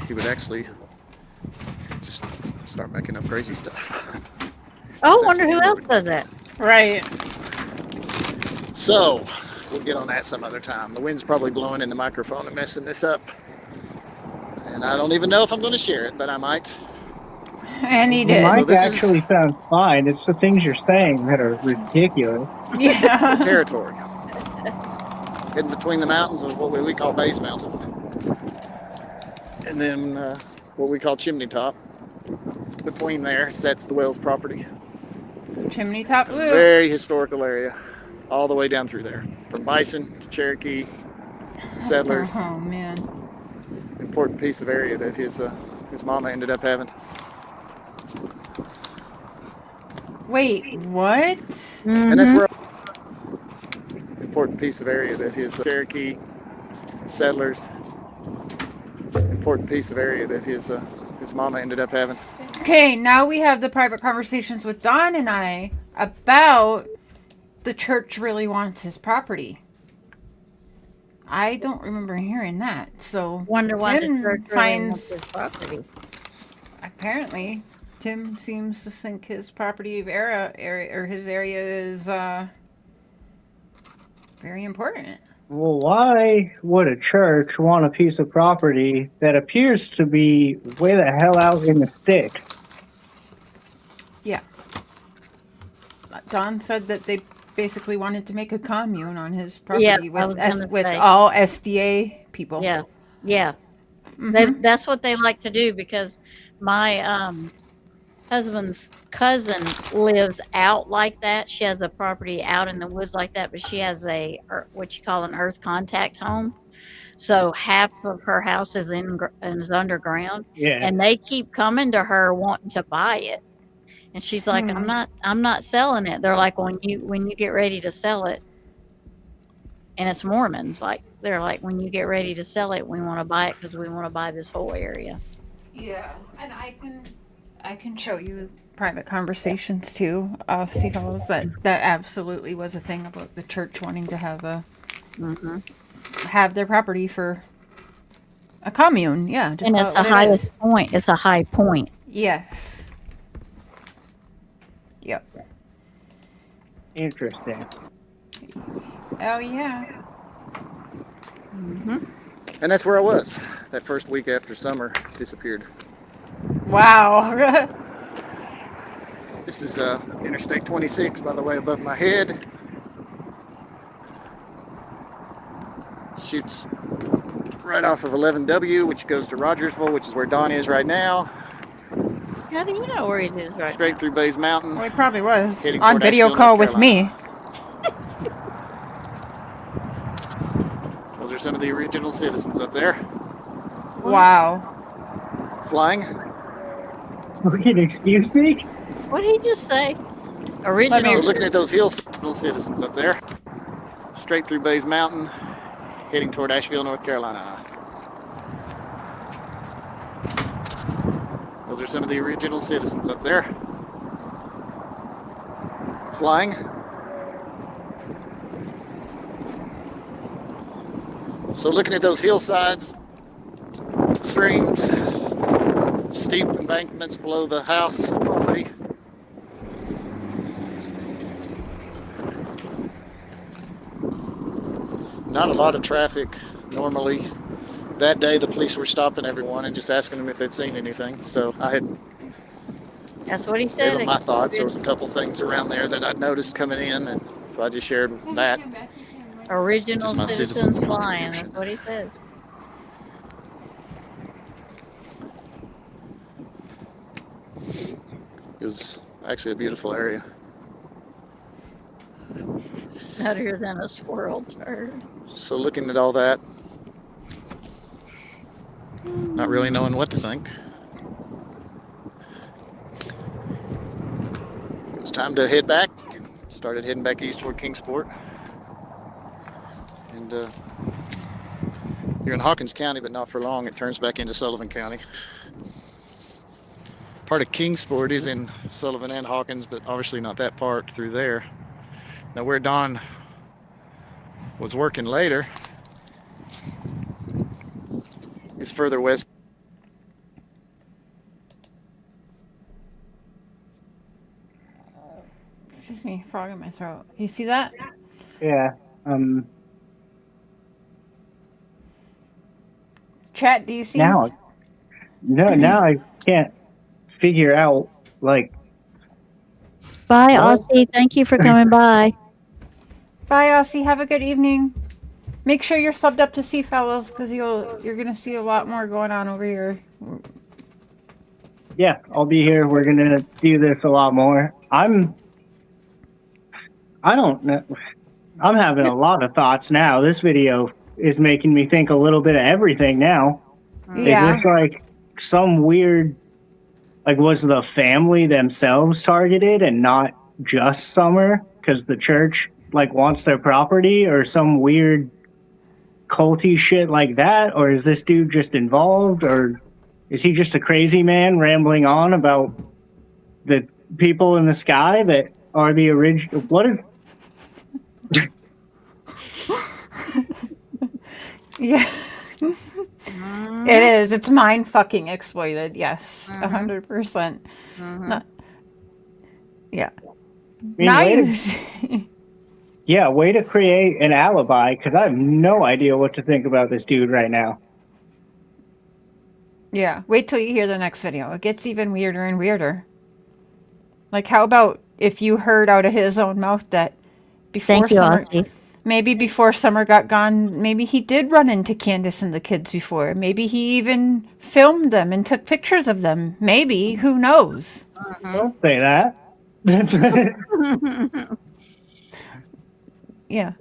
he would actually just start making up crazy stuff. Oh, I Sense wonder of who humor. else does that. Right. So, we'll get on that some other time. The wind's probably blowing in the microphone and messing this up. And I don't even know if I'm going to share it, but I might. And he The did. mic this is- actually sounds fine. It's the things you're saying that are ridiculous. Yeah. Territory. Hidden between the mountains of what we call Base Mountain. And then what we call Chimney Top. Between there sets the Wales property. Chimney Top Blue. Very historical area. All the way down through there. From Bison to Cherokee, settlers. Oh, man. Important piece of area that his mama ended up having. Wait, what? And that's where important piece of area that his Cherokee settlers. Important piece of area that his mama ended up having. Okay, now we have the private conversations with Don and I about the church really wants his property. I don't remember hearing that. So Wonder why Tim the church really wants finds his property. apparently Tim seems to think his property area or his area is very important. Well, why would a church want a piece of property that appears to be way the hell out in the sticks? Yeah. Don said that they basically wanted to make a commune on his property Yeah, I was gonna with say. all SDA people. Yeah, yeah. That's what they like to do because my husband's cousin lives out like that. She has a property out in the woods like that, but she has what you call an earth contact home. So half of her house is is underground, Yeah. and they keep coming to her wanting to buy it. And she's like, I'm not selling it. They're like, when you get ready to sell it, and it's Mormons, like they're like, when you get ready to sell it, we want to buy it because we want to buy this whole area. Yeah, and I can show you private conversations too. City Halls that absolutely was a thing about the church wanting to have have their property for a commune. Yeah, just And it's the highest point. It's a high point. Yes. Interesting. Oh yeah. And that's where I was. That first week after summer disappeared. Wow. This is Interstate 26, by the way, above my head. Shoots right off of 11W, which goes to Rogersville, which is where Don is right now. How do you know where he is right Straight through Bays Mountain. Well, he probably was Heading on toward video Asheville, call North with me. Those are some of the original citizens up there. Wow. Flying. Excuse me? What did he just say? Original. So looking at those hills, little citizens up there. Straight through Bays Mountain, heading toward Asheville, North Carolina. Those are some of the original citizens up there. Flying. So looking at those hillsides, streams, steep embankments below the house property. Not a lot of traffic normally. That day the police were stopping everyone and just asking them if they'd seen anything. So I had That's what he gave said. them my thoughts. There was a couple things around there that I'd noticed coming in, and so I just shared that. Original Just my citizens citizens' flying. contribution. That's what he said. It was actually a beautiful area. Nuttier than a squirrel turd. So looking at all that, not really knowing what to think. It was time to head back. Started heading back east toward Kingsport. And you're in Hawkins County, but not for long. It turns back into Sullivan County. Part of Kingsport is in Sullivan and Hawkins, but obviously not that part through there. Now where Don was working later is further west. Excuse me, frog in my throat. You see that? Yeah. Chat, do you see? Now I can't figure out, like, Bye, What? Aussie. Thank you for coming by. Bye, Aussie. Have a good evening. Make sure you're subbed up to see fellows, because you're gonna see a lot more going on over here. yeah, I'll be here. We're gonna do this a lot more. I don't know. I'm having a lot of thoughts now. This video is making me think a little bit of everything now. Yeah. Is this like some weird, like, was the family themselves targeted and not just Summer because the church like wants their property, or some weird culty shit like that? Or is this dude just involved, or is he just a crazy man rambling on about the people in the sky that are the original? What is? Yeah. It is. It's mind fucking exploited. Yes. 100%. Not- yeah. mean, Now way you to- see- Yeah, way to create an alibi, because I have no idea what to think about this dude right now. Yeah. Wait till you hear the next video. It gets even weirder and weirder. Like, how about if you heard out of his own mouth that before Thank you, Summer, Aussie. maybe before Summer got gone, maybe he did run into Candace and the kids before. Maybe he even filmed them and took pictures of them. Maybe. Who knows? Don't say that. Yeah.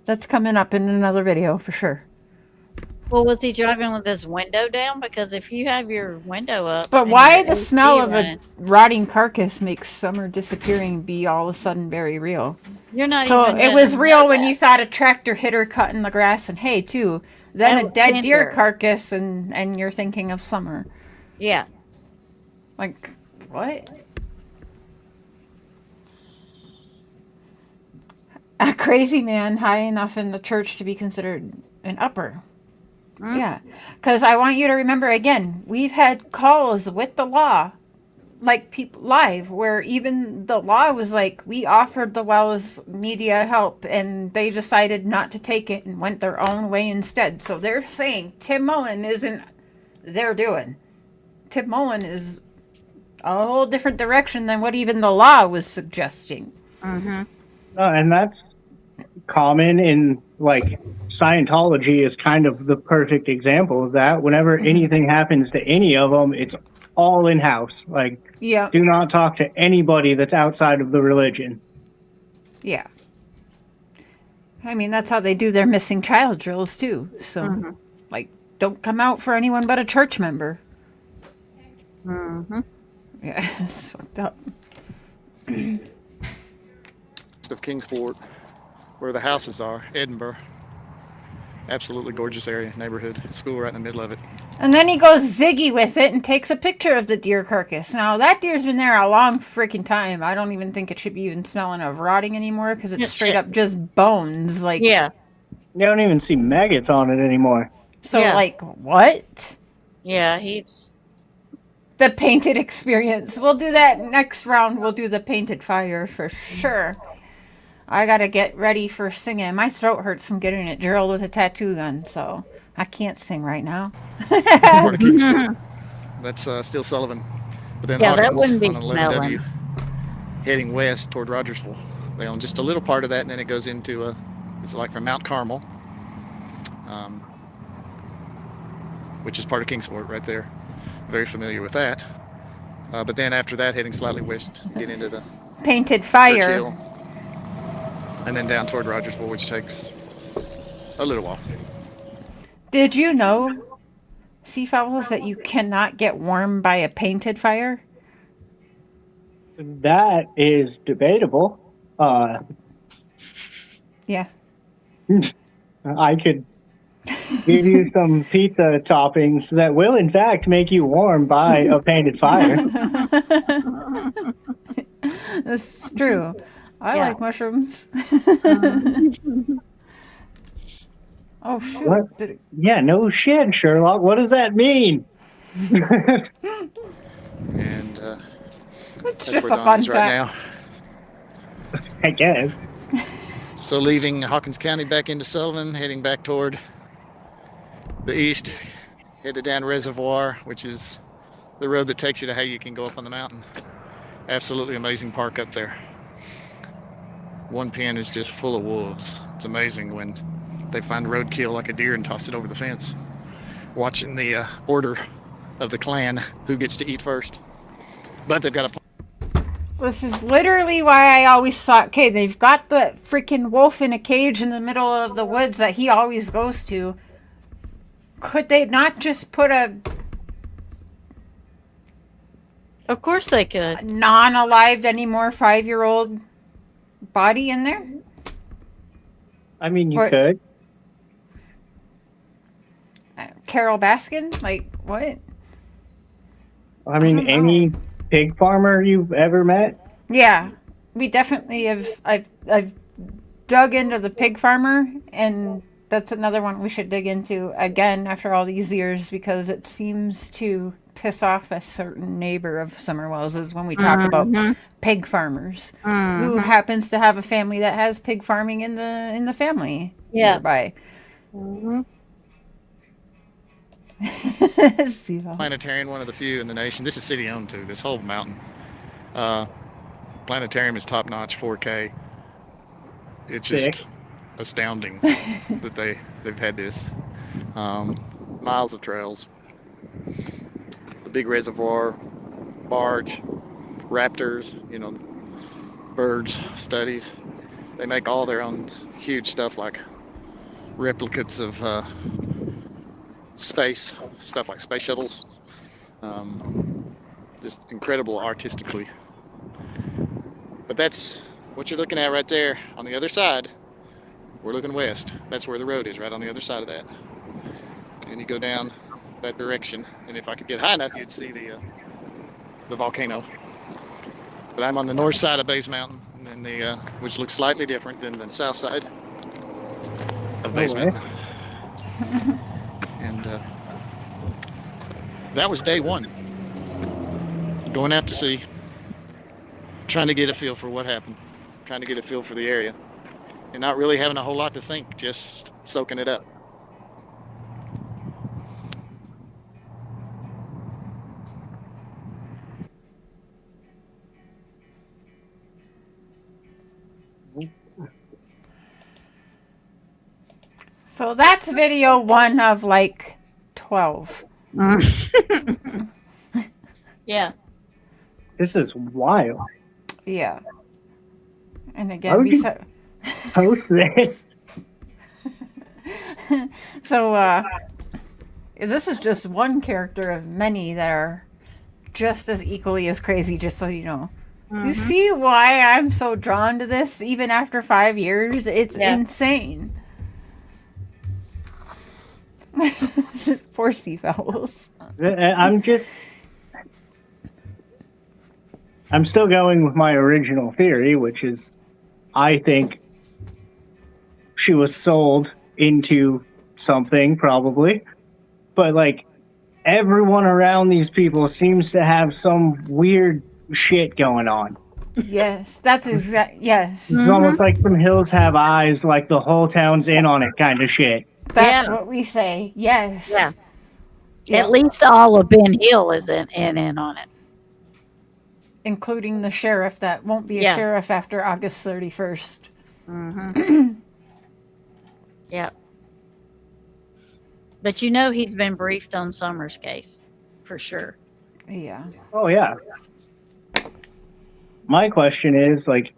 That's coming up in another video for sure. Well, was he driving with his window down? Because if you have your window up. But and why your the AC smell of running, a rotting carcass makes Summer disappearing be all of a sudden very real? You're not So even it was gonna real know when that. you thought a tractor hit her cutting the grass and hay too. Then That a was dead deer Tinder. carcass and you're thinking of Summer. Yeah. Like, what? A crazy man high enough in the church to be considered an upper. Yeah. Because I want you to remember again, we've had calls with the law like people live, where even the law was like, we offered the Wells media help and they decided not to take it and went their own way instead. So they're saying Tim Mullen isn't their doing. Tim Mullen is a whole different direction than what even the law was suggesting. Mm-hmm. And that's common in like Scientology is kind of the perfect example of that. Whenever anything happens to any of them, it's all in house. Like, Yeah. do not talk to anybody that's outside of the religion. Yeah. I mean, that's how they do their missing child drills too. So, like, don't come out for anyone but a church member. Mm-hmm. Yeah, it's fucked up. Of Kingsport, where the houses are, Edinburgh. Absolutely gorgeous area, neighborhood, school right in the middle of it. And then he goes ziggy with it and takes a picture of the deer carcass. Now, that deer's been there a long freaking time. I don't even think it should be even smelling of rotting anymore because it's straight up just bones. Like, Yeah. You don't even see maggots on it anymore. so, Yeah. like, what? Yeah, he's. The painted experience. We'll do that next round. We'll do the painted fire for sure. I gotta get ready for singing. My throat hurts from getting it drilled with a tattoo gun, so I can't sing right now. Part of Kingsport. That's still Sullivan. But then Yeah, that Hawkins wouldn't be on 11W, heading west toward Rogersville. They own just a little part of that, and then it goes into it's like from Mount Carmel, which is part of Kingsport right there. Very familiar with that. But then after that, heading slightly west, get into the Painted fire. Churchill, and then down toward Rogersville, which takes a little while. Did you know, Seafowls, that you cannot get warm by a painted fire? That is debatable. Yeah. I could give you some pizza toppings that will, in fact, make you warm by a painted fire. That's true. I Yeah. like mushrooms. Oh, shoot. What? Did it... Yeah, no shit, Sherlock. What does that mean? And It's that's just where a Don fun is right fact. now. I guess. So leaving Hawkins County back into Sullivan, heading back toward the east, headed down Reservoir, which is the road that takes you to how you can go up on the mountain. Absolutely amazing park up there. One pen is just full of wolves. It's amazing when they find roadkill like a deer and toss it over the fence. Watching the order of the clan, who gets to eat first. But they've got a This is literally why I always thought, okay, they've got the freaking wolf in a cage in the middle of the woods that he always goes to. Could they not just put a Of course they could. non-alive anymore 5-year-old body in there? I mean, you What? could. Carol Baskin? Like, what? I mean, don't know. any pig farmer you've ever met? Yeah, we definitely have. I've dug into the pig farmer, and that's another one we should dig into again after all these years because it seems to piss off a certain neighbor of Summerwells's when we talk about pig farmers who happens to have a family that has pig farming in the family nearby. See how- planetarium, one of the few in the nation. This is city owned too, this whole mountain. Planetarium is top notch 4K. It's Sick. just astounding that they've had this. Miles of trails. The big reservoir, barge, raptors, birds, studies. They make all their own huge stuff like replicates of space, stuff like space shuttles. Just incredible artistically. But that's what you're looking at right there on the other side. We're looking west. That's where the road is, right on the other side of that. And you go down that direction, and if I could get high enough, you'd see the volcano. But I'm on the north side of Bays Mountain, and then which looks slightly different than the south side of Bays way. Mountain. And that was day one. going out to sea, trying to get a feel for what happened, trying to get a feel for the area, and not really having a whole lot to think, just soaking it up. So that's video 1 of like 12. Yeah. This is wild. Yeah. And Why again, would we you said. post this? So, this is just one character of many that are just as equally as crazy, just so you know. You see why I'm so drawn to this even after 5 years? It's insane. This is poor seafowls. I'm still going with my original theory, which is I think she was sold into something, probably. But, like, everyone around these people seems to have some weird shit going on. Yes, that's exact. Yes. It's almost like some hills have eyes, like the whole town's in on it kind of shit. That's what we say. Yes. Yeah. Yeah. At least all of Ben Hill is in on it. Including the sheriff that won't be a sheriff after August 31st. Yeah. But you know he's been briefed on Summers' case, for sure. Yeah. Oh, yeah. My question is, like,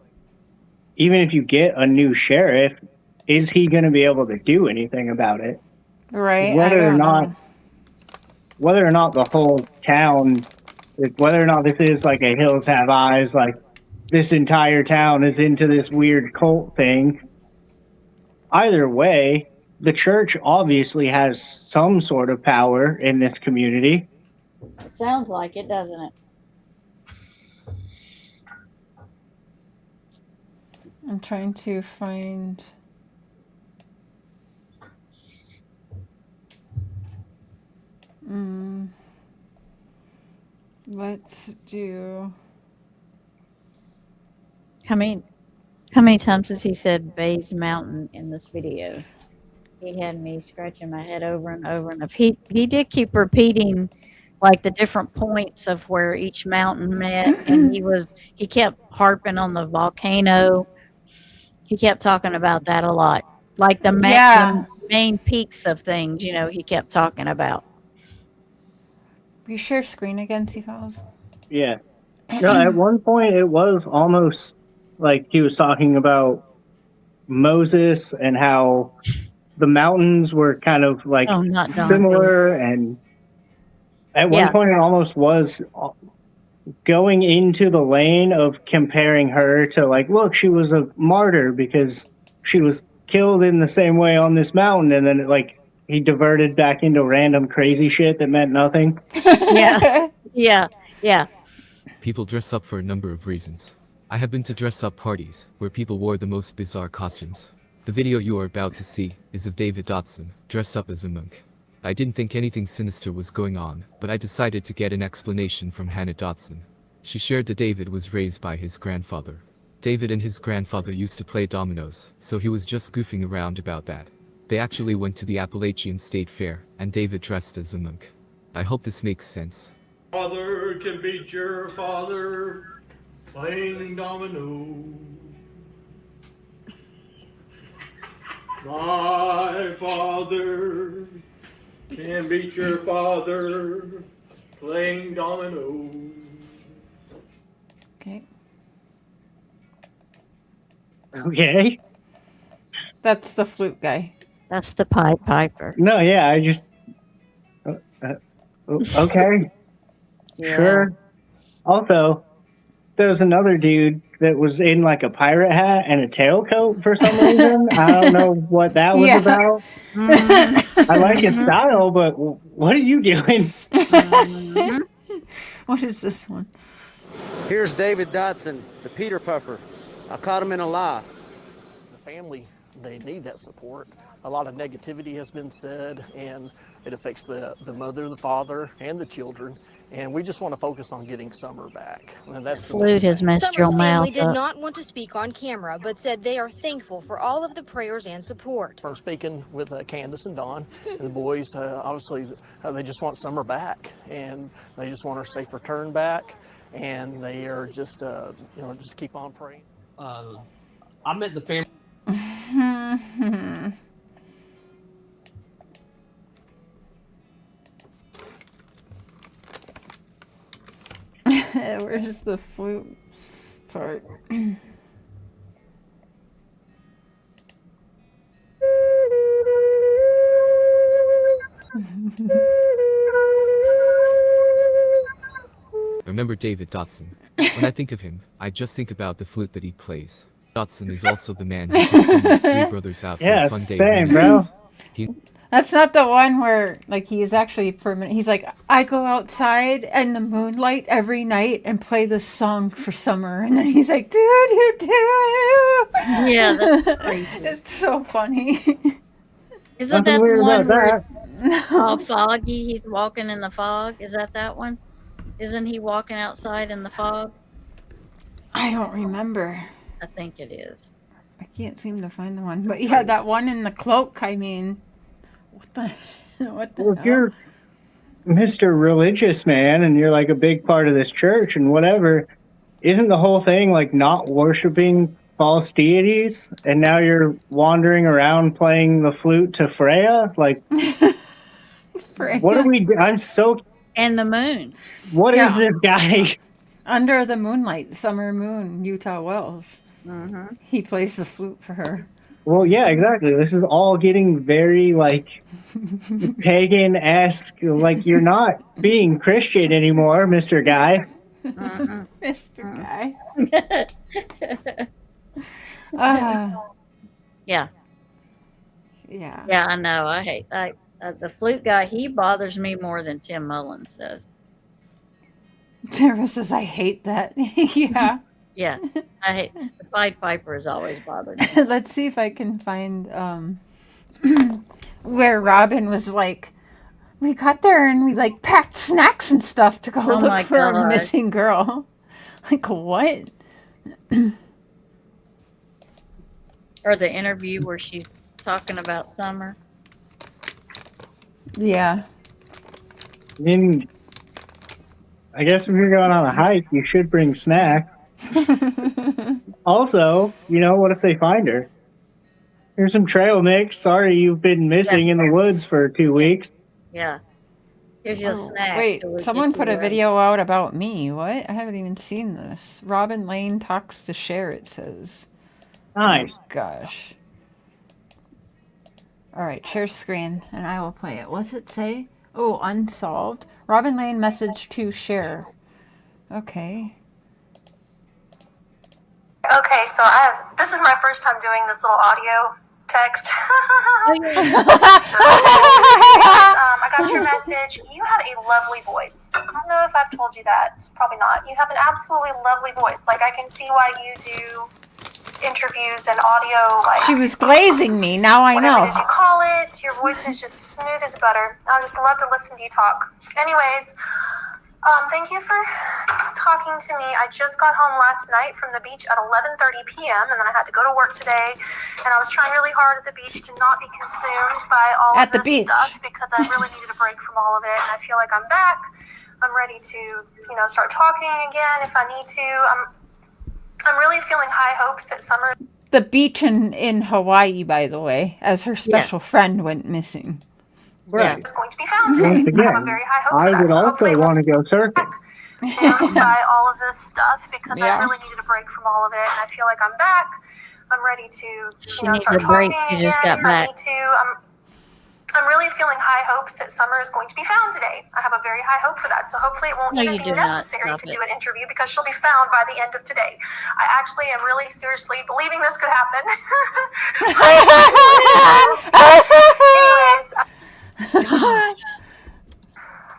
even if you get a new sheriff, is he going to be able to do anything about it? Right. Whether or not the whole town, whether or not this is like a Hills Have Eyes, like this entire town is into this weird cult thing. Either way, the church obviously has some sort of power in this community. It sounds like it, doesn't it? I'm trying to find. Let's do. How many times has he said Bays Mountain in this video? He had me scratching my head over and over. And if he did keep repeating like the different points of where each mountain met, and he kept harping on the volcano. He kept talking about that a lot, like the main peaks of things. You know, he kept talking about. Will you share screen again, Seafowls? Yeah. No, at one point it was almost like he was talking about Moses and how the mountains were kind of like similar, and at one point it almost was going into the lane of comparing her to, like, look, she was a martyr because she was killed in the same way on this mountain, and then he diverted back into random crazy shit that meant nothing. Yeah. People dress up for a number of reasons. I have been to dress-up parties, where people wore the most bizarre costumes. The video you are about to see is of David Dotson, dressed up as a monk. I didn't think anything sinister was going on, but I decided to get an explanation from Hannah Dotson. She shared that David was raised by his grandfather. David and his grandfather used to play dominoes, so he was just goofing around about that. They actually went to the Appalachian State Fair, and David dressed as a monk. I hope this makes sense. Father can beat your father playing domino. My father can beat your father playing domino. Okay. Okay. That's the flute guy. That's the Pied Piper. No, yeah, I just... okay. Yeah. Sure. Also, there was another dude that was in like a pirate hat and a tailcoat for some reason. I don't know what that was about. I like his style, but what are you doing? What is this one? Here's David Dotson, the Peter Puffer. I caught him in a lie. The family, they need that support. a lot of negativity has been said, and it affects the mother, the father, and the children. And we just want to focus on getting Summer back. And that's the Flute has messed your Summer's family mouth did up. not want to speak on camera, but said they are thankful for all of the prayers and support. From speaking with Candace and Don, and the boys, obviously, they just want Summer back, and they just want her safe return back, and they are just, just keep on praying. I met the family. Where's the flute part? Remember David Dotson. When I think of him, I just think about the flute that he plays. Dotson is also the man who took Summer's three brothers out for a fun day. Same, bro. That's not the one where, like, he's actually permanent. He's like, I go outside in the moonlight every night and play this song for Summer. And then he's like, do, do, do. Yeah, that's crazy. It's so funny. Isn't Nothing that the weird one about where all foggy? He's walking in the fog. Is that one? Isn't he walking outside in the fog? I don't remember. I think it is. I can't seem to find the one. But yeah, that one in the cloak, I mean, what the Well, if hell? you're Mr. Religious Man and you're like a big part of this church and whatever, isn't the whole thing like not worshiping false deities? And now you're wandering around playing the flute to Freya? Like, what are we? I'm so. And the moon. What is this guy? Under the moonlight, Summer Moon, Utah Wells. Mm-hmm. He plays the flute for her. Well, yeah, exactly. This is all getting very like pagan-esque. Like you're not being Christian anymore, Mr. Guy. Mr. Guy. Yeah. Yeah. Yeah, I know. I hate the flute guy. He bothers me more than Tim Mullins does. Sarah says, I hate that. Yeah. Yeah, I hate the Pied Piper has always bothered me. Let's see if I can find where Robin was like, we got there and we like packed snacks and stuff to go Oh my look for a God. missing girl. Like what? Or the interview where she's talking about Summer. Yeah. I mean, I guess if you're going on a hike, you should bring snacks. Also, what if they find her? Here's some trail mix. Sorry you've been missing in the woods for 2 weeks. Yeah. Here's your snack. Wait, so we someone get put you a ready. video out about me. What? I haven't even seen this. Robin Lane talks to Cher, it says. Nice. Oh, gosh. All right, share screen, and I will play it. What's it say? Oh, unsolved. Robin Lane message to Cher. Okay. Okay, so this is my first time doing this little audio text. So, I got your message. You have a lovely voice. I don't know if I've told you that. Probably not. You have an absolutely lovely voice. Like, I can see why you do interviews and audio. Like, She was glazing me. Now I whatever know. it is you call it. Your voice is just smooth as butter. I just love to listen to you talk. Anyways, thank you for talking to me. I just got home last night from the beach at 11:30 p.m. and then I had to go to work today. And I was trying really hard at the beach to not be consumed by all At the of this beach. stuff because I really needed a break from all of it. And I feel like I'm back. I'm ready to, start talking again if I need to. I'm really feeling high hopes that Summer. The beach in Hawaii, by the way, as her special friend went missing. Right. Is going to be found today. Once I have again, a very high hope for I that. would So also hopefully want to go surfing. by all of this stuff because Yeah. I really needed a break from all of it, and I feel like I'm back. I'm ready to, She needs start a break. talking She just again got if I back. need to. I'm really feeling high hopes that Summer is going to be found today. I have a very high hope for that. So hopefully it won't No, even you be do not. necessary Stop to it. do an interview because she'll be found by the end of today. I actually am really seriously believing this could happen. Anyways.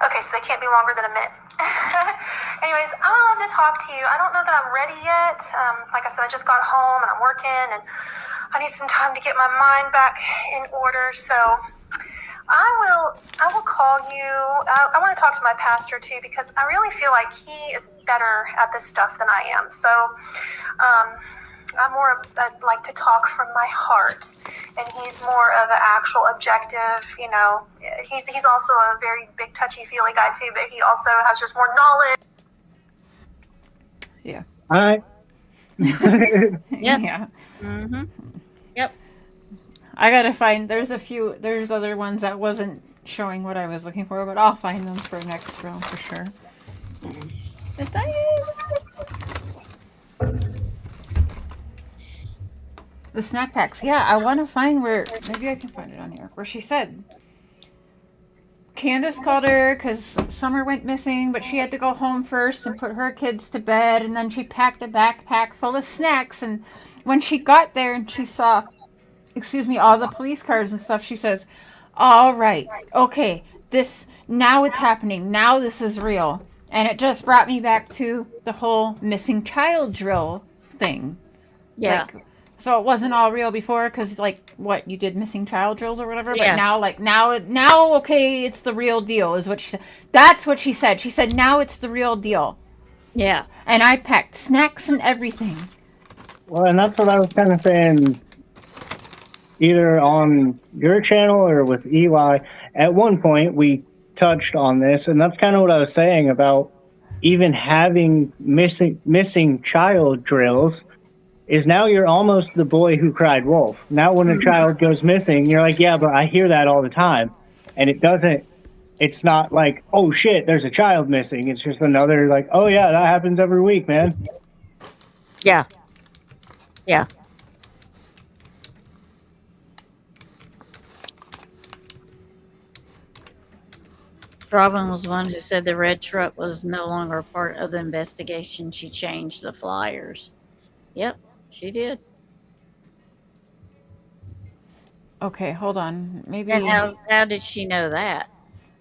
Okay, so they can't be longer than a minute. Anyways, I would love to talk to you. I don't know that I'm ready yet. Like I said, I just got home and I'm working, and I need some time to get my mind back in order. So I will call you. I want to talk to my pastor too, because I really feel like he is better at this stuff than I am. So I'm more like to talk from my heart, and he's more of an actual objective. You know, he's also a very big touchy-feely guy too, but he also has just more knowledge. Yeah. All right. Yeah. Mm-hmm. Yep. I gotta find. There's other ones that wasn't showing what I was looking for, but I'll find them for next round for sure. It does. The snack packs. Yeah, I want to find where. Maybe I can find it on here. Where she said Candace called her because Summer went missing, but she had to go home first and put her kids to bed, and then she packed a backpack full of snacks. And when she got there and she saw, all the police cars and stuff, she says, "All right, okay, now it's happening. Now this is real." And it just brought me back to the whole missing child drill thing. Yeah. So it wasn't all real before because, you did missing child drills or whatever. Yeah. But now, okay, it's the real deal is what she said. That's what she said. She said, now it's the real deal. Yeah. And I packed snacks and everything. Well, and that's what I was kind of saying, either on your channel or with Eli. At one point, we touched on this, and that's kind of what I was saying about even having missing child drills. Is now you're almost the boy who cried wolf. Now when a child goes missing, you're like, yeah, but I hear that all the time. And it's not like, oh shit, there's a child missing. It's just another like, oh yeah, that happens every week, man. Yeah. Yeah. Robin was one who said the red truck was no longer a part of the investigation. She changed the flyers. Yep. She did. Okay, hold on. Maybe. And how did she know that?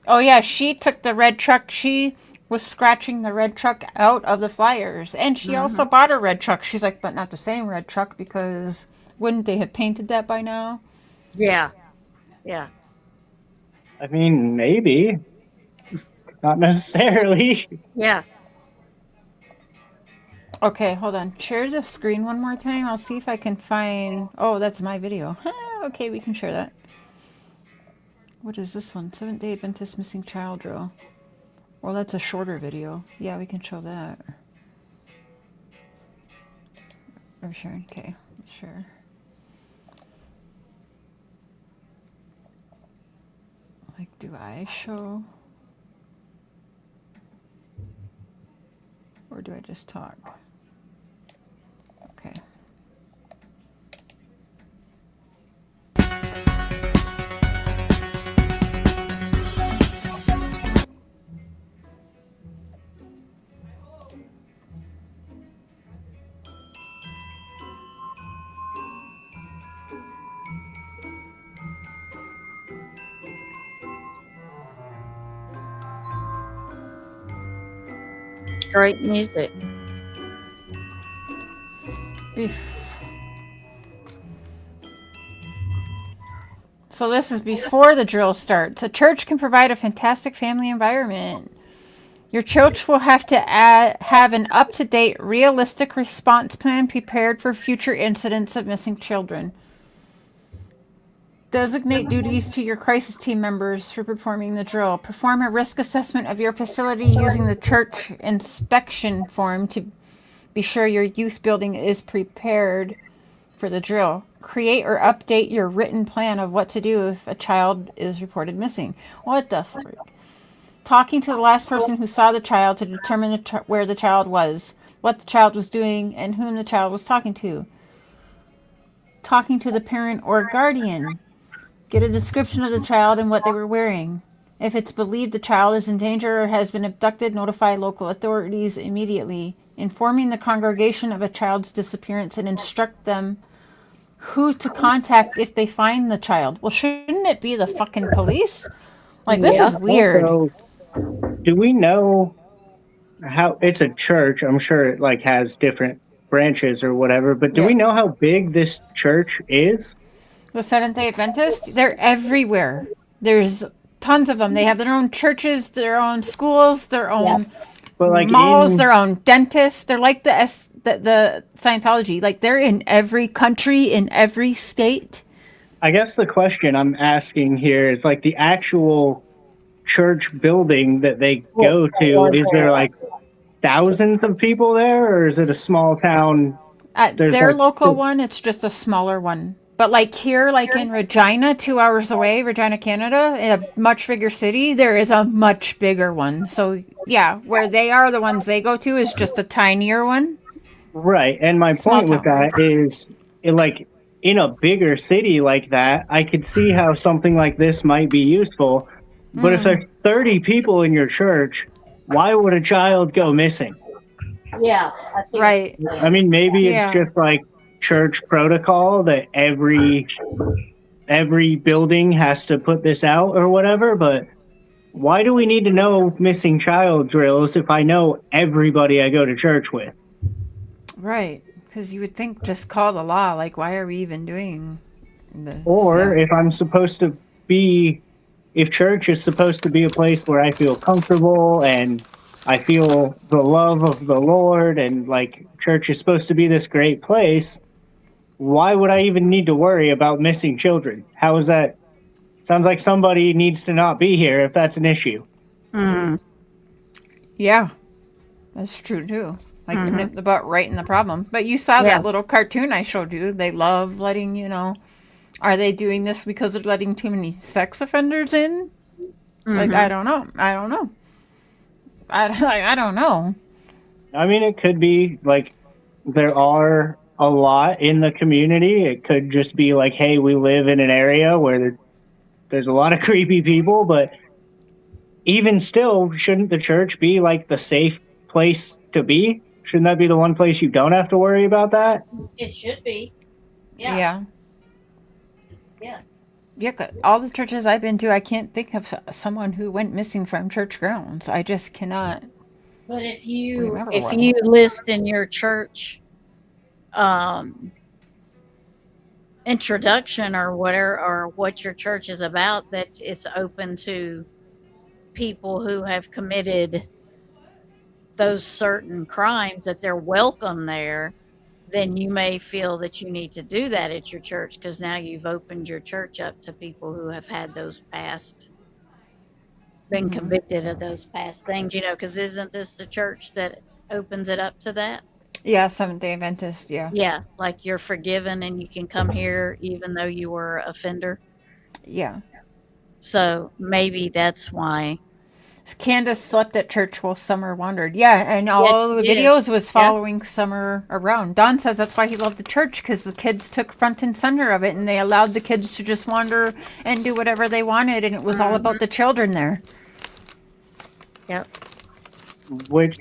Oh yeah, she took the red truck. She was scratching the red truck out of the flyers, and she also bought a red truck. She's like, but not the same red truck because wouldn't they have painted that by now? Yeah. Yeah. I mean, maybe. Not necessarily. Yeah. Okay, hold on. Share the screen one more time. I'll see if I can find... Oh, that's my video. Okay, we can share that. What is this one? Seventh-day Adventist missing child drill. Well, that's a shorter video. Yeah, we can show that. Or sharing. Okay, sure. Like, do I show... Or do I just talk? Okay. Great music. So this is before the drill starts. A church can provide a fantastic family environment. Your church will have to have an up-to-date, realistic response plan prepared for future incidents of missing children. Designate duties to your crisis team members for performing the drill. Perform a risk assessment of your facility using the church inspection form to be sure your youth building is prepared for the drill. Create or update your written plan of what to do if a child is reported missing. What the fuck? Talking to the last person who saw the child to determine where the child was, what the child was doing, and whom the child was talking to. Talking to the parent or guardian. Get a description of the child and what they were wearing. If it's believed the child is in danger or has been abducted, notify local authorities immediately. Informing the congregation of a child's disappearance and instruct them who to contact if they find the child. Well, shouldn't it be the fucking police? Like, this is weird. Also, do we know how it's a church? I'm sure it like has different branches or whatever, but do Yeah. we know how big this church is? The Seventh-day Adventist, they're everywhere. There's tons of them. They have their own churches, their own schools, their own But like malls, in- their own dentists. They're like the Scientology. Like they're in every country, in every state. I guess the question I'm asking here is like the actual church building that they go to, is there like thousands of people there, or is it a small town? At There's their like- local one, it's just a smaller one. But like here, like in Regina, 2 hours away, Regina, Canada, in a much bigger city, there is a much bigger one. So yeah, where they are, the ones they go to is just a tinier one. Right. And my Small point with town. that is, like, in a bigger city like that, I could see how something like this might be useful. But if there's 30 people in your church, why would a child go missing? Yeah. Right. I mean, maybe Yeah. it's just like church protocol that every building has to put this out or whatever, but why do we need to know missing child drills if I know everybody I go to church with? Right. Because you would think just call the law. Like, why are we even doing this? Or Yeah. if I'm supposed to be, if church is supposed to be a place where I feel comfortable and I feel the love of the Lord, and like church is supposed to be this great place, why would I even need to worry about missing children? How is that? Sounds like somebody needs to not be here if that's an issue. Yeah. That's true too. Like nip the butt right in the problem. But you saw Yeah. that little cartoon I showed you. They love letting, are they doing this because they're letting too many sex offenders in? Like, I don't know. I don't know. I don't know. I mean, it could be like there are a lot in the community. It could just be like, hey, we live in an area where there's a lot of creepy people, but even still, shouldn't the church be like the safe place to be? Shouldn't that be the one place you don't have to worry about that? It should be. Yeah. Yeah. Yeah, 'cause all the churches I've been to, I can't think of someone who went missing from church grounds. I just cannot. But if you Remember if one. you list in your church introduction or whatever, or what your church is about, that it's open to people who have committed those certain crimes, that they're welcome there, then you may feel that you need to do that at your church, because now you've opened your church up to people who have had those past, been convicted of those past things, because isn't this the church that opens it up to that? Yeah, Seventh-day Adventist, yeah. Yeah, like you're forgiven and you can come here even though you were an offender. Yeah. So maybe that's why. Candace slept at church while Summer wandered. Yeah, and all the she did. videos was Yeah. following Summer around. Don says that's why he loved the church, because the kids took front and center of it, and they allowed the kids to just wander and do whatever they wanted, and it was all about the children there. Yep. Which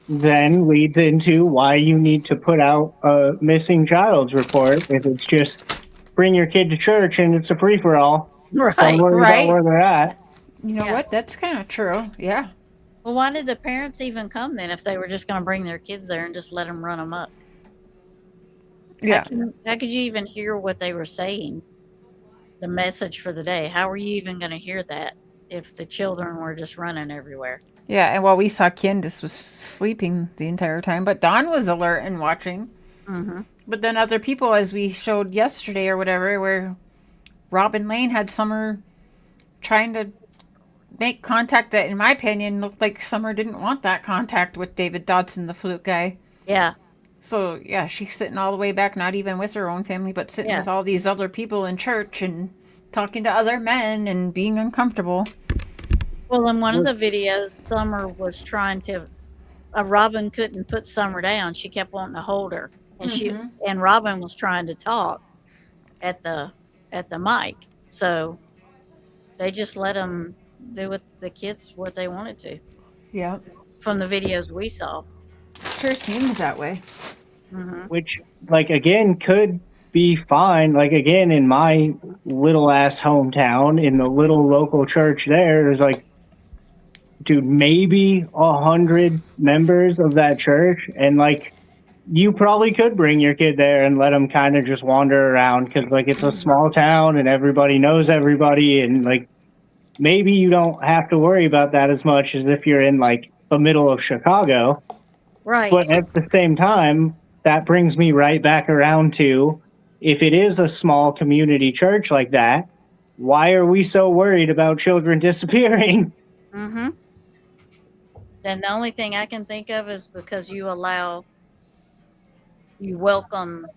then leads into why you need to put out a missing child's report if it's just bring your kid to church and it's a free-for-all. Right, Don't worry right. about where they're at. You know what? That's kind of true. Yeah. Well, why did the parents even come then if they were just going to bring their kids there and just let them run them up? Yeah. How could you even hear what they were saying? The message for the day. How were you even going to hear that if the children were just running everywhere? Yeah, and while we saw Candace was sleeping the entire time, but Don was alert and watching. Mm-hmm. But then other people, as we showed yesterday or whatever, where Robin Lane had Summer trying to make contact that, in my opinion, looked like Summer didn't want that contact with David Dodson, the flute guy. Yeah. So, yeah, she's sitting all the way back, not even with her own family, but sitting with all these other people in church and talking to other men and being uncomfortable. Well, in one of the videos, Summer was trying to. Robin couldn't put Summer down. She kept wanting to hold her, and and Robin was trying to talk at the mic. So they just let them do with the kids what they wanted to. Yeah. From the videos we saw. Sure seems that way. Mm-hmm. Which, like, again, could be fine. Like, again, in my little ass hometown, in the little local church there's like, dude, maybe 100 members of that church, and like you probably could bring your kid there and let them kind of just wander around because, like, it's a small town and everybody knows everybody. And, like, maybe you don't have to worry about that as much as if you're in, like, the middle of Chicago. Right. But at the same time, that brings me right back around to, if it is a small community church like that, why are we so worried about children disappearing? Mm-hmm. Then the only thing I can think of is because you welcome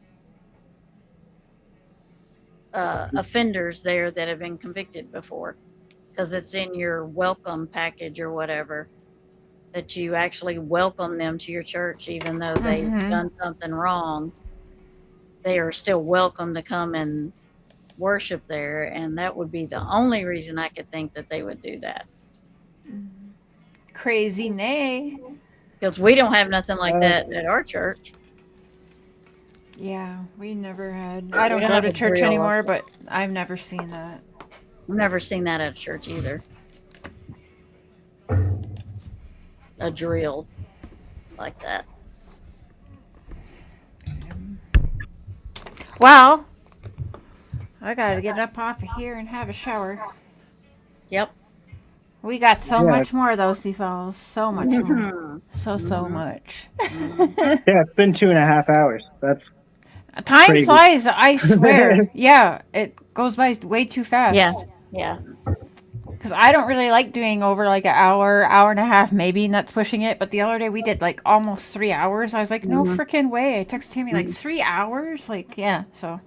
offenders there that have been convicted before, because it's in your welcome package or whatever, that you actually welcome them to your church even though they've done something wrong. They are still welcome to come and worship there, and that would be the only reason I could think that they would do that. Crazy nay. Because we don't have nothing like that at our church. Yeah, we never had. I don't We don't go have to a church drill. anymore, but I've never seen that. I've never seen that at a church either. A drill like that. Well, I gotta get up off of here and have a shower. Yep. We got so Yeah. much more though, Seafalls. So much more. So much. Yeah, it's been 2.5 hours. That's Time crazy. flies, I swear. Yeah, it goes by way too fast. Yeah. Because I don't really like doing over like an hour, hour and a half, maybe, and that's pushing it. But the other day we did like almost 3 hours. I was like, no freaking way. I texted Tammy like 3 hours. Like, yeah. So,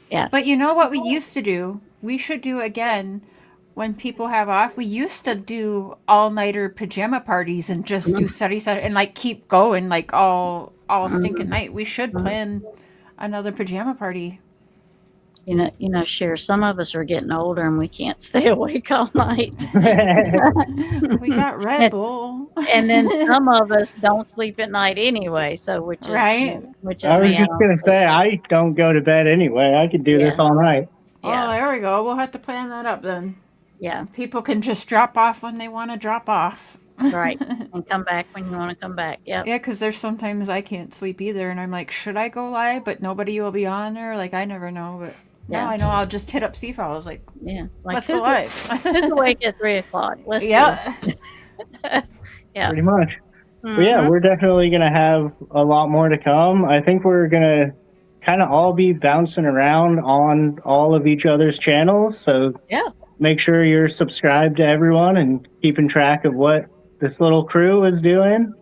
yeah. But you know what we used to do? We should do again when people have off. We used to do all-nighter pajama parties and just do study and like keep going like all stinking night. We should plan another pajama party. You know, Cher, some of us are getting older and we can't stay awake all night. We got Red Bull. And then some of us don't sleep at night anyway, so which is Right. which is I was me. just gonna say, I don't go to bed anyway. I could do this all night. Oh, there we go. We'll have to plan that up then. Yeah. People can just drop off when they want to drop off. Right. And come back when you want to come back. Yep. Yeah, because there's sometimes I can't sleep either, and I'm like, should I go live? But nobody will be on there. Like, I never know. But now I know I'll just hit up Seafall. I was like, yeah, let's go live. Who's awake at 3:00? Let's Yeah. see. Yeah. Pretty much. But yeah, we're definitely going to have a lot more to come. I think we're going to kind of all be bouncing around on all of each other's channels. So yeah, make sure you're subscribed to everyone and keeping track of what this little crew is doing.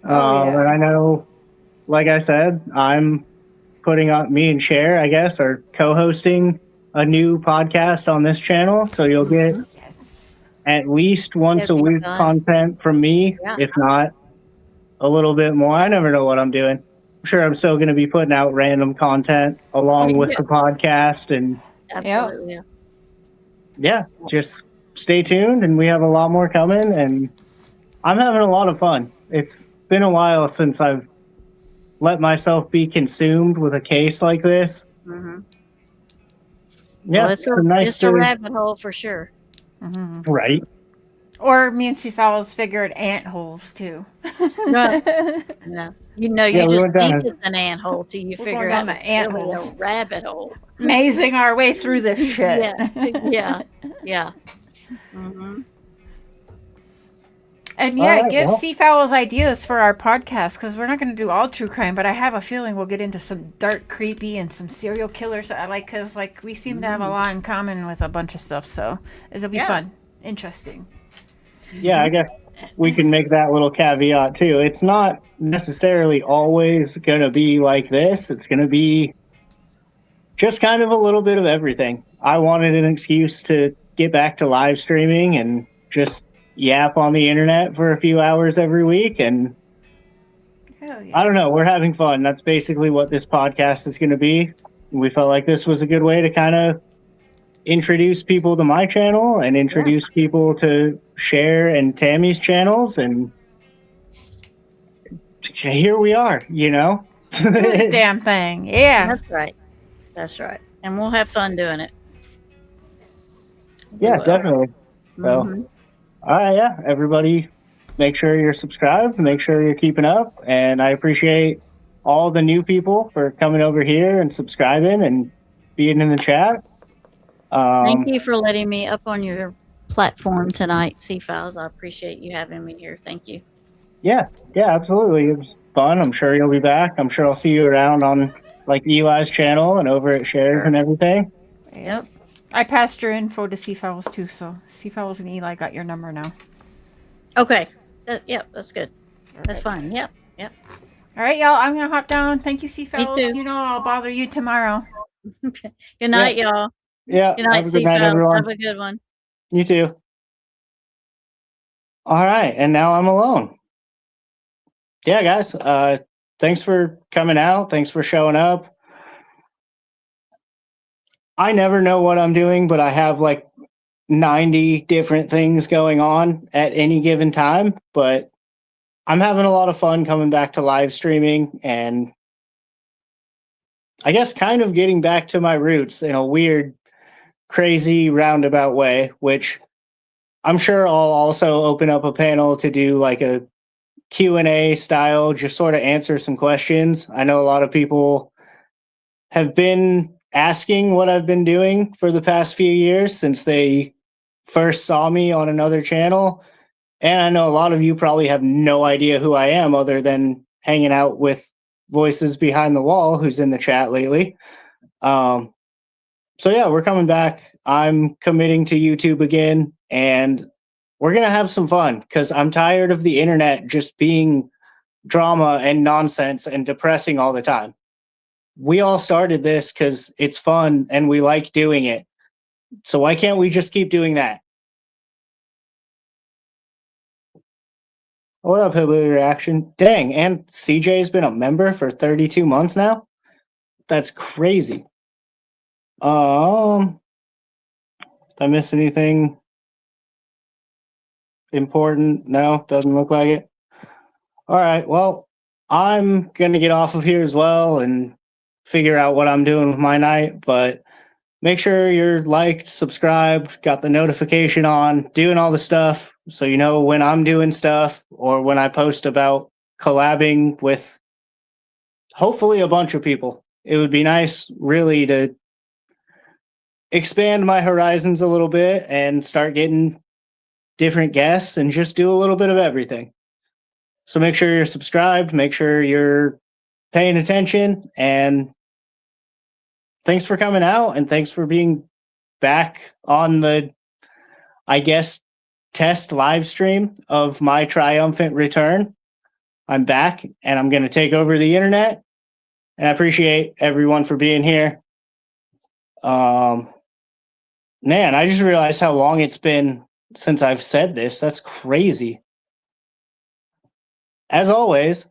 And I know, like I said, I'm putting up, me and Cher, I guess, are co-hosting a new podcast on this channel. So you'll get at least once a week content from me, if not a little bit more. I never know what I'm doing. I'm sure I'm still going to be putting out random content along with the podcast. And absolutely. yeah, just stay tuned, and we have a lot more coming, and I'm having a lot of fun. It's been a while since I've let myself be consumed with a case like this. Mm-hmm. Yeah, Well, it's a nice it's a rabbit hole for sure. right. Or me and Seafalls figured ant holes too. No. You know, Yeah, you we just went down think it's an ant hole till you We're figure going out down it's the ant really holes. a rabbit hole. Amazing our way through this shit. Yeah. Mm-hmm. And All right, give well. Seafowls ideas for our podcast, because we're not going to do all true crime, but I have a feeling we'll get into some dark, creepy, and some serial killers. I like, because like we seem to have a lot in common with a bunch of stuff, so it'll be fun, interesting. Yeah, I guess we can make that little caveat too. It's not necessarily always going to be like this. It's going to be just kind of a little bit of everything. I wanted an excuse to get back to live streaming and just yap on the internet for a few hours every week. And I don't know, we're having fun. That's basically what this podcast is going to be. We felt like this was a good way to kind of introduce people to my channel and introduce people to Cher and Tammy's channels, and here we are, you know. Do the damn thing. Yeah. That's right. And we'll have fun doing it. Yeah, definitely. So, all right, yeah, everybody, make sure you're subscribed, make sure you're keeping up, and I appreciate all the new people for coming over here and subscribing and being in the chat. Thank you for letting me up on your platform tonight, C-Files. I appreciate you having me here. Thank you. Yeah, absolutely. It was fun. I'm sure you'll be back. I'm sure I'll see you around on like Eli's channel and over at Shares and everything. Yep. I passed your info to C-Files too, so C-Files and Eli got your number now. Okay. Yep, that's good. That's fine. Yep. All right, y'all. I'm gonna hop down. Thank you, C-Files. too. You know I'll bother you tomorrow. Okay. Good night, y'all. Yeah. Good night, Have a good night, C-Files. everyone. Have a good one. You too. All right, and now I'm alone. Yeah, guys. Thanks for coming out. Thanks for showing up. I never know what I'm doing, but I have like 90 different things going on at any given time. But I'm having a lot of fun coming back to live streaming and I guess kind of getting back to my roots in a weird, crazy roundabout way, which I'm sure I'll also open up a panel to do like a Q&A style, just sort of answer some questions. I know a lot of people have been asking what I've been doing for the past few years since they first saw me on another channel. And I know a lot of you probably have no idea who I am other than hanging out with Voices Behind the Wall, who's in the chat lately. So yeah, we're coming back. I'm committing to YouTube again, and we're going to have some fun because I'm tired of the internet just being drama and nonsense and depressing all the time. We all started this because it's fun and we like doing it. So why can't we just keep doing that? What up, Hillbilly Reaction? Dang, and CJ's been a member for 32 months now? That's crazy. Did I miss anything important? No, doesn't look like it. All right, well, I'm going to get off of here as well and figure out what I'm doing with my night, but make sure you're liked, subscribed, got the notification on, doing all the stuff so you know when I'm doing stuff or when I post about collabing with hopefully a bunch of people. It would be nice really to expand my horizons a little bit and start getting different guests and just do a little bit of everything. So make sure you're subscribed, make sure you're paying attention, and thanks for coming out and thanks for being back on the, I guess, test live stream of my triumphant return. I'm back and I'm going to take over the internet, and I appreciate everyone for being here. Man, I just realized how long it's been since I've said this. That's crazy. As always,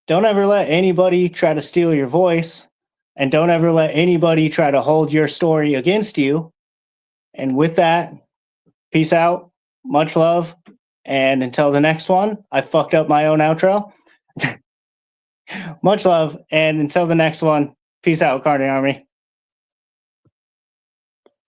don't ever let anybody try to steal your voice, and don't ever let anybody try to hold your story against you. And with that, peace out, much love, and until the next one, I fucked up my own outro. Much love, and until the next one, peace out, Carney Army.